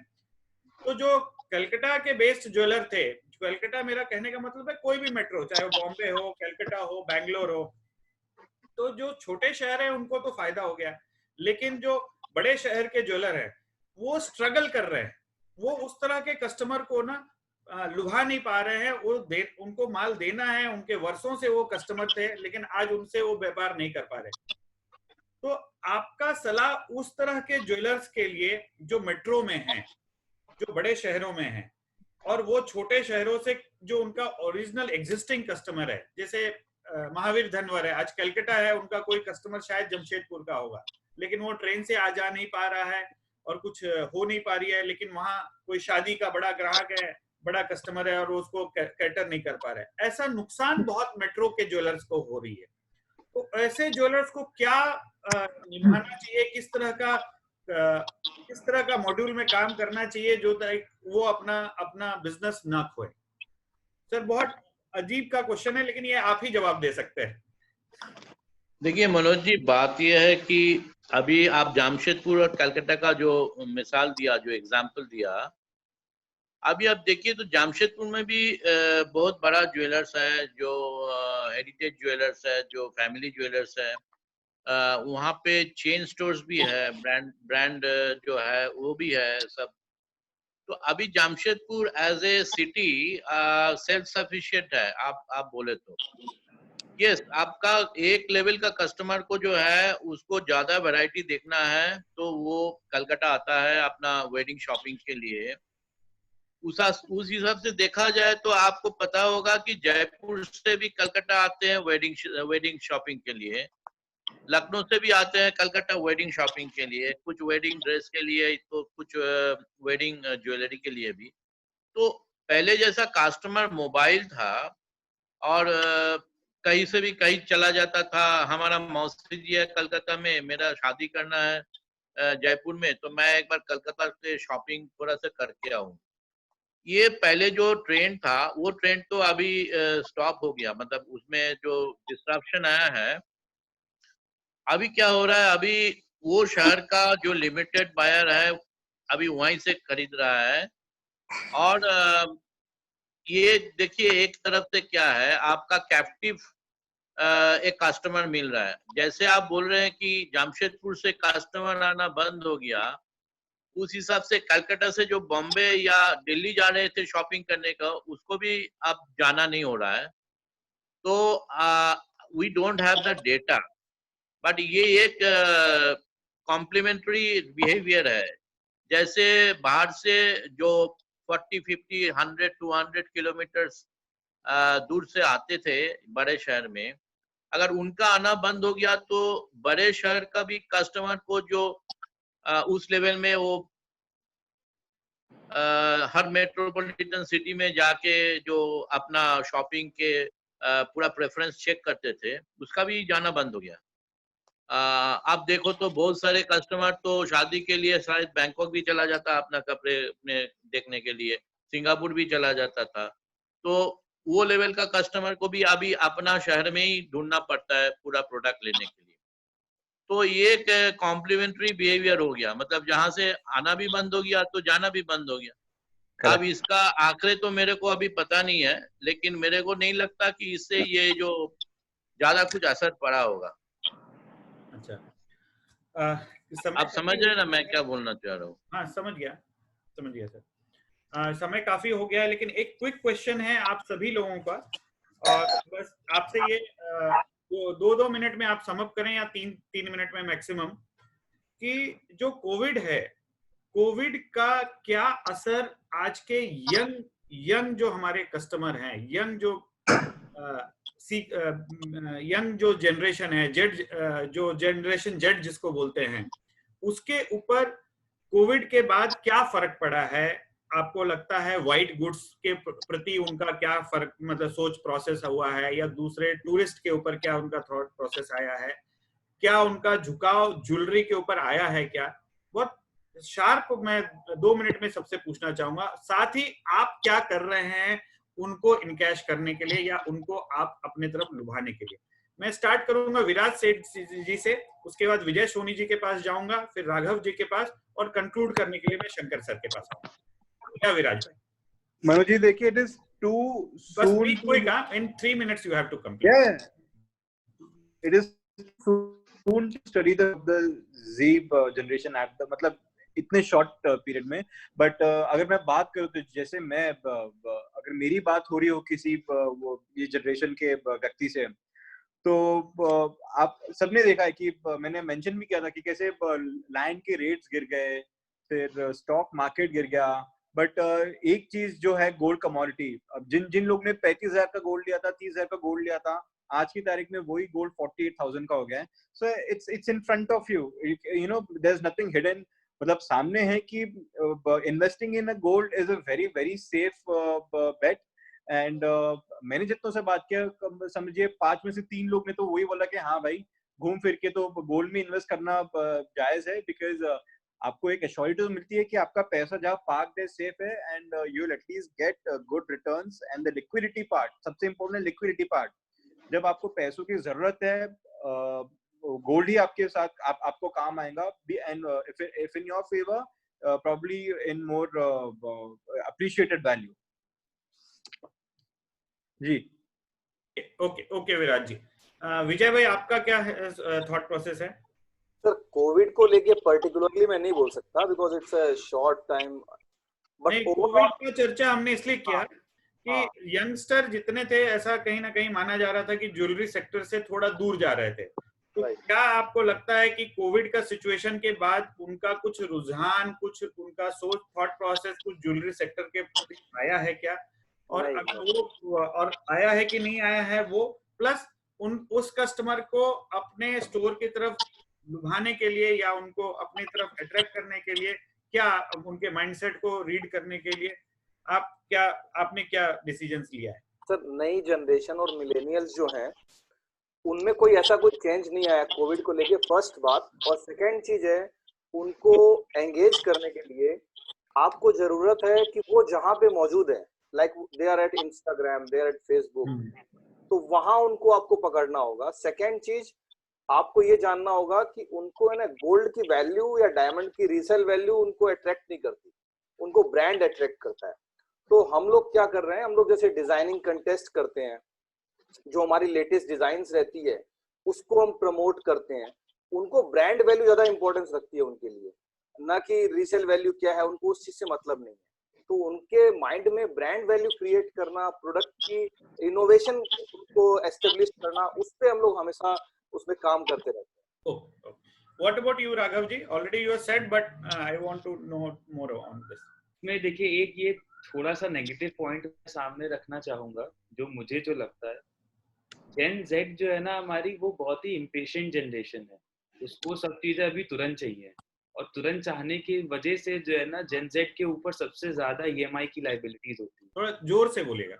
तो जो कलकत्ता के बेस्ड ज्वेलर थे, कलकत्ता मेरा कहने का मतलब है कोई भी मेट्रो, चाहे वो बॉम्बे हो, कलकत्ता हो, बैंगलोर हो, तो जो छोटे शहर है उनको तो फायदा हो गया, लेकिन जो बड़े शहर के ज्वेलर है वो स्ट्रगल कर रहे हैं। वो उस तरह के कस्टमर को ना लुभा नहीं पा रहे हैं। उनको माल देना है, उनके वर्षों से वो कस्टमर थे, लेकिन आज उनसे वो व्यापार नहीं कर पा रहे। तो आपका सलाह उस तरह के ज्वेलर्स के लिए जो मेट्रो में हैं, जो बड़े शहरों में हैं, और वो छोटे शहरों से जो उनका ओरिजिनल एग्जिस्टिंग कस्टमर है, जैसे महावीर धनवर है, आज कलकत्ता है, उनका कोई कस्टमर शायद जमशेदपुर का होगा, लेकिन वो ट्रेन से आ जा नहीं पा रहा है और कुछ हो नहीं पा रही है, लेकिन वहां कोई शादी का बड़ा ग्राहक है, बड़ा कस्टमर है और उसको कैटर नहीं कर पा रहे। ऐसा नुकसान बहुत मेट्रो के ज्वेलर्स को हो रही है। तो ऐसे ज्वेलर्स को क्या निभाना चाहिए, किस तरह का मॉड्यूल में काम करना चाहिए जो वो अपना बिजनेस ना खोए? सर, बहुत अजीब का क्वेश्चन है, लेकिन ये आप ही जवाब दे सकते हैं। देखिए मनोज जी, बात यह है कि अभी आप जमशेदपुर और कलकत्ता का जो मिसाल दिया, जो एग्जाम्पल दिया, अभी आप देखिए तो जमशेदपुर में भी बहुत बड़ा ज्वेलर्स है, जो हेरिटेज ज्वेलर्स है, जो फैमिली ज्वेलर्स है। वहाँ पे चेन स्टोर्स भी है, ब्रांड जो है वो भी है सब। तो अभी Jamshedpur as a city self sufficient है, आप बोले तो। यस, आपका एक लेवल का कस्टमर को जो है उसको ज्यादा वैरायटी देखना है तो वो कलकत्ता आता है अपना वेडिंग शॉपिंग के लिए। उस हिसाब से देखा जाए तो आपको पता होगा कि जयपुर से भी कलकत्ता आते हैं वेडिंग शॉपिंग के लिए, लखनऊ से भी आते हैं कलकत्ता वेडिंग शॉपिंग के लिए, कुछ वेडिंग ड्रेस के लिए, तो कुछ वेडिंग ज्वेलरी के लिए भी। तो पहले जैसा कस्टमर मोबाइल था और कहीं से भी कहीं चला जाता था। हमारा मौसी जी है कलकत्ता में, मेरा शादी करना है जयपुर में, तो मैं एक बार कलकत्ता से शॉपिंग थोड़ा सा करके आऊं। ये पहले जो ट्रेंड था वो ट्रेंड तो अभी स्टॉप हो गया, मतलब उसमें जो डिस्ट्रप्शन आया है। अभी क्या हो रहा है, अभी वो शहर का जो लिमिटेड बायर है अभी वहीं से खरीद रहा है। और ये देखिए एक तरफ से क्या है, आपका कैप्टिव एक कस्टमर मिल रहा है। जैसे आप बोल रहे हैं कि जमशेदपुर से कस्टमर आना बंद हो गया, उस हिसाब से कलकत्ता से जो बॉम्बे या दिल्ली जा रहे थे शॉपिंग करने का, उसको भी अब जाना नहीं हो रहा है। तो we don't have the data, but ये एक कॉम्प्लीमेंट्री बिहेवियर है। जैसे बाहर से जो 40, 50, 100, 200 किलोमीटर्स दूर से आते थे बड़े शहर में, अगर उनका आना बंद हो गया तो बड़े शहर का भी कस्टमर को जो उस लेवल में वो हर मेट्रोपॉलिटन सिटी में जाके जो अपना शॉपिंग के पूरा प्रेफरेंस चेक करते थे, उसका भी जाना बंद हो गया। आप देखो तो बहुत सारे कस्टमर तो शादी के लिए शायद बैंकॉक भी चला जाता अपना कपड़े में देखने के लिए, सिंगापुर भी चला जाता था। तो वो लेवल का कस्टमर को भी अभी अपना शहर में ही ढूंढना पड़ता है पूरा प्रोडक्ट लेने के लिए। तो ये एक कॉम्प्लीमेंट्री बिहेवियर हो गया, मतलब जहां से आना भी बंद हो गया तो जाना भी बंद हो गया। अब इसका आंकड़े तो मेरे को अभी पता नहीं है, लेकिन मेरे को नहीं लगता कि इससे ये जो ज्यादा कुछ असर पड़ा होगा। अच्छा, आप समझ रहे हैं ना मैं क्या बोलना चाह रहा हूँ? हाँ, समझ गया सर। समय काफी हो गया है, लेकिन एक क्विक क्वेश्चन है आप सभी लोगों का, और बस आपसे ये 2 मिनट में आप समअप करें, या 3 मिनट में मैक्सिमम, कि जो कोविड है, कोविड का क्या असर आज के यंग जो हमारे कस्टमर हैं, यंग जो जनरेशन है, जो जनरेशन जेड जिसको बोलते हैं, उसके ऊपर कोविड के बाद क्या फर्क पड़ा है? आपको लगता है व्हाइट गुड्स के प्रति उनका क्या फर्क, मतलब सोच प्रोसेस हुआ है, या दूसरे टूरिस्ट के ऊपर क्या उनका थॉट प्रोसेस आया है? क्या उनका झुकाव ज्वेलरी के ऊपर आया है? क्या बहुत शार्प मैं 2 मिनट में सबसे पूछना चाहूंगा। साथ ही आप क्या कर रहे हैं उनको इनकैश करने के लिए, या उनको आप अपने तरफ लुभाने के लिए? मैं स्टार्ट करूंगा विराज सेठ जी से, उसके बाद विजय सोनी जी के पास जाऊंगा, फिर राघव जी के पास, और कंक्लूड करने के लिए मैं शंकर सर के पास आऊंगा। क्या विराज भाई? मनोज जी देखिए, it is too soon, in 3 minutes you have to complete. It is soon to study the Z generation at the, मतलब इतने शॉर्ट पीरियड में। बट अगर मैं बात करूँ तो जैसे मैं अगर मेरी बात हो रही हो किसी ये जनरेशन के व्यक्ति से, तो आप सबने देखा है कि मैंने मेंशन भी किया था कि कैसे लैंड के रेट्स गिर गए, फिर स्टॉक मार्केट गिर गया। बट एक चीज जो है गोल्ड कमोडिटी, अब जिन लोग ने 35,000 का गोल्ड लिया था, 30,000 का गोल्ड लिया था, आज की तारीख में वही गोल्ड 48,000 का हो गया है। So it's in front of you, you know, there is nothing hidden, मतलब सामने है कि investing in gold is a very very safe bet. And मैंने जितनों से बात किया, समझिए 5 में से 3 लोग ने तो वही बोला कि हाँ भाई, घूम फिर के तो गोल्ड में इन्वेस्ट करना जायज है, बिकॉज आपको एक एश्योरिटी मिलती है कि आपका पैसा जहाँ पार्क्ड है सेफ है, and you will at least get good returns. And the liquidity part, सबसे इंपॉर्टेंट लिक्विडिटी पार्ट, जब आपको पैसों की जरूरत है, गोल्ड ही आपके साथ आपको काम आएगा। And if in your favour, probably in more appreciated value. जी ओके विराज जी। विजय भाई, आपका क्या थॉट प्रोसेस है? सर, कोविड को लेके पर्टिकुलरली मैं नहीं बोल सकता, because it's a short time. But Covid की चर्चा हमने इसलिए किया कि यंगस्टर जितने थे, ऐसा कहीं ना कहीं माना जा रहा था कि ज्वेलरी सेक्टर से थोड़ा दूर जा रहे थे। तो क्या आपको लगता है कि कोविड का सिचुएशन के बाद उनका कुछ रुझान, कुछ उनका सोच, थॉट प्रोसेस कुछ ज्वेलरी सेक्टर के प्रति आया है क्या? और अगर वो और आया है कि नहीं आया है वो, प्लस उस कस्टमर को अपने स्टोर की तरफ लुभाने के लिए या उनको अपनी तरफ अट्रैक्ट करने के लिए, क्या उनके माइंडसेट को रीड करने के लिए आपने क्या डिसीजंस लिया है? सर, नई जनरेशन और मिलेनियल्स जो हैं, उनमें कोई ऐसा कोई चेंज नहीं आया कोविड को लेके, फर्स्ट बात। और सेकंड चीज है, उनको एंगेज करने के लिए आपको जरूरत है कि वो जहां पे मौजूद है, like they are at Instagram, they are at Facebook, तो वहां उनको आपको पकड़ना होगा। सेकंड चीज, आपको ये जानना होगा कि उनको है ना, गोल्ड की वैल्यू या डायमंड की रीसेल वैल्यू उनको अट्रैक्ट नहीं करती, उनको ब्रांड अट्रैक्ट करता है। तो हम लोग क्या कर रहे हैं, हम लोग जैसे डिजाइनिंग कंटेस्ट करते हैं, जो हमारी लेटेस्ट डिजाइन्स रहती है उसको हम प्रमोट करते हैं। उनको ब्रांड वैल्यू ज्यादा इंपॉर्टेंस रखती है उनके लिए, ना कि रीसेल वैल्यू क्या है, उनको उस चीज से मतलब नहीं है। तो उनके माइंड में ब्रांड वैल्यू क्रिएट करना, प्रोडक्ट की इनोवेशन को एस्टेब्लिश करना, उस पे हम लोग हमेशा उसमें काम करते रहते हैं। What about you, Raghav ji? Already you have said, but I want to know more on this. मैं देखिए, एक ये थोड़ा सा नेगेटिव पॉइंट सामने रखना चाहूंगा, जो मुझे जो लगता है, जेन जेड जो है ना हमारी, वो बहुत ही इम्पेशेंट जनरेशन है। उसको सब चीजें अभी तुरंत चाहिए, और तुरंत चाहने की वजह से जो है ना, जेन जेड के ऊपर सबसे ज्यादा ईएमआई की लायबिलिटीज होती है। थोड़ा जोर से बोलिएगा।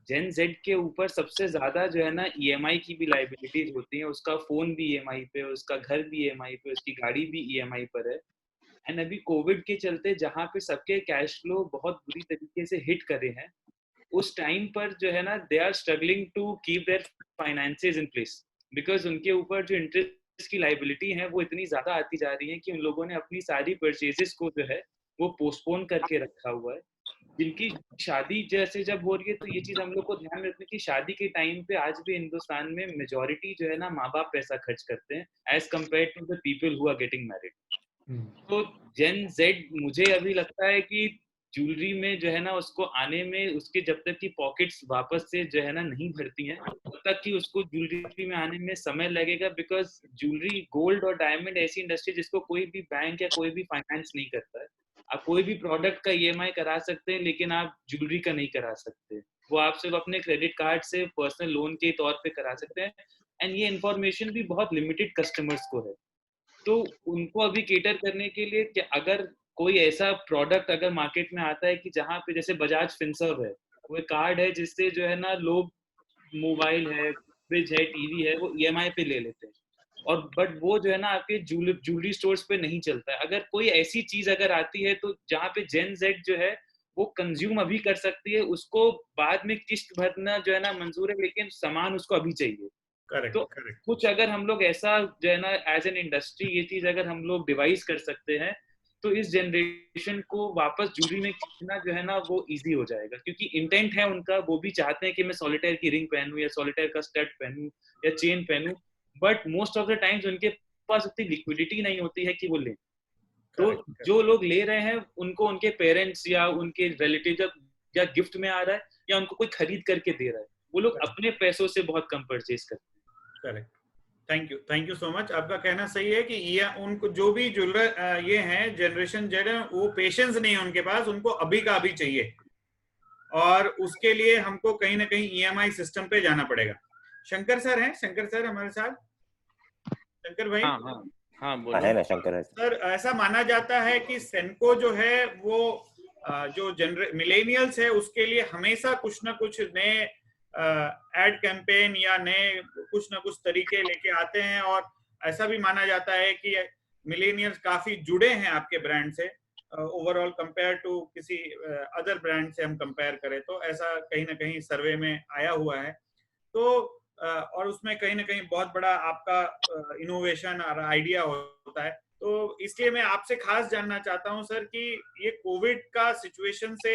जेन जेड के ऊपर सबसे ज्यादा जो है ना ईएमआई की भी लायबिलिटीज होती है। उसका फोन भी ईएमआई पे, उसका घर भी ईएमआई पे, उसकी गाड़ी भी ईएमआई पर है। एंड अभी कोविड के चलते जहाँ पे सबके कैश फ्लो बहुत बुरी तरीके से हिट करे हैं, उस टाइम पर जो है ना, they are struggling to keep their finances in place, because उनके ऊपर जो इंटरेस्ट बिजनेस की लाइबिलिटी है वो इतनी ज्यादा आती जा रही है कि उन लोगों ने अपनी सारी परचेजेस को जो है वो पोस्टपोन करके रखा हुआ है। जिनकी शादी जैसे जब हो रही है, तो ये चीज हम लोग को ध्यान में रखनी कि शादी के टाइम पे आज भी हिंदुस्तान में मेजोरिटी जो है ना माँ बाप पैसा खर्च करते हैं as compare to the people who are getting married. तो जेन जेड मुझे अभी लगता है कि ज्वेलरी में जो है ना उसको आने में, उसके जब तक की पॉकेट्स वापस से जो है ना नहीं भरती हैं तब तक कि उसको ज्वेलरी में आने में समय लगेगा। बिकॉज ज्वेलरी, गोल्ड और डायमंड ऐसी इंडस्ट्री जिसको कोई भी बैंक या कोई भी फाइनेंस नहीं करता है। आप कोई भी प्रोडक्ट का EMI करा सकते हैं लेकिन आप ज्वेलरी का नहीं करा सकते। वो आप सिर्फ अपने क्रेडिट कार्ड से पर्सनल लोन के तौर पे करा सकते हैं। एंड ये इन्फॉर्मेशन भी बहुत लिमिटेड कस्टमर्स को है। तो उनको अभी केटर करने के लिए कि अगर कोई ऐसा प्रोडक्ट अगर मार्केट में आता है कि जहाँ पे जैसे बजाज फिनसर्व है, वो एक कार्ड है जिससे जो है ना लोग मोबाइल है, फ्रिज है, टीवी है, वो EMI पे ले लेते हैं। और बट वो जो है ना आपके ज्वेलरी स्टोर्स पे नहीं चलता है। अगर कोई ऐसी चीज अगर आती है तो जहाँ पे जेन जेड जो है वो कंज्यूम अभी कर सकती है, उसको बाद में किस्त भरना जो है ना मंजूर है, लेकिन सामान उसको अभी चाहिए। करेक्ट तो करेक्ट। कुछ अगर हम लोग ऐसा जो है ना एज एन इंडस्ट्री ये चीज अगर हम लोग डिवाइस कर सकते हैं तो इस जनरेशन को वापस ज्वेलरी में खींचना जो है ना वो इजी हो जाएगा। क्योंकि इंटेंट है उनका, वो भी चाहते हैं कि मैं सॉलिटेयर की रिंग पहनूं या सॉलिटेयर का स्टड पहनूं या चेन पहनूं, but most of the times उनके पास उतनी लिक्विडिटी नहीं होती है कि वो लें। तो जो लोग ले रहे हैं उनको उनके पेरेंट्स या उनके रिलेटिव या गिफ्ट में आ रहा है या उनको कोई खरीद करके दे रहा है, वो लोग अपने पैसों से बहुत कम परचेज करते हैं। Correct, thank you so much. आपका कहना सही है कि ये उनको जो भी ज्वेलर ये हैं जनरेशन जेड है, वो पेशेंस नहीं है उनके पास, उनको अभी का अभी चाहिए और उसके लिए हमको कहीं ना कहीं EMI सिस्टम पे जाना पड़ेगा। शंकर सर हैं, शंकर सर हमारे साथ। शंकर भाई। हाँ बोलो। है ना शंकर है। सर ऐसा माना जाता है कि सेंको जो है वो जो मिलेनियल्स है उसके लिए हमेशा कुछ ना कुछ नए एड कैंपेन या नए कुछ ना कुछ तरीके लेके आते हैं, और ऐसा भी माना जाता है कि मिलेनियल्स काफी जुड़े हैं आपके ब्रांड से ओवरऑल कंपेयर टू किसी अदर ब्रांड से हम कंपेयर करें तो, ऐसा कहीं ना कहीं सर्वे में आया हुआ है। तो और उसमें कहीं ना कहीं बहुत बड़ा आपका इनोवेशन और आइडिया होता है। तो इसलिए मैं आपसे खास जानना चाहता हूं सर कि ये कोविड का सिचुएशन से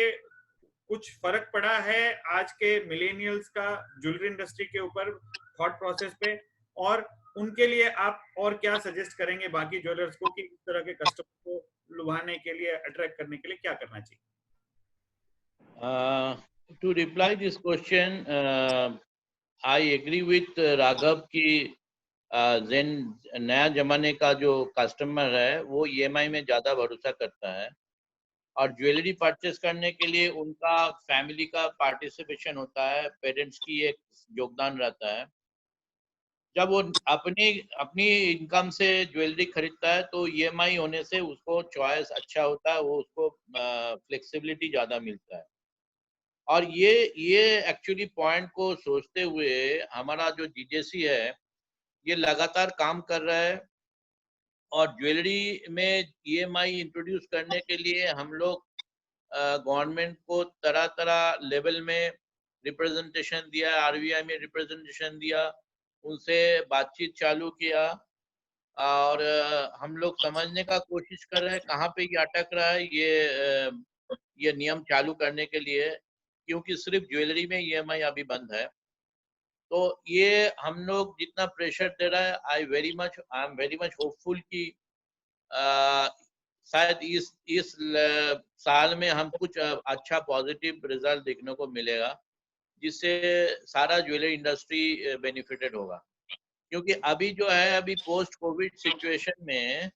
कुछ फर्क पड़ा है आज के मिलेनियल्स का ज्वेलरी इंडस्ट्री के ऊपर, थॉट प्रोसेस पे, और उनके लिए आप और क्या सजेस्ट करेंगे बाकी ज्वेलर्स को कि इस तरह के कस्टमर को लुभाने के लिए, अट्रैक्ट करने के लिए क्या करना चाहिए? To reply this question, I agree with Raghav की जेन नया जमाने का जो कस्टमर है वो EMI में ज़्यादा भरोसा करता है, और ज्वेलरी परचेस करने के लिए उनका फैमिली का पार्टिसिपेशन होता है, पेरेंट्स की एक योगदान रहता है। जब वो अपनी अपनी इनकम से ज्वेलरी खरीदता है तो EMI होने से उसको चॉइस अच्छा होता है, वो उसको फ्लेक्सिबिलिटी ज़्यादा मिलता है। और ये एक्चुअली पॉइंट को सोचते हुए हमारा जो GJC है ये लगातार काम कर रहा है, और ज्वेलरी में EMI इंट्रोड्यूस करने के लिए हम लोग गवर्नमेंट को तरह तरह लेवल में रिप्रेजेंटेशन दिया, RBI में रिप्रेजेंटेशन दिया, उनसे बातचीत चालू किया, और हम लोग समझने का कोशिश कर रहे हैं कहाँ पे ये अटक रहा है ये नियम चालू करने के लिए, क्योंकि सिर्फ ज्वेलरी में EMI अभी बंद है। तो ये हम लोग जितना प्रेशर दे रहा है, I am very much hopeful कि शायद इस साल में हम कुछ अच्छा पॉजिटिव रिजल्ट देखने को मिलेगा, जिससे सारा ज्वेलरी इंडस्ट्री बेनिफिटेड होगा। क्योंकि अभी जो है, अभी पोस्ट कोविड सिचुएशन में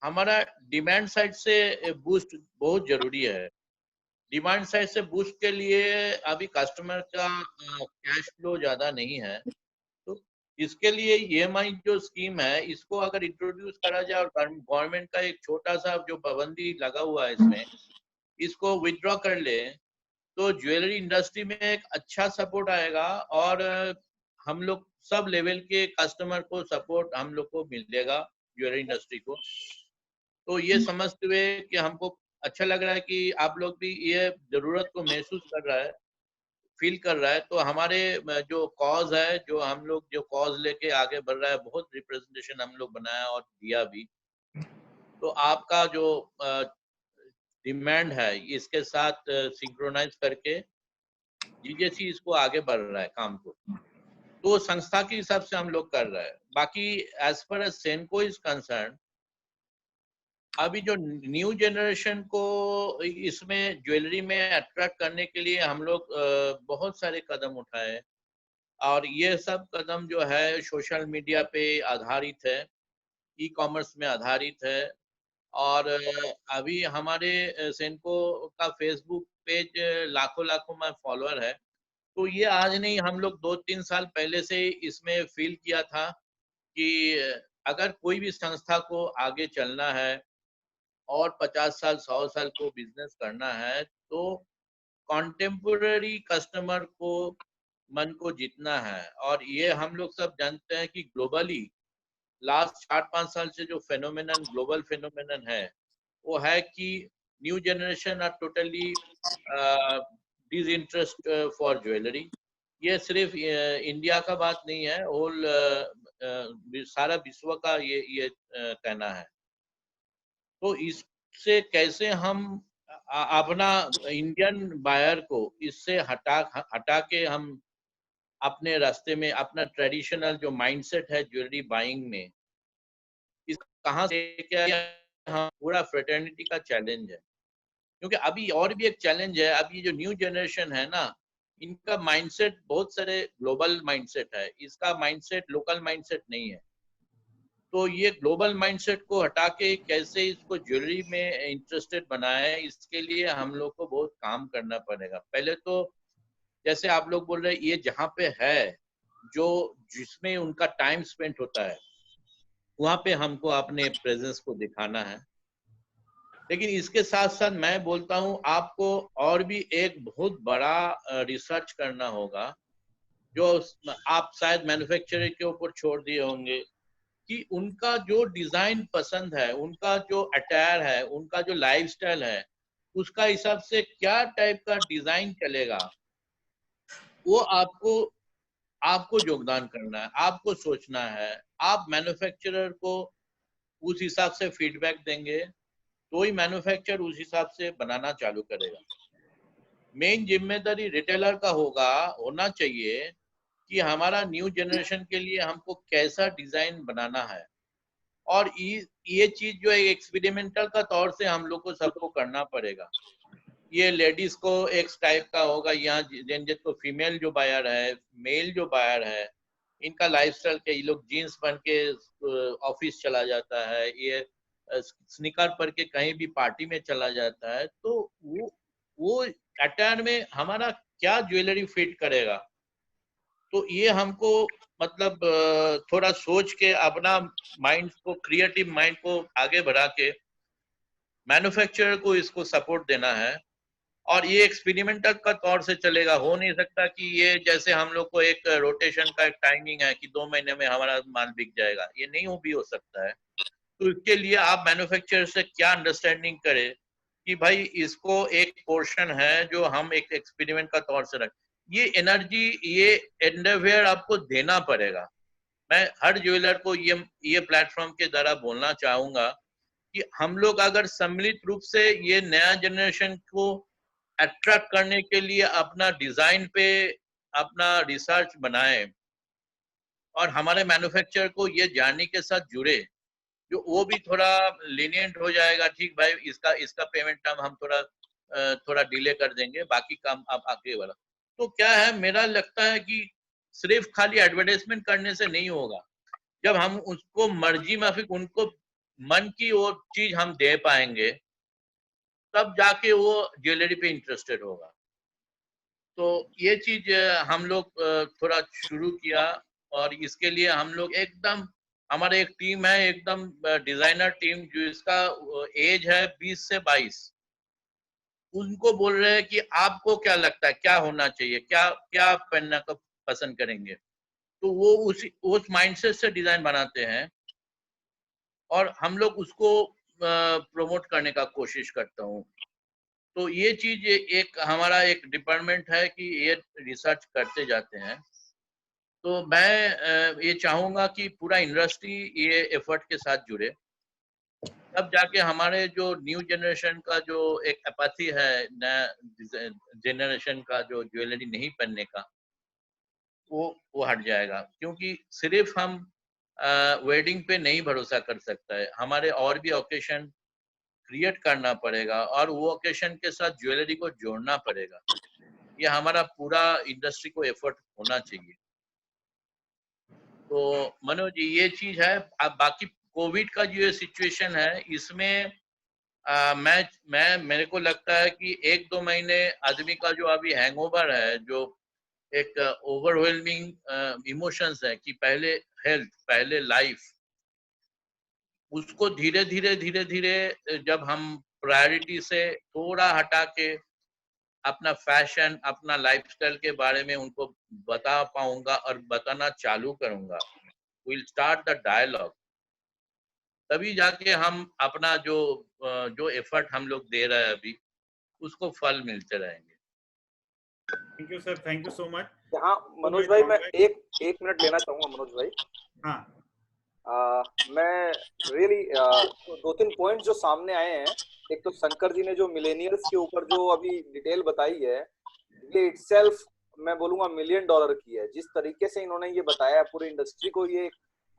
हमारा डिमांड साइड से बूस्ट बहुत जरूरी है। डिमांड साइड से बूस्ट के लिए अभी कस्टमर का कैश फ्लो ज्यादा नहीं है, तो इसके लिए EMI जो स्कीम है इसको अगर इंट्रोड्यूस करा जाए, और गवर्नमेंट का एक छोटा सा जो पाबंदी लगा हुआ है इसमें, इसको विथड्रॉ कर ले तो ज्वेलरी इंडस्ट्री में एक अच्छा सपोर्ट आएगा, और हम लोग सब लेवल के कस्टमर को सपोर्ट हम लोग को मिलेगा ज्वेलरी इंडस्ट्री को। तो ये समझते हुए कि हमको अच्छा लग रहा है कि आप लोग भी ये जरूरत को महसूस कर रहा है, फील कर रहा है, तो हमारे जो कॉज है, जो हम लोग जो कॉज लेके आगे बढ़ रहा है, बहुत रिप्रेजेंटेशन हम लोग बनाया और दिया भी। तो आपका जो डिमांड है, इसके साथ सिंक्रोनाइज करके जीजेसी इसको आगे बढ़ रहा है काम को। तो संस्था के हिसाब से हम लोग कर रहे हैं। बाकी as per as सेनको is concern, अभी जो न्यू जनरेशन को इसमें ज्वेलरी में अट्रैक्ट करने के लिए हम लोग बहुत सारे कदम उठाए, और ये सब कदम जो है सोशल मीडिया पे आधारित है, ई कॉमर्स में आधारित है। और अभी हमारे सेनको का फेसबुक पेज लाखों लाखों में फॉलोअर है। तो ये आज नहीं, हम लोग 2-3 साल पहले से इसमें फील किया था कि अगर कोई भी संस्था को आगे चलना है और 50 साल 100 साल को बिजनेस करना है, तो कॉन्टेम्पोररी कस्टमर को मन को जीतना है। और ये हम लोग सब जानते हैं कि ग्लोबली लास्ट 4-5 साल से जो फेनोमेनन, ग्लोबल फेनोमेनन है, वो है कि new generation are totally disinterest for jewellery. ये सिर्फ इंडिया का बात नहीं है, होल सारा विश्व का ये कहना है। तो इससे कैसे हम अपना इंडियन बायर को इससे हटा के हम अपने रास्ते में अपना ट्रेडिशनल जो माइंडसेट है ज्वेलरी बाइंग में, इस कहाँ से क्या, हाँ, पूरा फ्रेटर्निटी का चैलेंज है। क्योंकि अभी और भी एक चैलेंज है, अभी जो न्यू जनरेशन है ना, इनका माइंडसेट बहुत सारे ग्लोबल माइंडसेट है, इसका माइंडसेट लोकल माइंडसेट नहीं है। तो ये ग्लोबल माइंडसेट को हटा के कैसे इसको ज्वेलरी में इंटरेस्टेड बनाए, इसके लिए हम लोग को बहुत काम करना पड़ेगा। पहले तो जैसे आप लोग बोल रहे हैं, ये जहाँ पे है, जो जिसमें उनका टाइम स्पेंड होता है, वहाँ पे हमको अपने प्रेजेंस को दिखाना है। लेकिन इसके साथ साथ मैं बोलता हूँ, आपको और भी एक बहुत बड़ा रिसर्च करना होगा, जो आप शायद मैन्युफैक्चरर के ऊपर छोड़ दिए होंगे, कि उनका जो डिजाइन पसंद है, उनका जो अटायर है, उनका जो लाइफस्टाइल है, उसका हिसाब से क्या टाइप का डिजाइन चलेगा, वो आपको योगदान करना है, आपको सोचना है। आप मैन्युफैक्चरर को उस हिसाब से फीडबैक देंगे, तो ही मैन्युफैक्चरर उस हिसाब से बनाना चालू करेगा। मेन जिम्मेदारी रिटेलर का होना चाहिए कि हमारा न्यू जनरेशन के लिए हमको कैसा डिजाइन बनाना है। और ये चीज जो है एक्सपेरिमेंटल का तौर से हम लोग को सबको करना पड़ेगा। ये लेडीज को एक टाइप का होगा, यहाँ जेंडर को फीमेल जो बायर है, मेल जो बायर है, इनका लाइफस्टाइल के, ये लोग जीन्स पहन के ऑफिस चला जाता है, ये स्निकर पर के कहीं भी पार्टी में चला जाता है। तो वो अटायर में हमारा क्या ज्वेलरी फिट करेगा। तो ये हमको मतलब थोड़ा सोच के अपना माइंड को, क्रिएटिव माइंड को आगे बढ़ा के मैन्युफैक्चरर को इसको सपोर्ट देना है। और ये एक्सपेरिमेंटल का तौर से चलेगा। हो नहीं सकता कि ये जैसे हम लोग को एक रोटेशन का एक टाइमिंग है कि 2 महीने में हमारा माल बिक जाएगा, ये नहीं भी हो सकता है। तो इसके लिए आप मैन्युफैक्चरर से क्या अंडरस्टैंडिंग करें कि भाई इसको एक पोर्शन है जो हम एक एक्सपेरिमेंट का तौर से रखें। ये एनर्जी, ये एंडेवियर आपको देना पड़ेगा। मैं हर ज्वेलर को ये प्लेटफॉर्म के द्वारा बोलना चाहूंगा कि हम लोग अगर सम्मिलित रूप से ये नया जनरेशन को अट्रैक्ट करने के लिए अपना डिजाइन पे अपना रिसर्च बनाए, और हमारे मैन्युफैक्चरर को ये जानने के साथ जुड़े, जो वो भी थोड़ा लीनियंट हो जाएगा। ठीक भाई, इसका पेमेंट टर्म हम थोड़ा डिले कर देंगे, बाकी काम आप आगे बढ़ा। तो क्या है, मेरा लगता है कि सिर्फ खाली एडवर्टाइजमेंट करने से नहीं होगा। जब हम उसको मर्जी माफिक उनको मन की वो चीज हम दे पाएंगे, तब जाके वो ज्वेलरी पे इंटरेस्टेड होगा। तो ये चीज हम लोग थोड़ा शुरू किया, और इसके लिए हम लोग एकदम, हमारे एक टीम है एकदम डिजाइनर टीम, जो इसका एज है 20 से 22। उनको बोल रहे हैं कि आपको क्या लगता है क्या होना चाहिए, क्या पहनना का पसंद करेंगे। तो वो उस माइंडसेट से डिजाइन बनाते हैं, और हम लोग उसको प्रमोट करने का कोशिश करता हूँ। तो ये चीज एक हमारा एक डिपार्टमेंट है कि ये रिसर्च करते जाते हैं। तो मैं ये चाहूंगा कि पूरा इंडस्ट्री ये एफर्ट के साथ जुड़े, तब जाके हमारे जो न्यू जनरेशन का जो एक एपैथी है नया जनरेशन का जो ज्वेलरी नहीं पहनने का, वो हट जाएगा। क्योंकि सिर्फ हम वेडिंग पे नहीं भरोसा कर सकता है, हमारे और भी ओकेशन क्रिएट करना पड़ेगा और वो ओकेशन के साथ ज्वेलरी को जोड़ना पड़ेगा। ये हमारा पूरा इंडस्ट्री को एफर्ट होना चाहिए। तो मनोज जी ये चीज है। अब बाकी कोविड का जो सिचुएशन है इसमें मेरे को लगता है कि 1-2 महीने आदमी का जो अभी हैंगओवर है, जो एक ओवरवेलमिंग इमोशंस है कि पहले हेल्थ पहले लाइफ, उसको धीरे धीरे जब हम प्रायोरिटी से थोड़ा हटा के अपना फैशन अपना लाइफस्टाइल के बारे में उनको बता पाऊंगा और बताना चालू करूंगा, विल स्टार्ट द डायलॉग, तभी जाके हम अपना जो एफर्ट हम लोग दे रहे हैं अभी उसको फल मिलते रहेंगे। Thank you sir, thank you so much. हाँ मनोज भाई, मैं एक मिनट लेना चाहूंगा मनोज भाई। हाँ मैं रियली 2-3 पॉइंट जो सामने आए हैं, एक तो शंकर जी ने जो मिलेनियल्स के ऊपर जो अभी डिटेल बताई है, ये इटसेल्फ मैं बोलूंगा $1 मिलियन की है। जिस तरीके से इन्होंने ये बताया पूरी इंडस्ट्री को, ये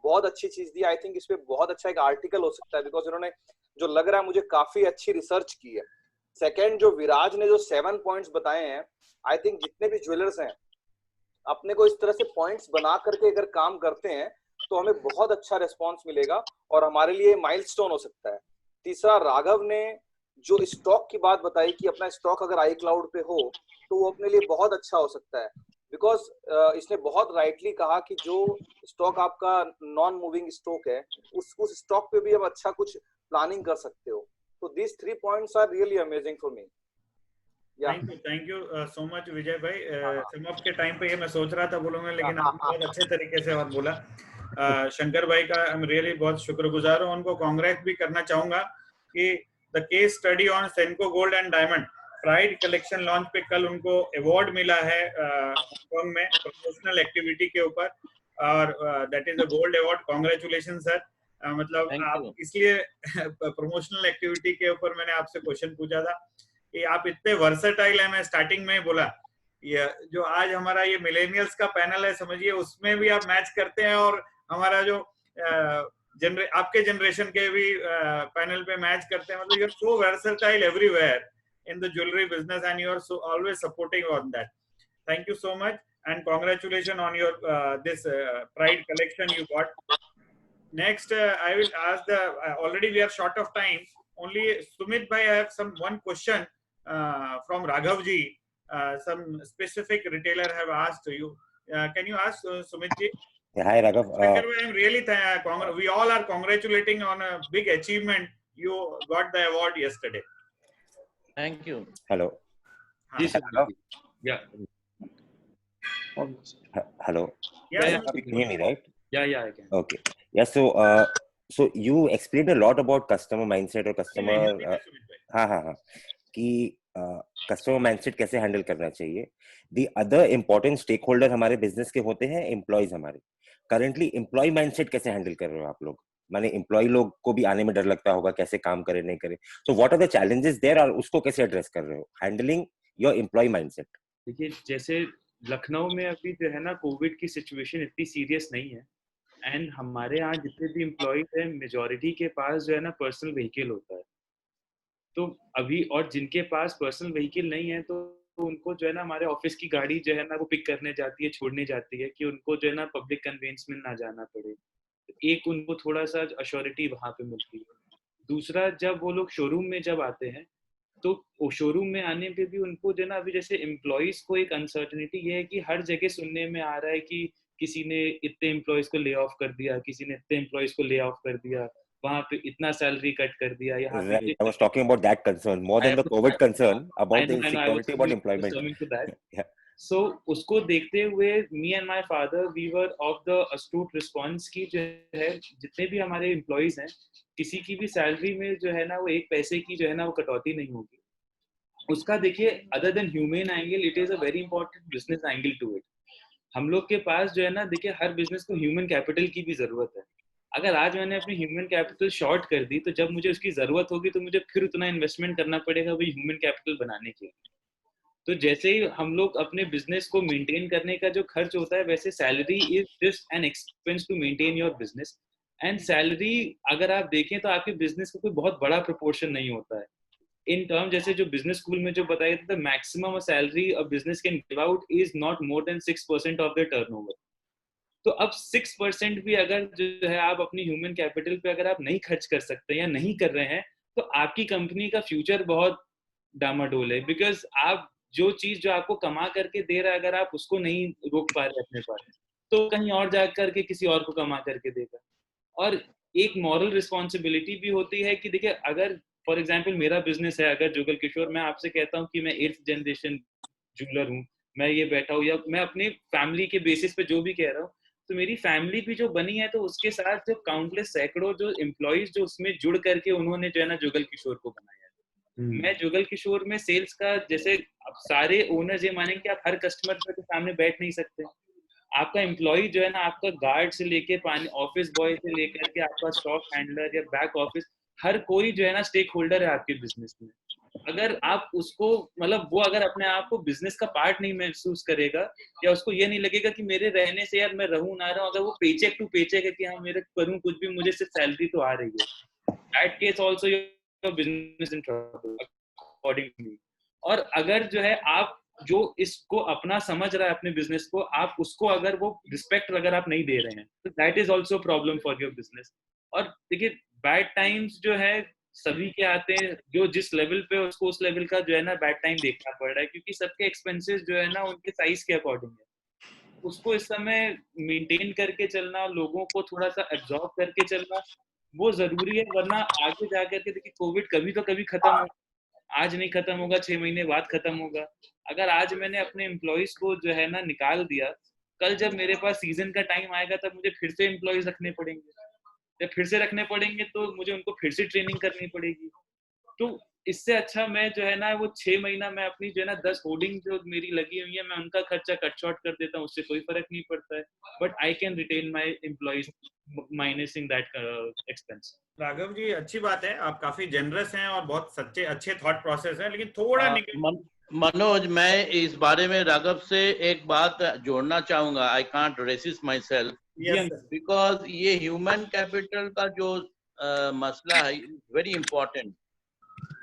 बहुत अच्छी चीज दी। आई थिंक इस पे बहुत अच्छा एक आर्टिकल हो सकता है, बिकॉज इन्होंने जो लग रहा है मुझे काफी अच्छी रिसर्च की है। सेकेंड, जो विराज ने जो 7 पॉइंट्स बताए हैं, आई थिंक जितने भी ज्वेलर्स हैं अपने को इस तरह से पॉइंट्स बना करके अगर काम करते हैं तो हमें बहुत अच्छा रिस्पॉन्स मिलेगा और हमारे लिए माइलस्टोन हो सकता है। तीसरा, राघव ने जो स्टॉक की बात बताई कि अपना स्टॉक अगर iCloud पे हो तो वो अपने लिए बहुत अच्छा हो सकता है, बिकॉज इसने बहुत राइटली कहा कि जो स्टॉक आपका नॉन मूविंग स्टॉक है उस स्टॉक पे भी आप अच्छा कुछ प्लानिंग कर सकते हो। तो these 3 points are really amazing for me. Thank you so much Vijay भाई। सम अप के टाइम पे ये मैं सोच रहा था बोलूंगा, लेकिन आपने बहुत अच्छे तरीके से बात बोला। शंकर भाई का हम रियली बहुत शुक्रगुजार हूँ, उनको कांग्रेस भी करना चाहूंगा कि the case study on सेनको gold and diamond pride collection launch पे कल उनको अवार्ड मिला है हांगकांग में प्रमोशनल एक्टिविटी के ऊपर, और that is a gold award. Congratulation sir. मतलब आप इसलिए प्रमोशनल एक्टिविटी के ऊपर मैंने आपसे क्वेश्चन पूछा था कि आप इतने वर्सेटाइल है। मैं स्टार्टिंग में ही बोला, ये जो आज हमारा ये मिलेनियल्स का पैनल है, समझिए उसमें भी आप मैच करते हैं, और हमारा जो आपके जनरेशन के भी पैनल पे मैच करते हैं। मतलब you are so versatile everywhere in the jewelry business and you are so always supporting on that. Thank you so much and congratulations on your this pride collection you got. Next I will ask the already we are short of time, only Sumit bhai, I have one question from Raghav ji. Some specific retailer have asked you, can you ask Sumit ji? Hi Raghav. I am really we all are congratulating on a big achievement. You got the award yesterday. Thank you. Hello. Yes, yeah. Hello. Yeah. You can hear me, right? Yeah, I can. Okay. Yeah. So you explained a lot about customer mindset और customer हाँ कि customer mindset कैसे handle करना चाहिए. The other important stakeholder हमारे business के होते हैं employees हमारे. Currently employee mindset कैसे handle कर रहे हो आप लोग? माने एम्प्लॉय लोग को भी आने में डर लगता होगा, कैसे काम करे नहीं करे. So what are the challenges there और उसको कैसे एड्रेस कर रहे हो, हैंडलिंग योर एम्प्लॉय माइंडसेट? देखिए, जैसे लखनऊ में अभी जो है ना कोविड की सिचुएशन इतनी सीरियस नहीं है, एंड हमारे यहाँ जितने भी एम्प्लॉयज हैं मेजॉरिटी के पास जो है ना पर्सनल व्हीकल होता है. तो अभी और जिनके पास पर्सनल व्हीकल नहीं है तो उनको जो है ना हमारे ऑफिस की गाड़ी जो है ना वो पिक करने जाती है, छोड़ने जाती है, कि उनको जो है ना पब्लिक कन्वेंस में ना जाना पड़े. एक उनको थोड़ा सा अश्योरिटी वहां पे मिलती है. दूसरा, जब वो लोग शोरूम में जब आते हैं तो शोरूम में आने पे भी उनको जो ना अभी जैसे एम्प्लॉयज को एक अनसर्टेनिटी ये है कि हर जगह सुनने में आ रहा है कि किसी ने इतने एम्प्लॉयज को ले ऑफ कर दिया, किसी ने इतने एम्प्लॉयज को ले ऑफ कर दिया, वहां पे इतना सैलरी कट कर दिया. यहाँ पे I was talking about that concern more than the COVID concern about the insecurity about employment. So उसको देखते हुए me and my father we were of the astute response की जो है जितने भी हमारे एम्प्लॉयज हैं किसी की भी सैलरी में जो है ना वो एक पैसे की जो है ना वो कटौती नहीं होगी. उसका देखिए other than human angle, it is a very important business angle to it. हम लोग के पास जो है ना, देखिए हर बिजनेस को ह्यूमन कैपिटल की भी जरूरत है। अगर आज मैंने अपनी ह्यूमन कैपिटल शॉर्ट कर दी, तो जब मुझे उसकी जरूरत होगी तो मुझे फिर उतना इन्वेस्टमेंट करना पड़ेगा वही ह्यूमन कैपिटल बनाने के लिए। तो जैसे ही हम लोग अपने बिजनेस को मेंटेन करने का जो खर्च होता है, वैसे salary is just an expense to maintain your business. And salary अगर आप देखें तो आपके बिजनेस का कोई बहुत बड़ा प्रोपोर्शन नहीं होता है। इन टर्म जैसे जो बिजनेस स्कूल में जो बताया था, maximum salary a business can give out is not more than 6% of the turnover. तो अब 6% भी अगर जो है आप अपनी ह्यूमन कैपिटल पे अगर आप नहीं खर्च कर सकते या नहीं कर रहे हैं, तो आपकी कंपनी का फ्यूचर बहुत डामाडोल है। बिकॉज आप जो चीज जो आपको कमा करके दे रहा है, अगर आप उसको नहीं रोक पा रहे अपने पास, तो कहीं और जा करके किसी और को कमा करके देगा। और एक मॉरल रिस्पॉन्सिबिलिटी भी होती है कि देखिए, अगर फॉर एग्जाम्पल मेरा बिजनेस है, अगर जुगल किशोर, मैं आपसे कहता हूँ कि मैं 8th जनरेशन जूलर हूँ, मैं ये बैठा हूँ, या मैं अपनी फैमिली के बेसिस पे जो भी कह रहा हूँ, तो मेरी फैमिली भी जो बनी है, तो उसके साथ जो काउंटलेस सैकड़ों जो एम्प्लॉइज जो उसमें जुड़ करके उन्होंने जो है ना जुगल किशोर को बनाया है। मैं जुगल किशोर में सेल्स का, जैसे अब सारे ओनर्स ये मानेंगे कि आप हर कस्टमर के सामने बैठ नहीं सकते। आपका एम्प्लॉय जो है ना, आपका गार्ड से लेके पानी ऑफिस बॉय से लेकर के आपका स्टॉक हैंडलर या बैक ऑफिस, हर कोई जो है ना स्टेक होल्डर है आपके बिजनेस में। अगर आप उसको, मतलब वो अगर अपने आप को बिजनेस का पार्ट नहीं महसूस करेगा, या उसको ये नहीं लगेगा कि मेरे रहने से यार मैं रहूं ना रहूं, अगर वो पेचेक टू पेचेक है कि हाँ मेरे करूं कुछ भी, मुझे सिर्फ सैलरी तो आ रही है, that case also your business in trouble according to me. और अगर जो है आप जो इसको अपना समझ रहा है अपने बिजनेस को, आप उसको अगर वो रिस्पेक्ट अगर आप नहीं दे रहे हैं, तो that is also problem for your business. और देखिए बैड टाइम्स जो है सभी के आते हैं, जो जिस लेवल पे उसको उस लेवल का जो है ना बैड टाइम देखना पड़ रहा है, क्योंकि सबके एक्सपेंसेस जो है ना उनके साइज के अकॉर्डिंग है। उसको इस समय मेंटेन करके चलना, लोगों को थोड़ा सा एब्जॉर्ब करके चलना, वो जरूरी है। वरना आगे जाकर के देखिए, कोविड कभी तो कभी खत्म हो, आज नहीं खत्म होगा, 6 महीने बाद खत्म होगा। अगर आज मैंने अपने एम्प्लॉयज को जो है ना निकाल दिया, कल जब मेरे पास सीजन का टाइम आएगा, तब मुझे फिर से एम्प्लॉयज रखने पड़ेंगे। जब फिर से रखने पड़ेंगे, तो मुझे उनको फिर से ट्रेनिंग करनी पड़ेगी। तो इससे अच्छा मैं जो है ना वो 6 महीना मैं अपनी जो है ना 10 होर्डिंग जो मेरी लगी हुई है, मैं उनका खर्चा कट शॉर्ट कर देता हूँ, उससे कोई फर्क नहीं पड़ता है। But I can retain my employees minusing that expense. Raghav ji, अच्छी बात है, आप काफी जेनरस हैं और बहुत सच्चे अच्छे थॉट प्रोसेस है, लेकिन थोड़ा मनोज, मैं इस बारे में राघव से एक बात जोड़ना चाहूंगा। I can't resist myself, because ये ह्यूमन कैपिटल का जो मसला है वेरी इंपॉर्टेंट।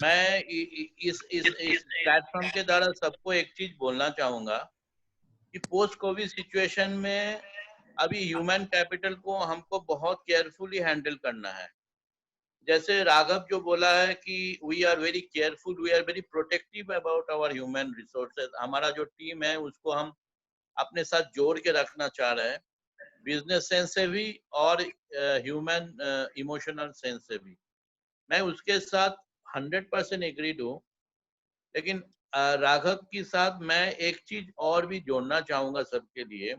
मैं इस प्लेटफॉर्म के द्वारा सबको एक चीज बोलना चाहूंगा कि पोस्ट कोविड सिचुएशन में अभी ह्यूमन कैपिटल को हमको बहुत केयरफुली हैंडल करना है। जैसे राघव जो बोला है कि we are very careful, we are very protective about our human resources. हमारा जो टीम है उसको हम अपने साथ जोड़ के रखना चाह रहे हैं, बिजनेस सेंस से भी और ह्यूमन इमोशनल सेंस से भी। मैं उसके साथ 100% एग्रीड हूँ। लेकिन राघव के साथ मैं एक चीज और भी जोड़ना चाहूंगा सबके लिए,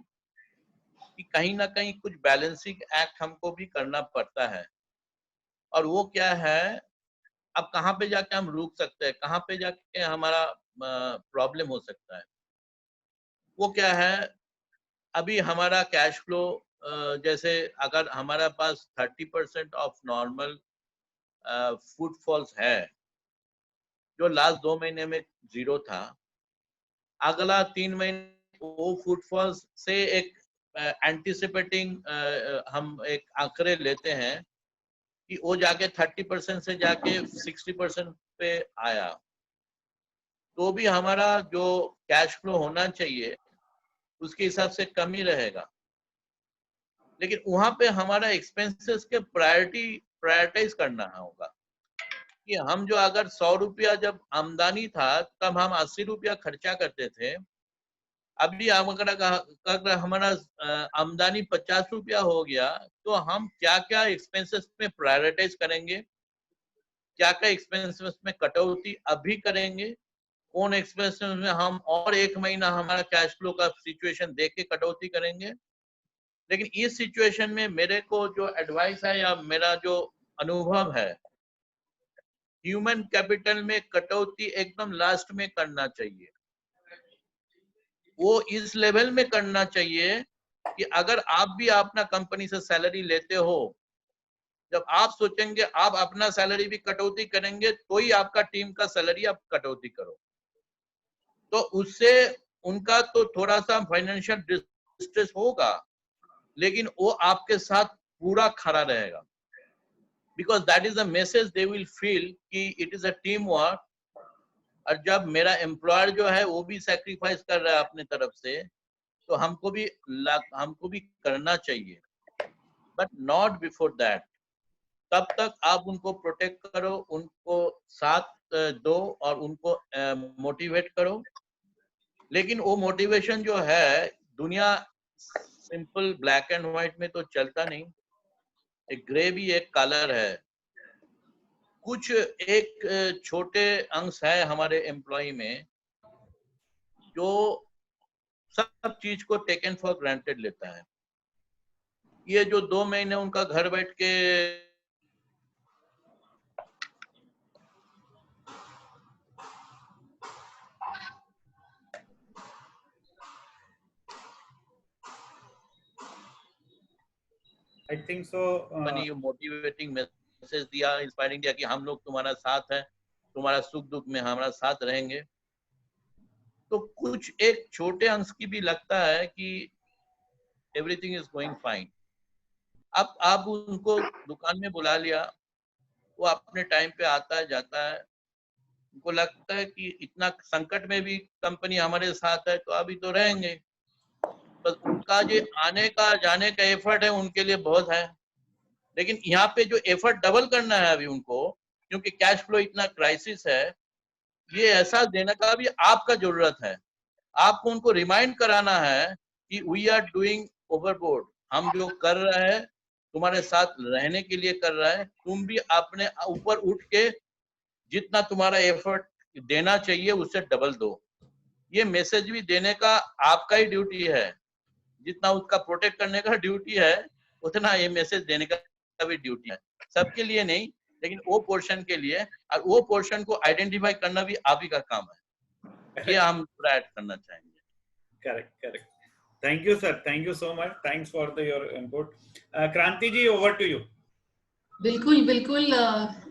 कि कहीं ना कहीं कुछ बैलेंसिंग एक्ट हमको भी करना पड़ता है। और वो क्या है, अब कहाँ पे जाके हम रुक सकते हैं, कहाँ पे जाके हमारा प्रॉब्लम हो सकता है, वो क्या है। अभी हमारा कैश फ्लो, जैसे अगर हमारा पास 30% ऑफ नॉर्मल फुटफॉल्स है, जो लास्ट 2 महीने में 0 था, अगला 3 महीने वो फुटफॉल्स से एक एंटिसिपेटिंग हम एक आंकड़े लेते हैं कि वो जाके 30% से जाके 60% पे आया, तो भी हमारा जो कैश फ्लो होना चाहिए उसके हिसाब से कम ही रहेगा। लेकिन वहां पे हमारा एक्सपेंसेस के प्रायोरिटाइज करना होगा कि हम जो अगर 100 रुपया जब आमदनी था, तब हम 80 रुपया खर्चा करते थे। अभी अगर हमारा आमदनी 50 रुपया हो गया, तो हम क्या क्या एक्सपेंसेस में प्रायोरिटाइज करेंगे, क्या क्या एक्सपेंसेस में कटौती अभी करेंगे, कौन एक्सपेंसेस में हम और 1 महीना हमारा कैश फ्लो का सिचुएशन देख के कटौती करेंगे। लेकिन इस सिचुएशन में मेरे को जो एडवाइस है या मेरा जो अनुभव है ह्यूमन कैपिटल में कटौती एकदम लास्ट में करना चाहिए। वो इस लेवल में करना चाहिए कि अगर आप भी अपना कंपनी से सैलरी लेते हो, जब आप सोचेंगे आप अपना सैलरी भी कटौती करेंगे तो ही आपका टीम का सैलरी आप कटौती करो, तो उससे उनका तो थोड़ा सा फाइनेंशियल डिस्ट्रेस होगा, लेकिन वो आपके साथ पूरा खड़ा रहेगा, because that is the message they will feel कि it is a team work. और जब मेरा एम्प्लॉयर जो है वो भी सैक्रिफाइस कर रहा है अपने तरफ से, तो हमको भी करना चाहिए, बट नॉट बिफोर दैट। तब तक आप उनको प्रोटेक्ट करो, उनको साथ दो और उनको मोटिवेट करो। लेकिन वो मोटिवेशन जो है, दुनिया सिंपल ब्लैक एंड व्हाइट में तो चलता नहीं, एक ग्रे भी एक कलर है। कुछ एक छोटे अंश है हमारे एम्प्लॉय में जो सब चीज को टेकन फॉर ग्रांटेड लेता है। ये जो 2 महीने उनका घर बैठ के I think so. Motivating message दिया, इंस्पायरिंग दिया कि हम लोग तुम्हारा साथ है, तुम्हारा सुख दुख में हमारा साथ रहेंगे। तो कुछ एक छोटे अंश की भी लगता है कि एवरीथिंग इज गोइंग फाइन। अब आप उनको दुकान में बुला लिया, वो अपने टाइम पे आता है जाता है, उनको लगता है कि इतना संकट में भी कंपनी हमारे साथ है तो अभी तो रहेंगे। बस उनका जो आने का जाने का एफर्ट है उनके लिए बहुत है, लेकिन यहाँ पे जो एफर्ट डबल करना है अभी उनको, क्योंकि कैश फ्लो इतना क्राइसिस है, ये एहसास देने का भी आपका जरूरत है। आपको उनको रिमाइंड कराना है कि वी आर डूइंग ओवरबोर्ड, हम जो कर रहे हैं तुम्हारे साथ रहने के लिए कर रहा है, तुम भी अपने ऊपर उठ के जितना तुम्हारा एफर्ट देना चाहिए उससे डबल दो। ये मैसेज भी देने का आपका ही ड्यूटी है, जितना उसका प्रोटेक्ट करने का ड्यूटी है उतना ये मैसेज देने का भी ड्यूटी है। सबके लिए नहीं, लेकिन वो पोर्शन के लिए, और वो पोर्शन को आइडेंटिफाई करना भी आप ही का काम है। ये हम पूरा ऐड करना चाहेंगे। Correct. Thank you, sir. Thank you so much. Thanks for your input. Kranti ji, over to you. बिल्कुल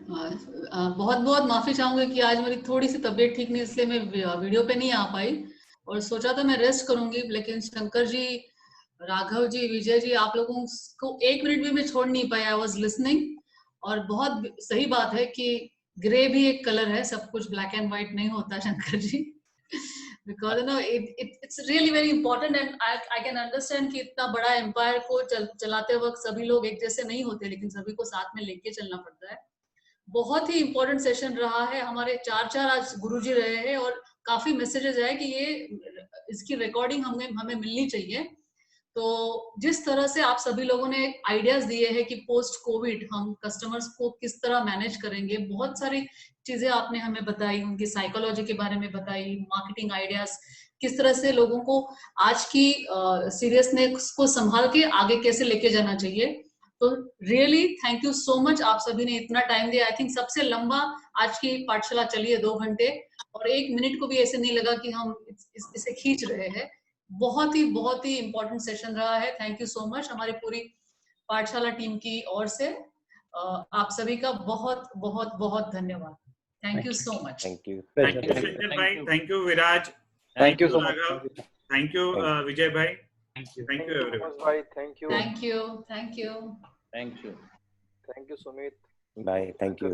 बहुत बहुत माफी चाहूंगी कि आज मेरी थोड़ी सी तबीयत ठीक नहीं, इसलिए मैं वीडियो पे नहीं आ पाई, और सोचा था मैं रेस्ट करूंगी, लेकिन शंकर जी, राघव जी, विजय जी, आप लोगों को 1 मिनट भी मैं छोड़ नहीं पाया। आई वॉज लिसनिंग, और बहुत सही बात है कि ग्रे भी एक कलर है, सब कुछ ब्लैक एंड व्हाइट नहीं होता Shankar ji. because it's really very important, and I can understand कि इतना बड़ा एम्पायर को चलाते वक्त सभी लोग एक जैसे नहीं होते, लेकिन सभी को साथ में लेके चलना पड़ता है। बहुत ही इम्पोर्टेंट सेशन रहा है, हमारे 4 आज गुरुजी रहे हैं, और काफी मैसेजेस है कि ये इसकी रिकॉर्डिंग हमें मिलनी चाहिए। तो जिस तरह से आप सभी लोगों ने आइडियाज दिए हैं कि पोस्ट कोविड हम कस्टमर्स को किस तरह मैनेज करेंगे, बहुत सारी चीजें आपने हमें बताई, उनकी साइकोलॉजी के बारे में बताई, मार्केटिंग आइडियाज, किस तरह से लोगों को आज की सीरियसनेस को संभाल के आगे कैसे लेके जाना चाहिए। तो really thank you so much, आप सभी ने इतना टाइम दिया। आई थिंक सबसे लंबा आज की पाठशाला चली है 2 घंटे, और 1 मिनट को भी ऐसे नहीं लगा कि हम इसे खींच रहे हैं। बहुत ही इम्पोर्टेंट सेशन रहा है। थैंक यू सो मच हमारी पूरी पाठशाला टीम की ओर से। आप सभी का बहुत बहुत बहुत धन्यवाद। Thank you so much. Thank you Shankar bhai, thank you Viraj, Thank you so much. Raghav, thank you Vijay bhai, thank you everyone. Thank you. Thank you. Thank you. Thank you Sumit. Bye. Thank you.